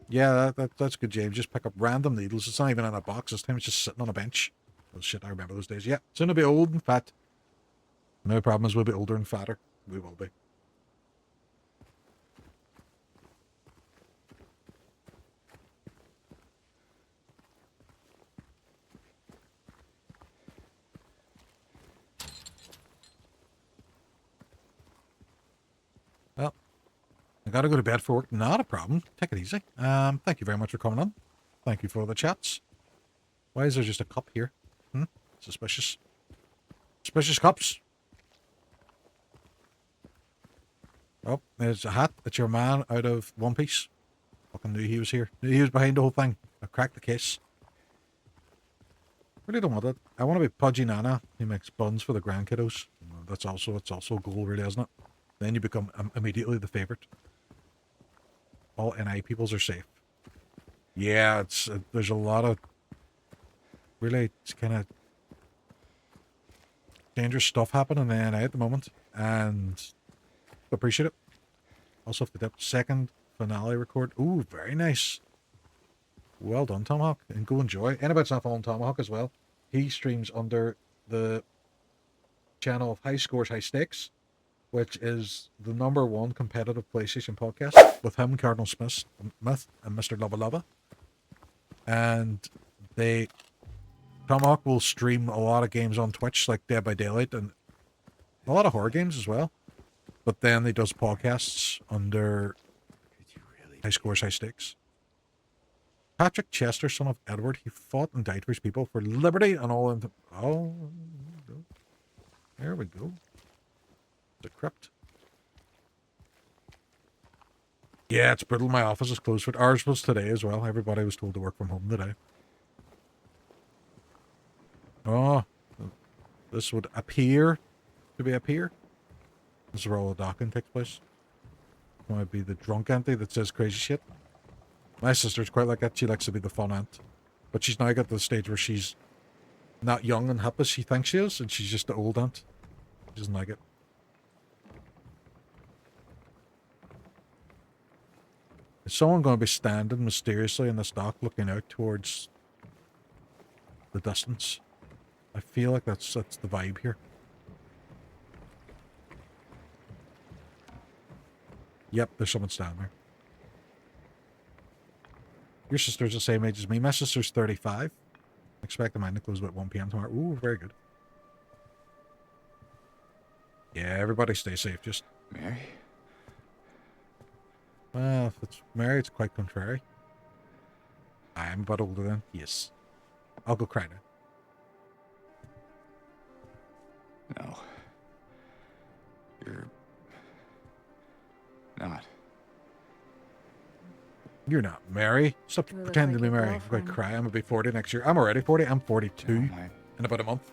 Yeah, that's good, James. Just pick up random needles. It's not even in a box this time. It's just sitting on a bench. Oh, shit, I remember those days. Yeah, soon to be old and fat. No problem is we'll be older and fatter. We will be. Well, I gotta go to bed for work. Not a problem. Take it easy. Thank you very much for coming on. Thank you for the chats. Why is there just a cup here? Suspicious. Suspicious cups. Oh, there's a hat. It's your man out of One Piece. Fucking knew he was here. Knew he was behind the whole thing. I cracked the case. Really don't want it. I want to be Pudgy Nana. He makes buns for the grandkiddos. It's also a goal, really, isn't it? Then you become immediately the favorite. All NI peoples are safe. Yeah, it's there's a lot of really kind of dangerous stuff happening in NI at the moment, and appreciate it. Also, if the second finale record. Ooh, very nice. Well done, Tomahawk, and go enjoy. Anybody's not following Tomahawk as well, he streams under the channel of High Scores, High Stakes, which is the #1 competitive PlayStation podcast with him, Cardinal Smith, and Mr. Lava Lava. And Tomahawk will stream a lot of games on Twitch, like Dead by Daylight, and a lot of horror games as well. But then he does podcasts under High Scores, High Stakes. Patrick Chester, son of Edward, he fought and died for his people, for liberty and all. Oh, there we go. The crypt. Yeah, it's brutal. My office is closed for ours was today as well. Everybody was told to work from home today. Oh, this would appear to be a pier. This is where all the docking takes place. Might be the drunk auntie that says crazy shit. My sister's quite like that. She likes to be the fun aunt. But she's now got to the stage where she's not young and hip as she thinks she is, and she's just the old aunt. She doesn't like it. Is someone going to be standing mysteriously in this dock looking out towards the distance? I feel like that's the vibe here. Yep, there's someone standing there. Your sister's the same age as me. My sister's 35. Expecting mine to close about 1 p.m. tomorrow. Ooh, very good. Yeah, everybody stay safe. Just Mary? Well, if it's Mary, it's quite contrary. I'm about older then. Yes. I'll go cry now. No. You're not. You're not Mary. Stop You look pretending like to be your Mary. I'm going girlfriend. to cry. I'm going to be 40 next year. I'm already 40. I'm 42 No, in about a month.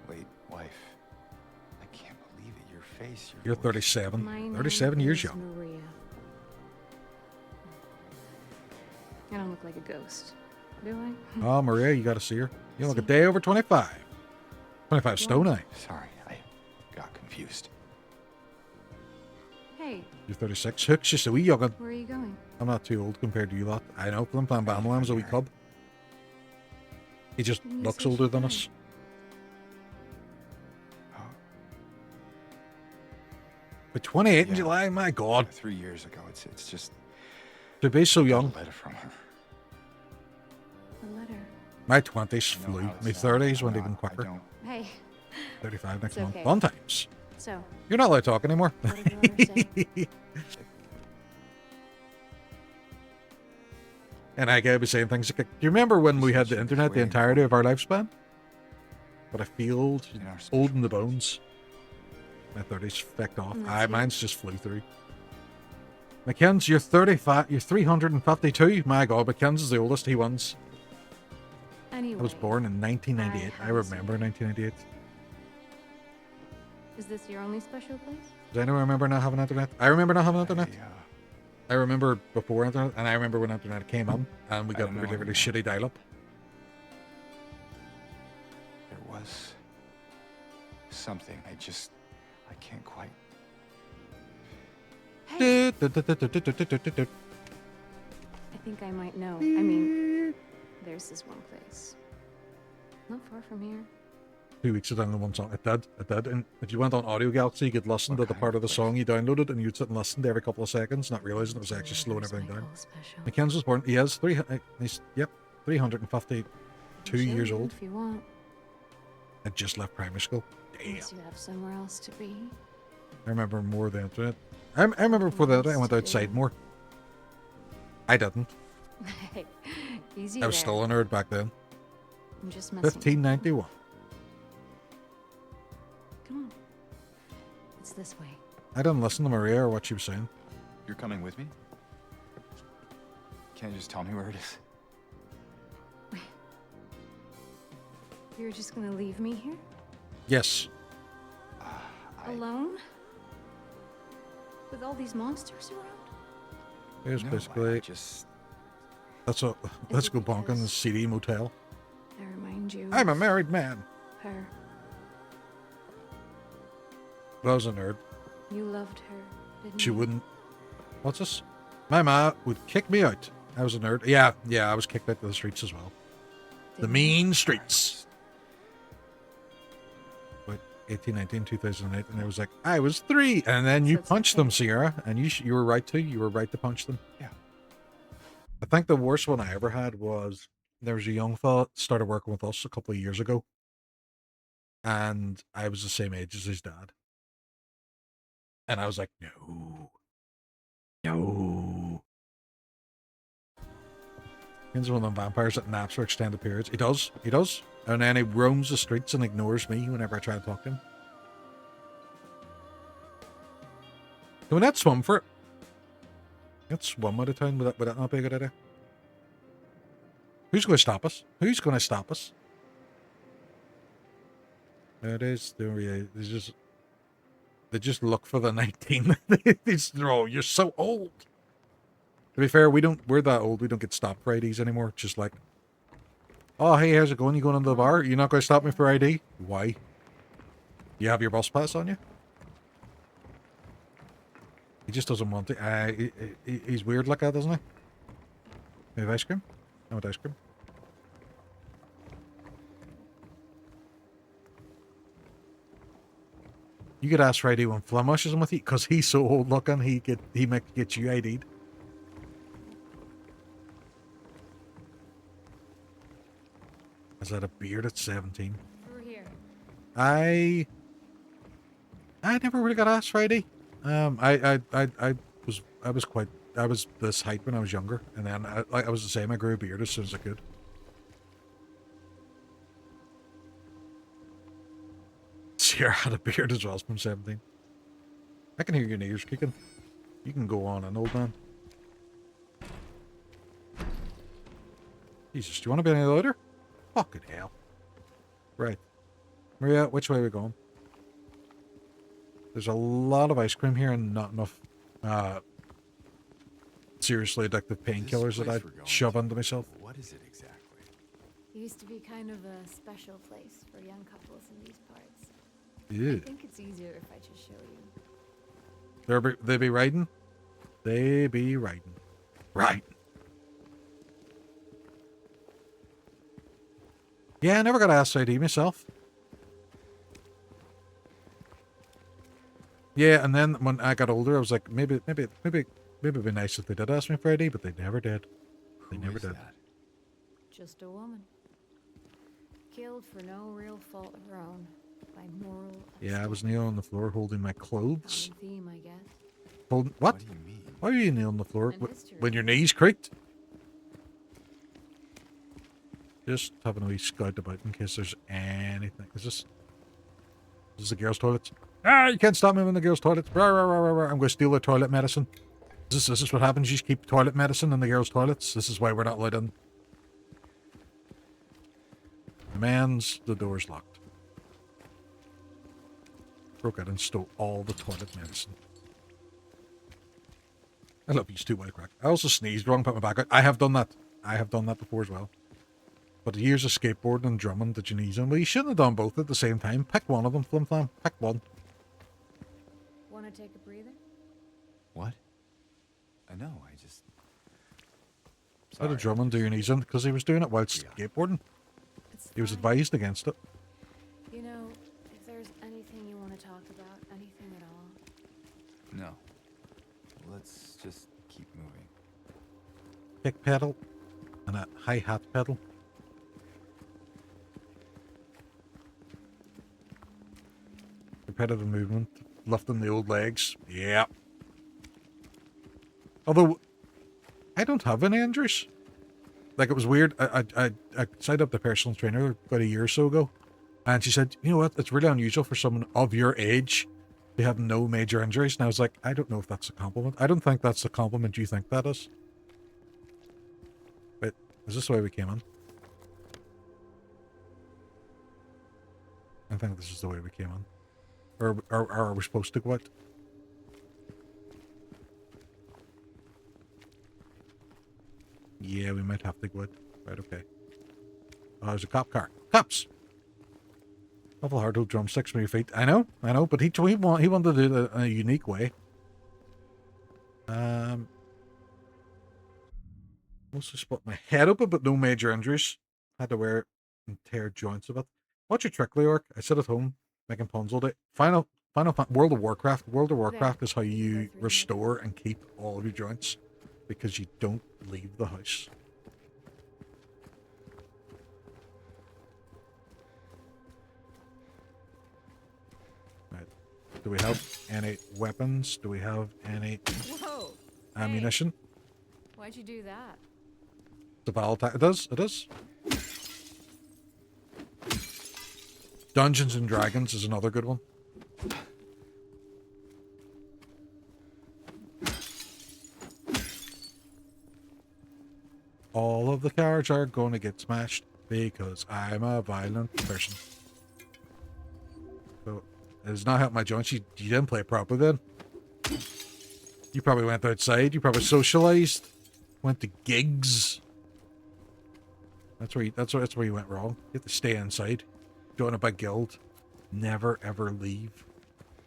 Wait, wife. I can't believe it. Your face. You're voice. 37. My 37 name years is young. Maria. I don't look like a ghost, do I? Oh, Maria, you got to see her. You look a day over 25. 25 stone, I. Sorry, I got confused. Hey, You're 36. Hook's just a wee young'un. where are you going? I'm not too old compared to you lot. I know, Plim Plam Bam Lam's a wee cub. He just You looks said older she than died. us. But 28 in Yeah. July, my God. 3 years ago. It's just To be so a young. letter from her. A letter. My 20s I know flew. how My it sounds. 30s went I'm even not- quicker. I don't. Hey, 35 next It's month. okay. Fun times. so, You're not allowed to talk anymore. what did your letter say? And I gotta be saying things like, do you remember when we had the internet the entirety of our lifespan? But I feel old in the bones. My 30s fecked off. Mine's just flew through. McKen's, you're 35, you're 352. My God, McKen's is the oldest. He wins. Anyway, I was born in 1998. I remember 1998. Is this your only special place? Does anyone remember not having internet? I remember not having internet. I remember before internet, and I remember when internet came on, and we got really, really shitty dial-up. There was something. I can't quite. Hey. I think I might know. I mean, there's this one place. Not far from here. 2 weeks ago, the one song. It did. And if you went on Audio Galaxy, you could listen to the part of the song you downloaded, and you'd sit and listen to every couple of seconds, not realizing it was actually slowing everything down. McKenzie was born. He is 352 years old. If you want. I just left primary school. Damn. Unless you have somewhere else to be. I remember more of the internet. I remember before the internet, I went outside more. I didn't. Hey, easy. I was still a nerd back then. I'm just messing. 1591. Come on. It's this way. I didn't listen to Maria or what she was saying. You're coming with me? Can't you just tell me where it is? Wait. You're just gonna leave me here? Yes. Alone? With all these monsters around? It was basically let's go bonk in the CD motel. I remind you. I'm a married man. Her. But I was a nerd. You loved her, didn't She you? wouldn't. What's this? My ma would kick me out. I was a nerd. Yeah, I was kicked out to the streets as well. The mean streets. But 1819, 2008, and it was like, I was 3. And then you punched them, Sierra. And you were right to. You were right to punch them. Yeah. I think the worst one I ever had was there was a young fella that started working with us a couple of years ago. And I was the same age as his dad. And I was like, no. He's one of them vampires that naps for extended periods. He does. And then he roams the streets and ignores me whenever I try to talk to him. Can we not swim for it? Let's swim out of town. Would that not be a good idea? Who's going to stop us? It is. They just look for the 19. Oh, you're so old. To be fair, we're that old. We don't get stopped for IDs anymore. It's just like, oh, hey, how's it going? You going into the bar? You're not going to stop me for ID? Why? You have your bus pass on you? He just doesn't want to. He's weird like that, doesn't he? You have ice cream? I want ice cream. You could ask for ID when Flemish is with you, because he's so old looking, he might get you ID'd. Is that a beard at 17? Over here. I never really got asked for ID. I was this height when I was younger, and then I was the same. I grew a beard as soon as I could. Sierra had a beard as well from 17. I can hear your ears kicking. You can go on, an old man. Jesus, do you want to be any louder? Fucking hell. Right. Maria, which way are we going? There's a lot of ice cream here and not enough seriously addictive painkillers that I shove into myself. What is it exactly? It used to be kind of a special place for young couples in these parts. Yeah. I think it's easier if I just show you. They be riding? They be riding. Right. Yeah, I never got asked ID myself. Yeah, and then when I got older, I was like, maybe it'd be nice if they did ask me for ID, but they never did. They never did. Just a woman. Killed for no real fault of her own. By moral. Yeah, I was kneeling on the floor holding my clothes. Theme, I guess. Holding what? What do you mean? Why are you kneeling on the floor when your knees creaked? Just having a wee scout about in case there's anything. Is this the girls' toilets? Ah, you can't stop me in the girls' toilets. Rah, rah, rah, rah, rah. I'm going to steal their toilet medicine. This is what happens. You just keep toilet medicine in the girls' toilets. This is why we're not allowed in. The door's locked. Broke out and stole all the toilet medicine. I love these two white crack. I also sneezed wrong, put my back out. I have done that. I have done that before as well. But the years of skateboarding and drumming, did you need them? Well, you shouldn't have done both at the same time. Pick one of them, Flim Flam. Pick one. Want to take a breather? What? I know, I just... How did drumming do your knees in? Because he was doing it whilst skateboarding. He was advised against it. You know, if there's anything you want to talk about, anything at all. No. Let's just keep moving. Kick pedal and a hi-hat pedal. Repetitive movement. Lifting the old legs. Yeah. Although, I don't have any injuries. Like, it was weird. I signed up the personal trainer about a year or so ago. And she said, you know what? It's really unusual for someone of your age to have no major injuries. And I was like, I don't know if that's a compliment. I don't think that's the compliment you think that is. Wait, is this the way we came in? I think this is the way we came in. Or are we supposed to go out? Yeah, we might have to go out. Right, okay. Oh, there's a cop car. Cops! Awful hard to hold drumsticks with your feet. I know, but he wanted to do it in a unique way. Also split my head open, but no major injuries. Had to wear it and tear joints of it. What's your trick, Leyoric? I sit at home, making puns all day. World of Warcraft. World of Warcraft is how you restore and keep all of your joints. Because you don't leave the house. Right. Do we have any weapons? Do we have any ammunition? Hey. Why'd you do that? The Val attack. It does. It is. Dungeons and Dragons is another good one. All of the cars are going to get smashed because I'm a violent person. So, it does not help my joints. You didn't play it properly then. You probably went outside. You probably socialized. Went to gigs. That's where you went wrong. You have to stay inside. Join a big guild. Never ever leave.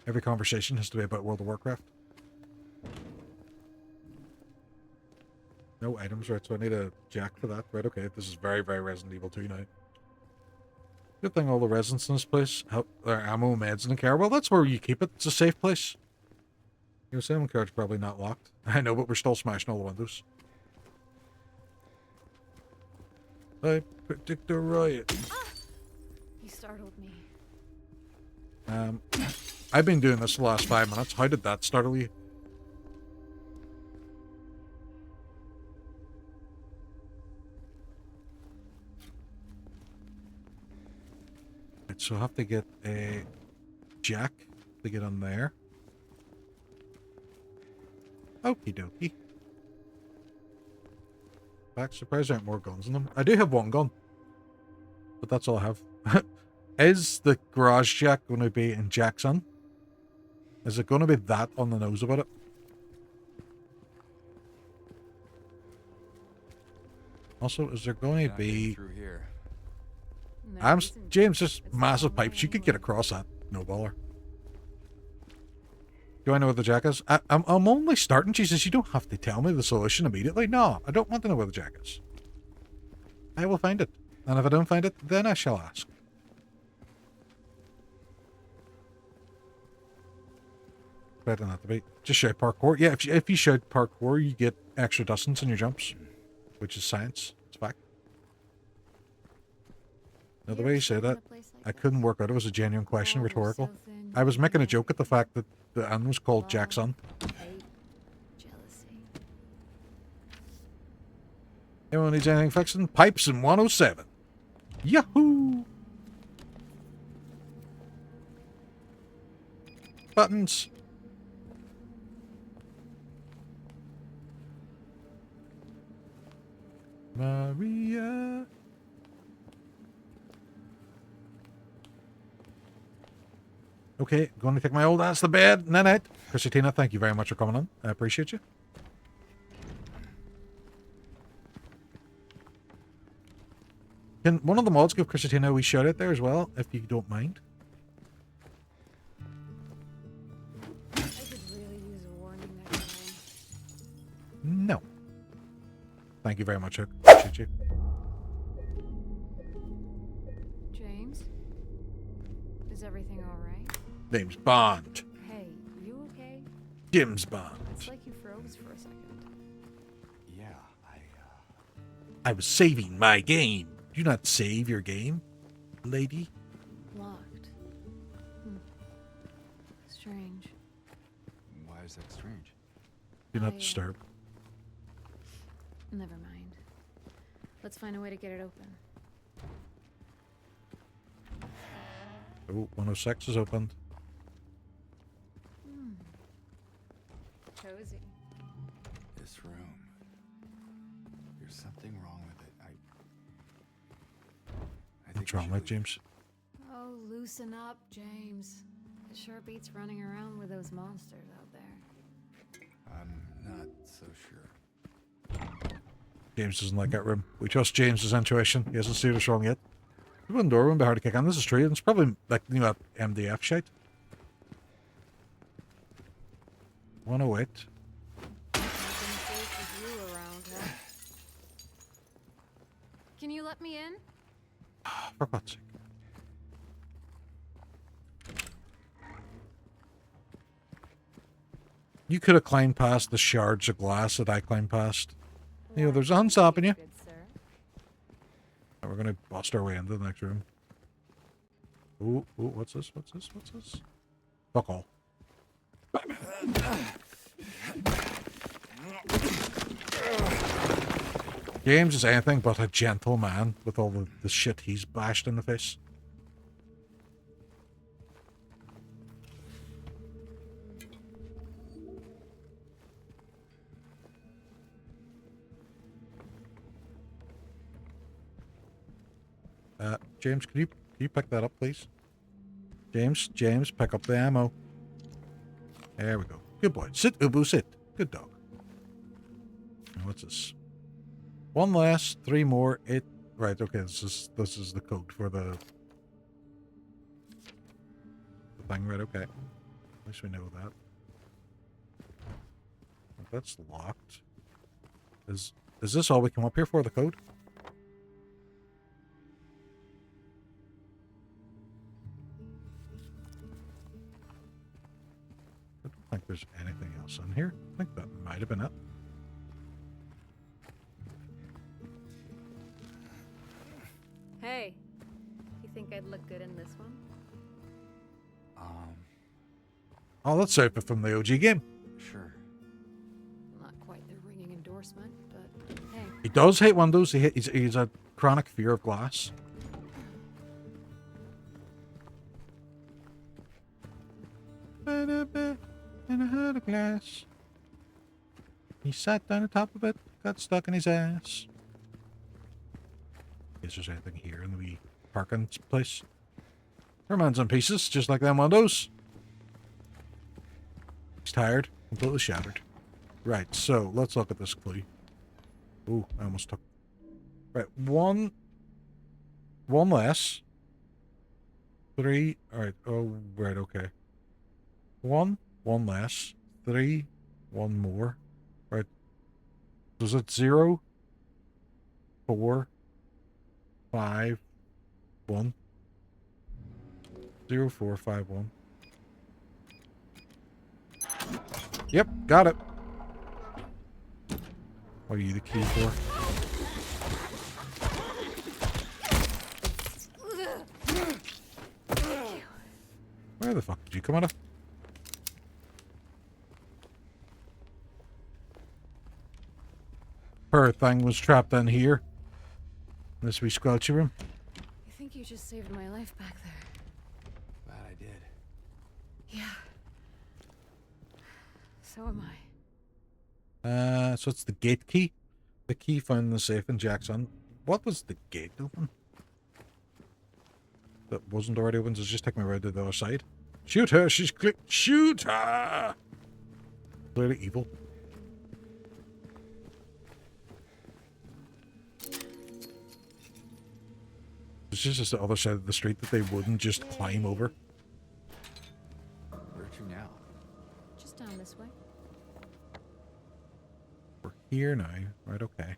Every conversation has to be about World of Warcraft. No items, right? So I need a jack for that. Right, okay. This is very, very Resident Evil 2 now. Good thing all the residents in this place have their ammo, meds in the car. Well, that's where you keep it. It's a safe place. Your salmon card's probably not locked. I know, but we're still smashing all the windows. I predict a riot. You startled me. I've been doing this the last 5 minutes. How did that startle you? Right, so I have to get a jack to get on there. Okie dokie. Back, surprised there aren't more guns in them. I do have one gun, but that's all I have. Is the garage jack going to be in Jackson? Is it going to be that on the nose about it? Also, is there going to be... Through here. James, there's massive pipes. You could get across that. No baller. Do I know where the jack is? I'm only starting. She says, you don't have to tell me the solution immediately. No, I don't want to know where the jack is. I will find it. And if I don't find it, then I shall ask. Better not to be. Just shout parkour. Yeah, if you shout parkour, you get extra distance in your jumps. Which is science. It's fact. Now, the way you say that, I couldn't work out. It was a genuine question, rhetorical. I was making a joke at the fact that the inn was called Jackson. Anyone needs anything fixing? Pipes in 107. Yahoo! Buttons. Maria. Okay, going to take my old ass to bed. Night. Christina, thank you very much for coming on. I appreciate you. Can one of the mods give Christina a wee shout out there as well, if you don't mind? I could really use a warning next time. No. Thank you very much, Hook. Appreciate you. James? Is everything alright? James Bond. Hey, you okay? James Bond. It's like you froze for a second. Yeah, I was saving my game. Do not save your game, lady. Locked. Strange. Why is that strange? Do not disturb. Never mind. Let's find a way to get it open. Oh, 106 is opened. Cozy. This room. There's something wrong with it. I think What's wrong with James? Oh, loosen up, James. It sure beats running around with those monsters out there. I'm not so sure. James doesn't like that room. We trust James's intuition. He hasn't seen us wrong yet. The one door wouldn't be hard to kick in. This is true. It's probably like, you know, that MDF shite. 108. Can you let me in? For God's sake. You could have climbed past the shards of glass that I climbed past. You know, there's nothing stopping you. We're gonna bust our way into the next room. Ooh, what's this? What's this? What's this? Fuck all. James is anything but a gentle man with all the shit he's bashed in the face. James, can you pick that up, please? James, pick up the ammo. There we go. Good boy. Sit, Ubu, sit. Good dog. Now, what's this? One less, 3 more, 8. Right, okay, this is the code for the thing, right, okay. At least we know that. If that's locked. Is this all we come up here for, the code? I don't think there's anything else in here. I think that might have been it. Hey, you think I'd look good in this one? Oh, that's Soper from the OG game. Sure. Not quite the ringing endorsement, but hey. He does hate windows. He's a chronic fear of glass. And I had a glass. He sat down on top of it, got stuck in his ass. Is there anything here in the wee parking place? Remains in pieces, just like them windows. He's tired, completely shattered. Right, so let's look at this clue. Ooh, I almost took. Right, one less. 3. Alright, oh, right, okay. 1 less. 3, 1 more. Right. Was it 0, 4, 5, 1? 0, 4, 5, 1. Yep, got it. What are you the key for? Where the fuck did you come out of? Her thing was trapped in here. This wee squelchy room. think you just saved my life back there. Glad I did. Yeah. So am I. So it's the gate key. The key found in the safe in Jackson. What was the gate open? That wasn't already open, so just take me right to the other side. Shoot her, she's shoot her! Clearly evil. It's just the other side of the street that they wouldn't just climb over. Where to now? Just down this way. We're here now. Right, okay.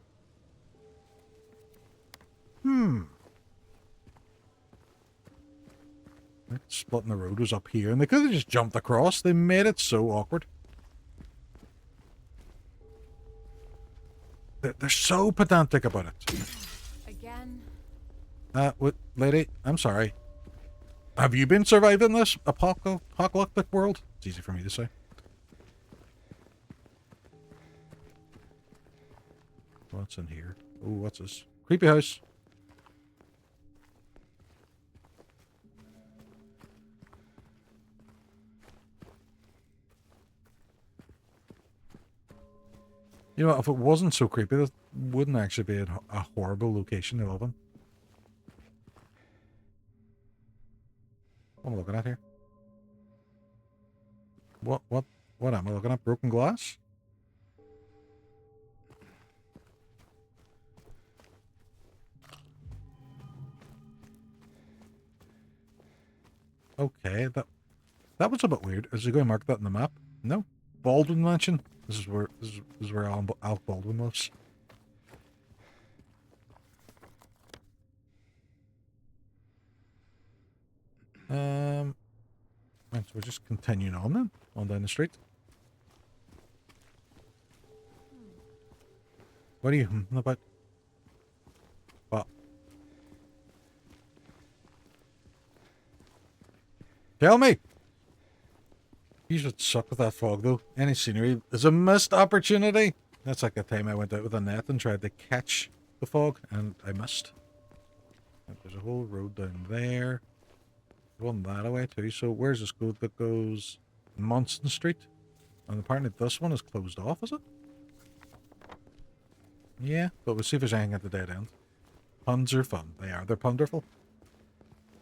Splitting the road was up here, and they could have just jumped across. They made it so awkward. They're so pedantic about it. Again? What, lady? I'm sorry. Have you been surviving this apocalyptic world? It's easy for me to say. What's in here? Oh, what's this? Creepy house. You know, if it wasn't so creepy, that wouldn't actually be a horrible location to live in. What am I looking at here? What am I looking at? Broken glass? Okay, that was a bit weird. Is it going to mark that on the map? No. Baldwin Mansion. This is where Alec Baldwin lives. Right, so we're just continuing on then, on down the street. What are you about? What? Tell me! You should suck with that fog, though. Any scenery is a missed opportunity. That's like the time I went out with a net and tried to catch the fog, and I missed. There's a whole road down there. One that away, too. So where's this road that goes Munson Street? And apparently this one is closed off, is it? Yeah, but we'll see if there's anything at the dead end. Puns are fun. They are. They're punderful.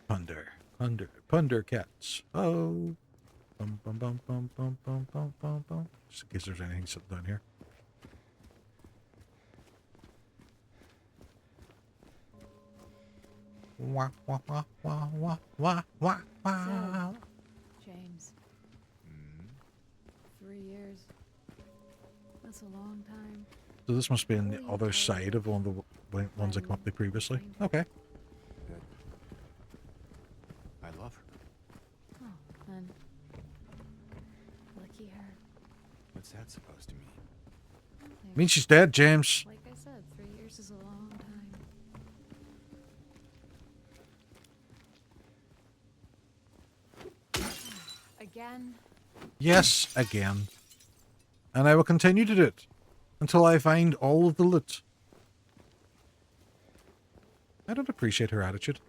Punder cats. Oh. Bum, bum, bum, bum, bum, bum, bum, bum, bum. Just in case there's anything sitting down here. Wah, wah, wah, wah, wah, wah, wah, wah. James. 3 years. That's a long time. So this must be on the other side of one of the ones that come up there previously. Okay. I love her. Oh, then. Lucky her. What's that supposed to mean? Means she's dead, James. Like I said, 3 years is a long time. Again? Yes, again. And I will continue to do it until I find all of the loot. I don't appreciate her attitude.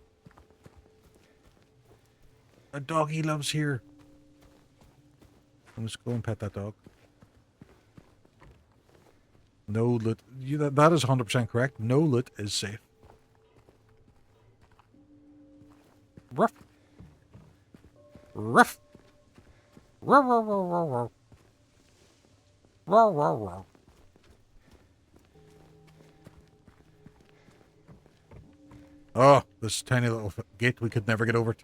A doggy loves here. Let's go and pet that dog. No loot. That is 100% correct. No loot is safe. Ruff. Ruff. Ruff, ruff, ruff, ruff, ruff. Ruff, ruff, ruff. Oh, this tiny little gate we could never get over it.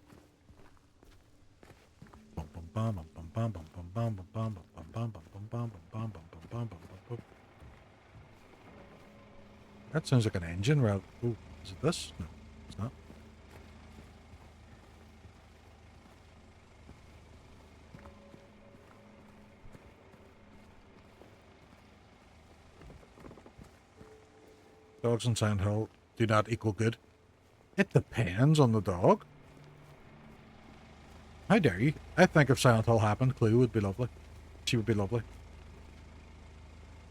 That sounds like an engine route. Oh, is it this? No, it's not. Dogs in Silent Hill do not equal good. It depends on the dog. How dare you? I think if Silent Hill happened, Clue would be lovely. She would be lovely.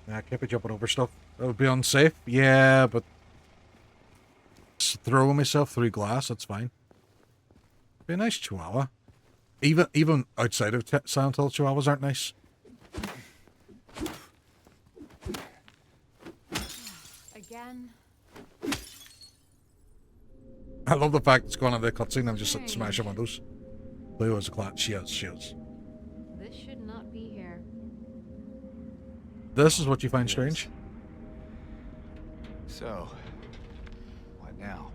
Nah, I can't be jumping over stuff. That would be unsafe. Yeah, but throwing myself through glass, that's fine. Be a nice chihuahua. Even outside of Silent Hill, chihuahuas aren't nice. Again. I love the fact it's going on the cutscene and just smashing windows. Leo is a clat. She is. This should not be here. This is what you find strange. So, what now?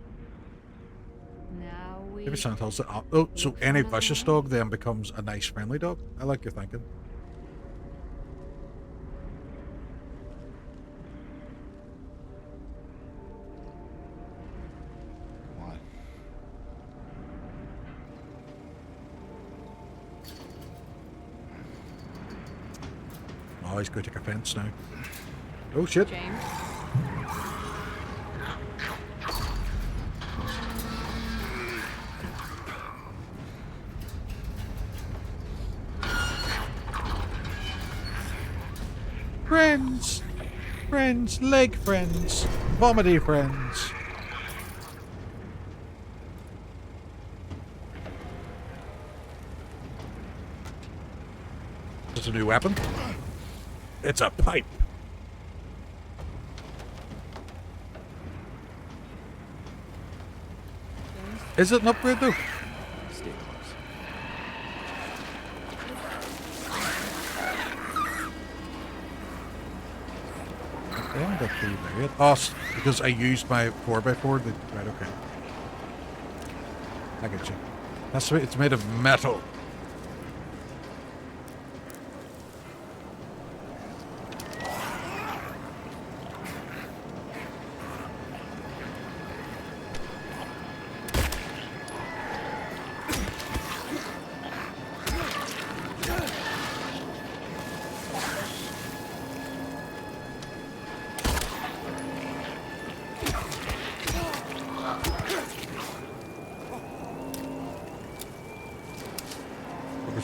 Now we. Maybe Silent Hill's oh, so any vicious dog then becomes a nice, friendly dog. I like your thinking. Oh, he's going to take offense now. Oh, shit. James. Friends! Friends, leg friends, vomity friends. There's a new weapon. It's a pipe. Is it an upgrade though? Stay close. I haven't got through there yet. Oh, because I used my 4x4. Right, okay. I get you. That's it's made of metal.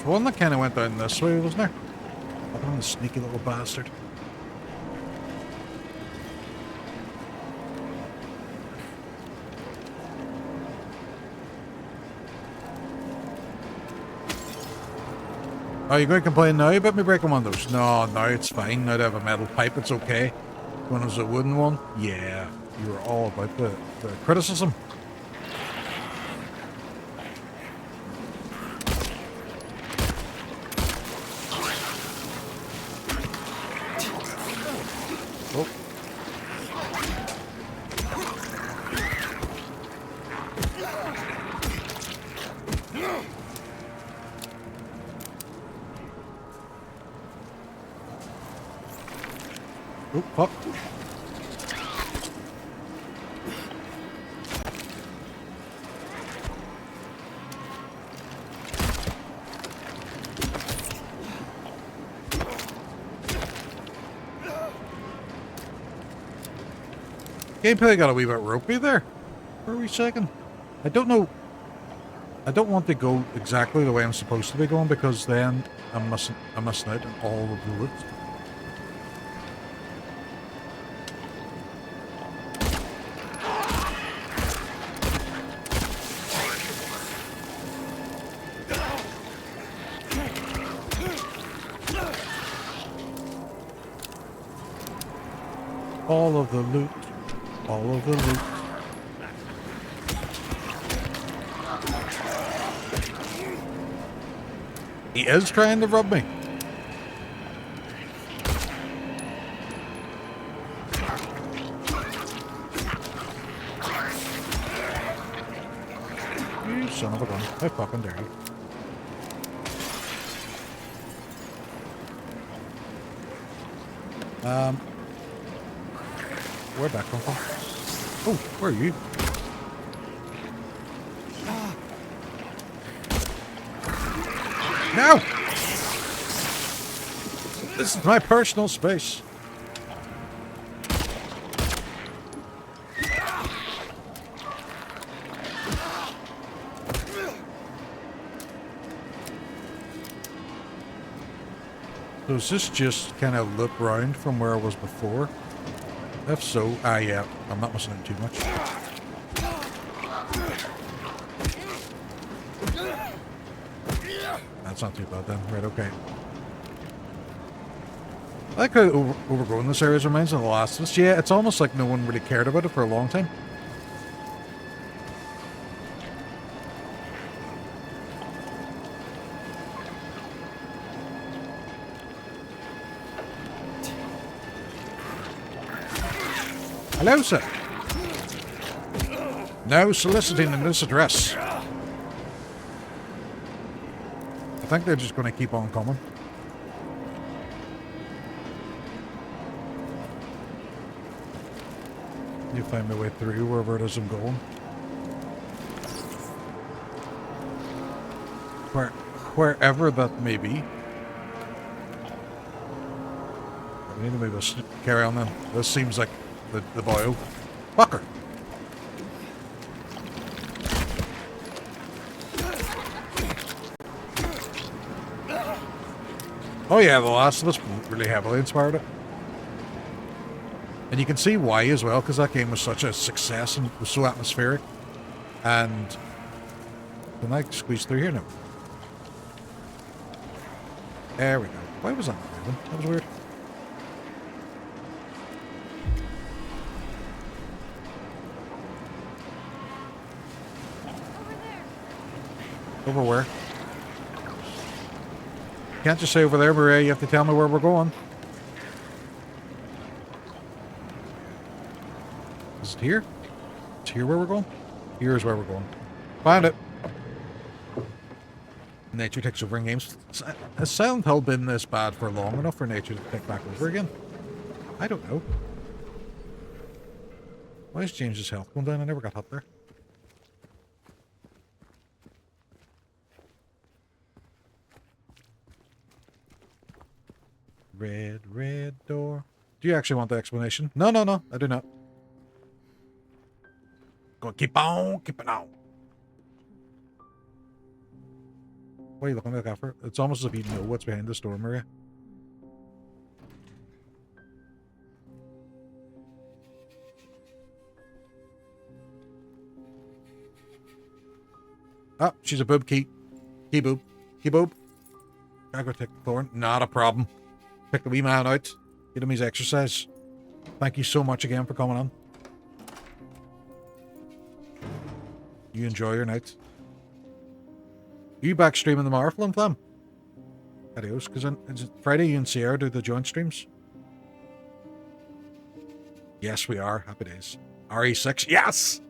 One that kind of went down this way, wasn't there? Look at the sneaky little bastard. Oh, you're going to complain now about me breaking one of those? No, it's fine. Now to have a metal pipe, it's okay. When it was a wooden one, yeah, you were all about the criticism. Oh, fuck. Gameplay got a wee bit ropey there for a wee second. I don't know. I don't want to go exactly the way I'm supposed to be going because then I'm missing out on all of the loot. All of the loot. All of the loot. He is trying to rub me. You son of a gun. How fucking dare you. Where'd that come from? Oh, where are you? No! This is my personal space. So is this just kind of loop round from where I was before? If so, yeah, I'm not missing out too much. That's not too bad then. Right, okay. I like how overgrown this area reminds me of The Last of Us. Yeah, it's almost like no one really cared about it for a long time. Hello, sir. No soliciting in this address. I think they're just going to keep on coming. You find my way through wherever it is I'm going. Wherever that may be. I need to maybe carry on then. This seems like the bio. Fucker! Oh yeah, The Last of Us really heavily inspired it. And you can see why as well, because that game was such a success and was so atmospheric. And can I squeeze through here now? There we go. Why was that not moving? That was weird. Over where? You can't just say over there, Maria. You have to tell me where we're going. Is it here? It's here where we're going? Here is where we're going. Found it. Nature takes over in games. Has Silent Hill been this bad for long enough for nature to take back over again? I don't know. Why is James's health going down? I never got hit there. Red door. Do you actually want the explanation? No, no, no. I do not. Go, keep on, keep on. What are you looking at for? It's almost as if you know what's behind this door, Maria. Oh, she's a boob key. Key boob. Key boob. Gotta go take the thorn. Not a problem. Pick the wee man out. Get him his exercise. Thank you so much again for coming on. You enjoy your night. Are you back streaming the Marflin Flam? Adios, because it's Friday you and Sierra do the joint streams. Yes, we are. Happy days. RE6, yes!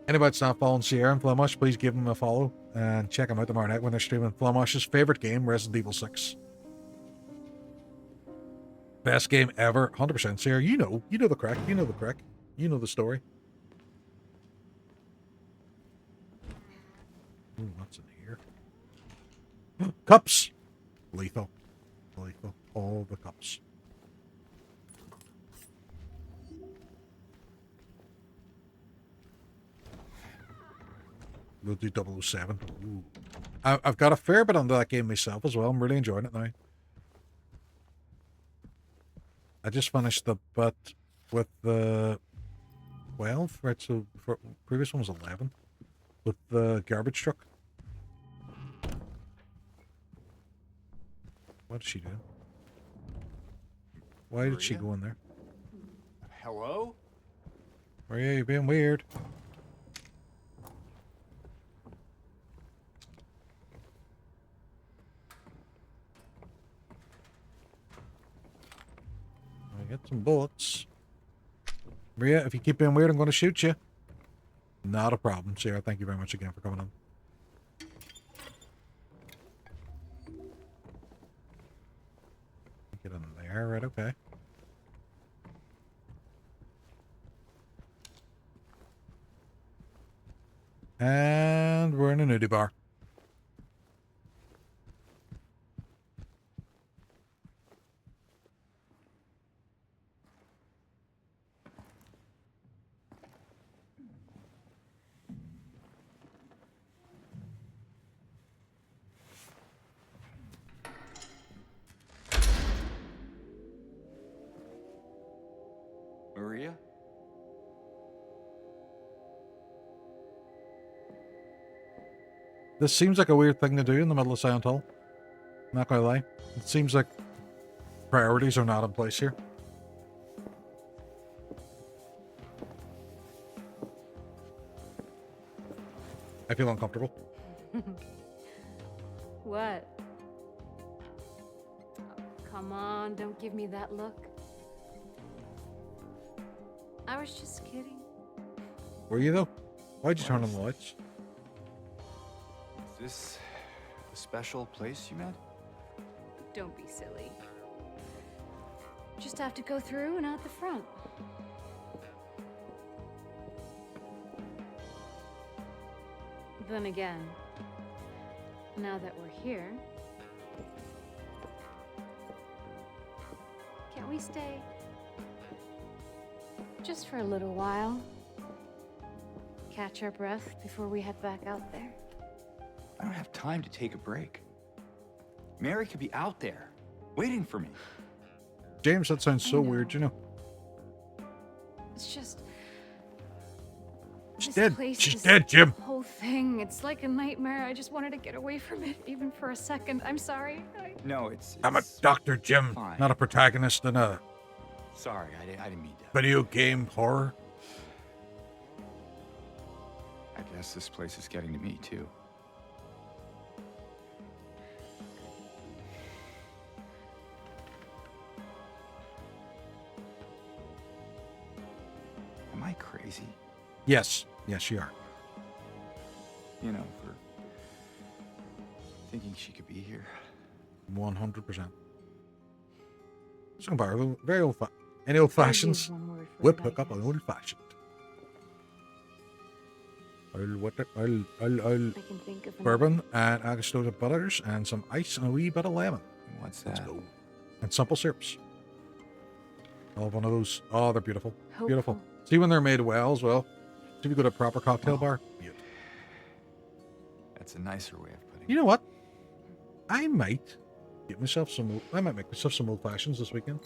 Anybody that's not following Sierra and Flamash, please give them a follow and check them out tomorrow night when they're streaming Flamash's favorite game, Resident Evil 6. Best game ever, 100%. Sierra, you know the crack, you know the story. Ooh, what's in here? Cups! Lethal. Lethal. All the cups. We'll do 007. Ooh. I've got a fair bit under that game myself as well. I'm really enjoying it now. I just finished the bit with the 12, right? So the previous one was 11 with the garbage truck. What did she do? Why did she go in there? Hello? Maria, you're being weird. I get some bullets. Maria, if you keep being weird, I'm going to shoot you. Not a problem. Sarah, thank you very much again for coming on. Get in there, right? Okay. And we're in a nudie bar. Maria? This seems like a weird thing to do in the middle of Silent Hill. Not gonna lie. It seems like priorities are not in place here. I feel uncomfortable. What? Oh, come on, don't give me that look. I was just kidding. Were you though? Why'd you turn on the lights? Is this a special place you met? Don't be silly. Just have to go through and out the front. Then again, now that we're here, can't we stay? Just for a little while. Catch our breath before we head back out there. I don't have time to take a break. Mary could be out there, waiting for me. James, that sounds so weird, you know. It's just... She's this dead. place She's is dead, Jim. the whole thing. It's like a nightmare. I just wanted to get away from it, even for a second. I'm sorry. No, it's I'm a Dr. Jim, fine. not a protagonist in a Sorry, I didn't mean to. video game horror. I guess this place is getting to me, too. Am I crazy? Yes. Yes, you are. You know, for thinking she could be here. 100%. Some bar, very old any old fashions. Whip hook up on old fashioned. I'll bourbon and Agostota butters and some ice and a wee bit of lemon. What's Let's that? go. And simple syrups. I'll have one of those. Oh, they're beautiful. Beautiful. See when they're made well as well. See if you go to a proper cocktail bar. Beautiful. That's a nicer way of putting it. You know what? I might get myself some. I might make myself some old fashions this weekend.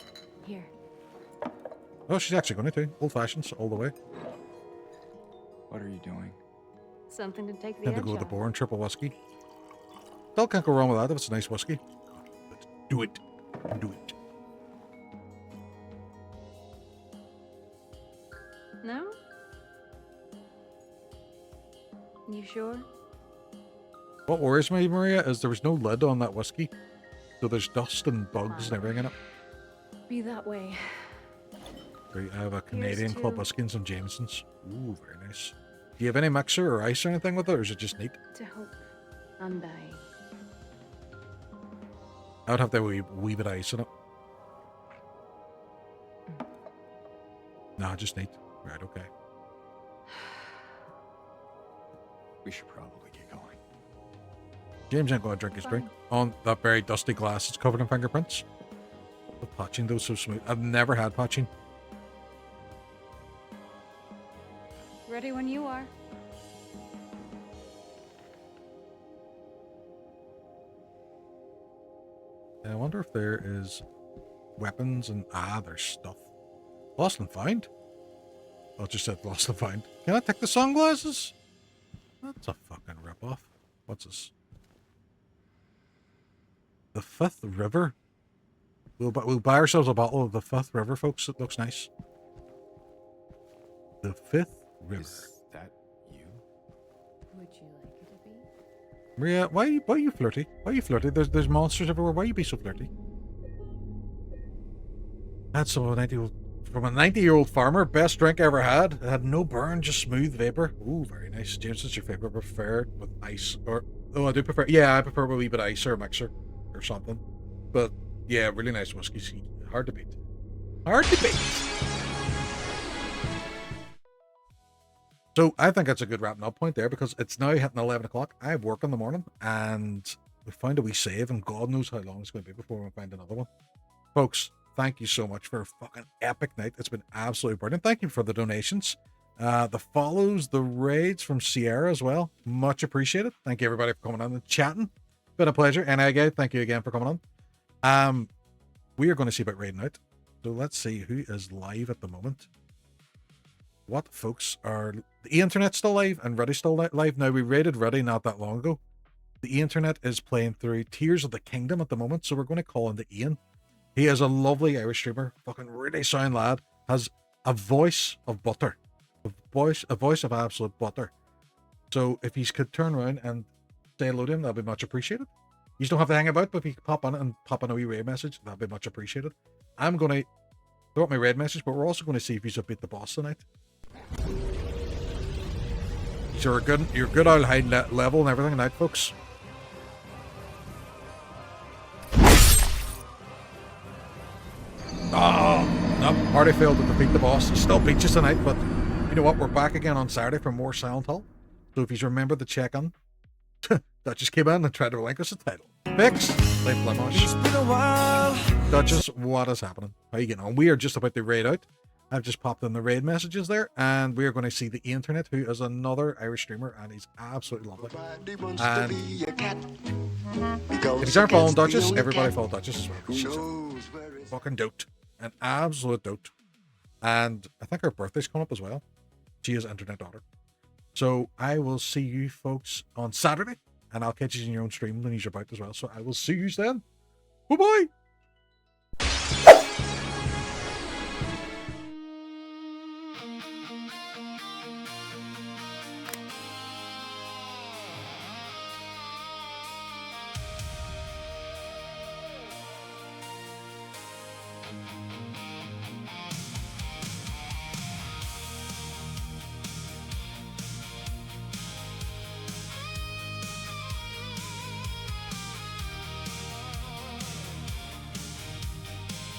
Here. Oh, she's actually going to. Old fashions all the way. What are you doing? Something to take the Tend to edge go with the off. boring triple whiskey. Still can't go wrong with that if it's a nice whiskey. Let's do it. Do it. No? You sure? What worries me, Maria, is there was no lid on that whiskey. So there's dust and bugs and everything in it. Be that way. Right, I have a Canadian to- Club whiskey and some Jamesons. Ooh, very nice. Do you have any mixer or ice or anything with it, or is it just neat? To hope I'm dying. I would have to have a wee bit of ice in it. Nah, just neat. Right, okay. We should probably get going. James ain't going to drink his drink. On that very dusty glass, it's covered in fingerprints. The patching, though, so smooth. I've never had patching. Ready when you are. I wonder if there is weapons and... there's stuff. Lost and found? Oh, it just said lost and found. Can I take the sunglasses? That's a fucking ripoff. What's this? The Fifth River? We'll buy ourselves a bottle of the Fifth River, folks. It looks nice. The Fifth River. Is that you? Would you like it to be? Maria, why are you flirty? Why are you flirty? There's monsters everywhere. Why you be so flirty? That's from a 90-year-old farmer. Best drink I ever had. It had no burn, just smooth vapor. Ooh, very nice. James, what's your favorite? Prefer it with ice or... Oh, I do prefer... Yeah, I prefer with a wee bit of ice or a mixer or something. But yeah, really nice whiskey. Hard to beat. Hard to beat. So I think that's a good wrapping up point there because it's now hitting 11 o'clock. I have work in the morning and we found a wee save and God knows how long it's going to be before we find another one. Folks, thank you so much for a fucking epic night. It's been absolutely brilliant. Thank you for the donations. The follows, the raids from Sierra as well. Much appreciated. Thank you everybody for coming on and chatting. Been a pleasure. And again, thank you again for coming on. We are going to see about raiding out. So let's see who is live at the moment. What folks are... The internet's still live and Ready's still live. Now, we raided Ready not that long ago. The internet is playing through Tears of the Kingdom at the moment, so we're going to call into Ian. He is a lovely Irish streamer, fucking really sound lad, has a voice of butter, a voice of absolute butter. So if he could turn around and say hello to him, that'd be much appreciated. You don't have to hang about, but if you could pop on it and pop on a wee raid message, that'd be much appreciated. I'm going to throw up my raid message, but we're also going to see if he's beat the boss tonight. So you're good old high level and everything tonight, folks. Oh, no, party failed to defeat the boss. He still beat you tonight, but you know what? We're back again on Saturday for more Silent Hill. So if you remember the check-in, Duchess came in and tried to relinquish the title. Fix, play Plymouth. It's been a while. Duchess, what is happening? How are you getting on? We are just about to raid out. I've just popped in the raid messages there, and we are going to see the internet, who is another Irish streamer, and he's absolutely lovely. And if you aren't following Duchess, everybody follow Duchess as well. She's a fucking dote. An absolute dote. And I think her birthday's coming up as well. She is internet daughter. So I will see you folks on Saturday, and I'll catch you in your own stream when he's about as well. So I will see you then. Bye-bye.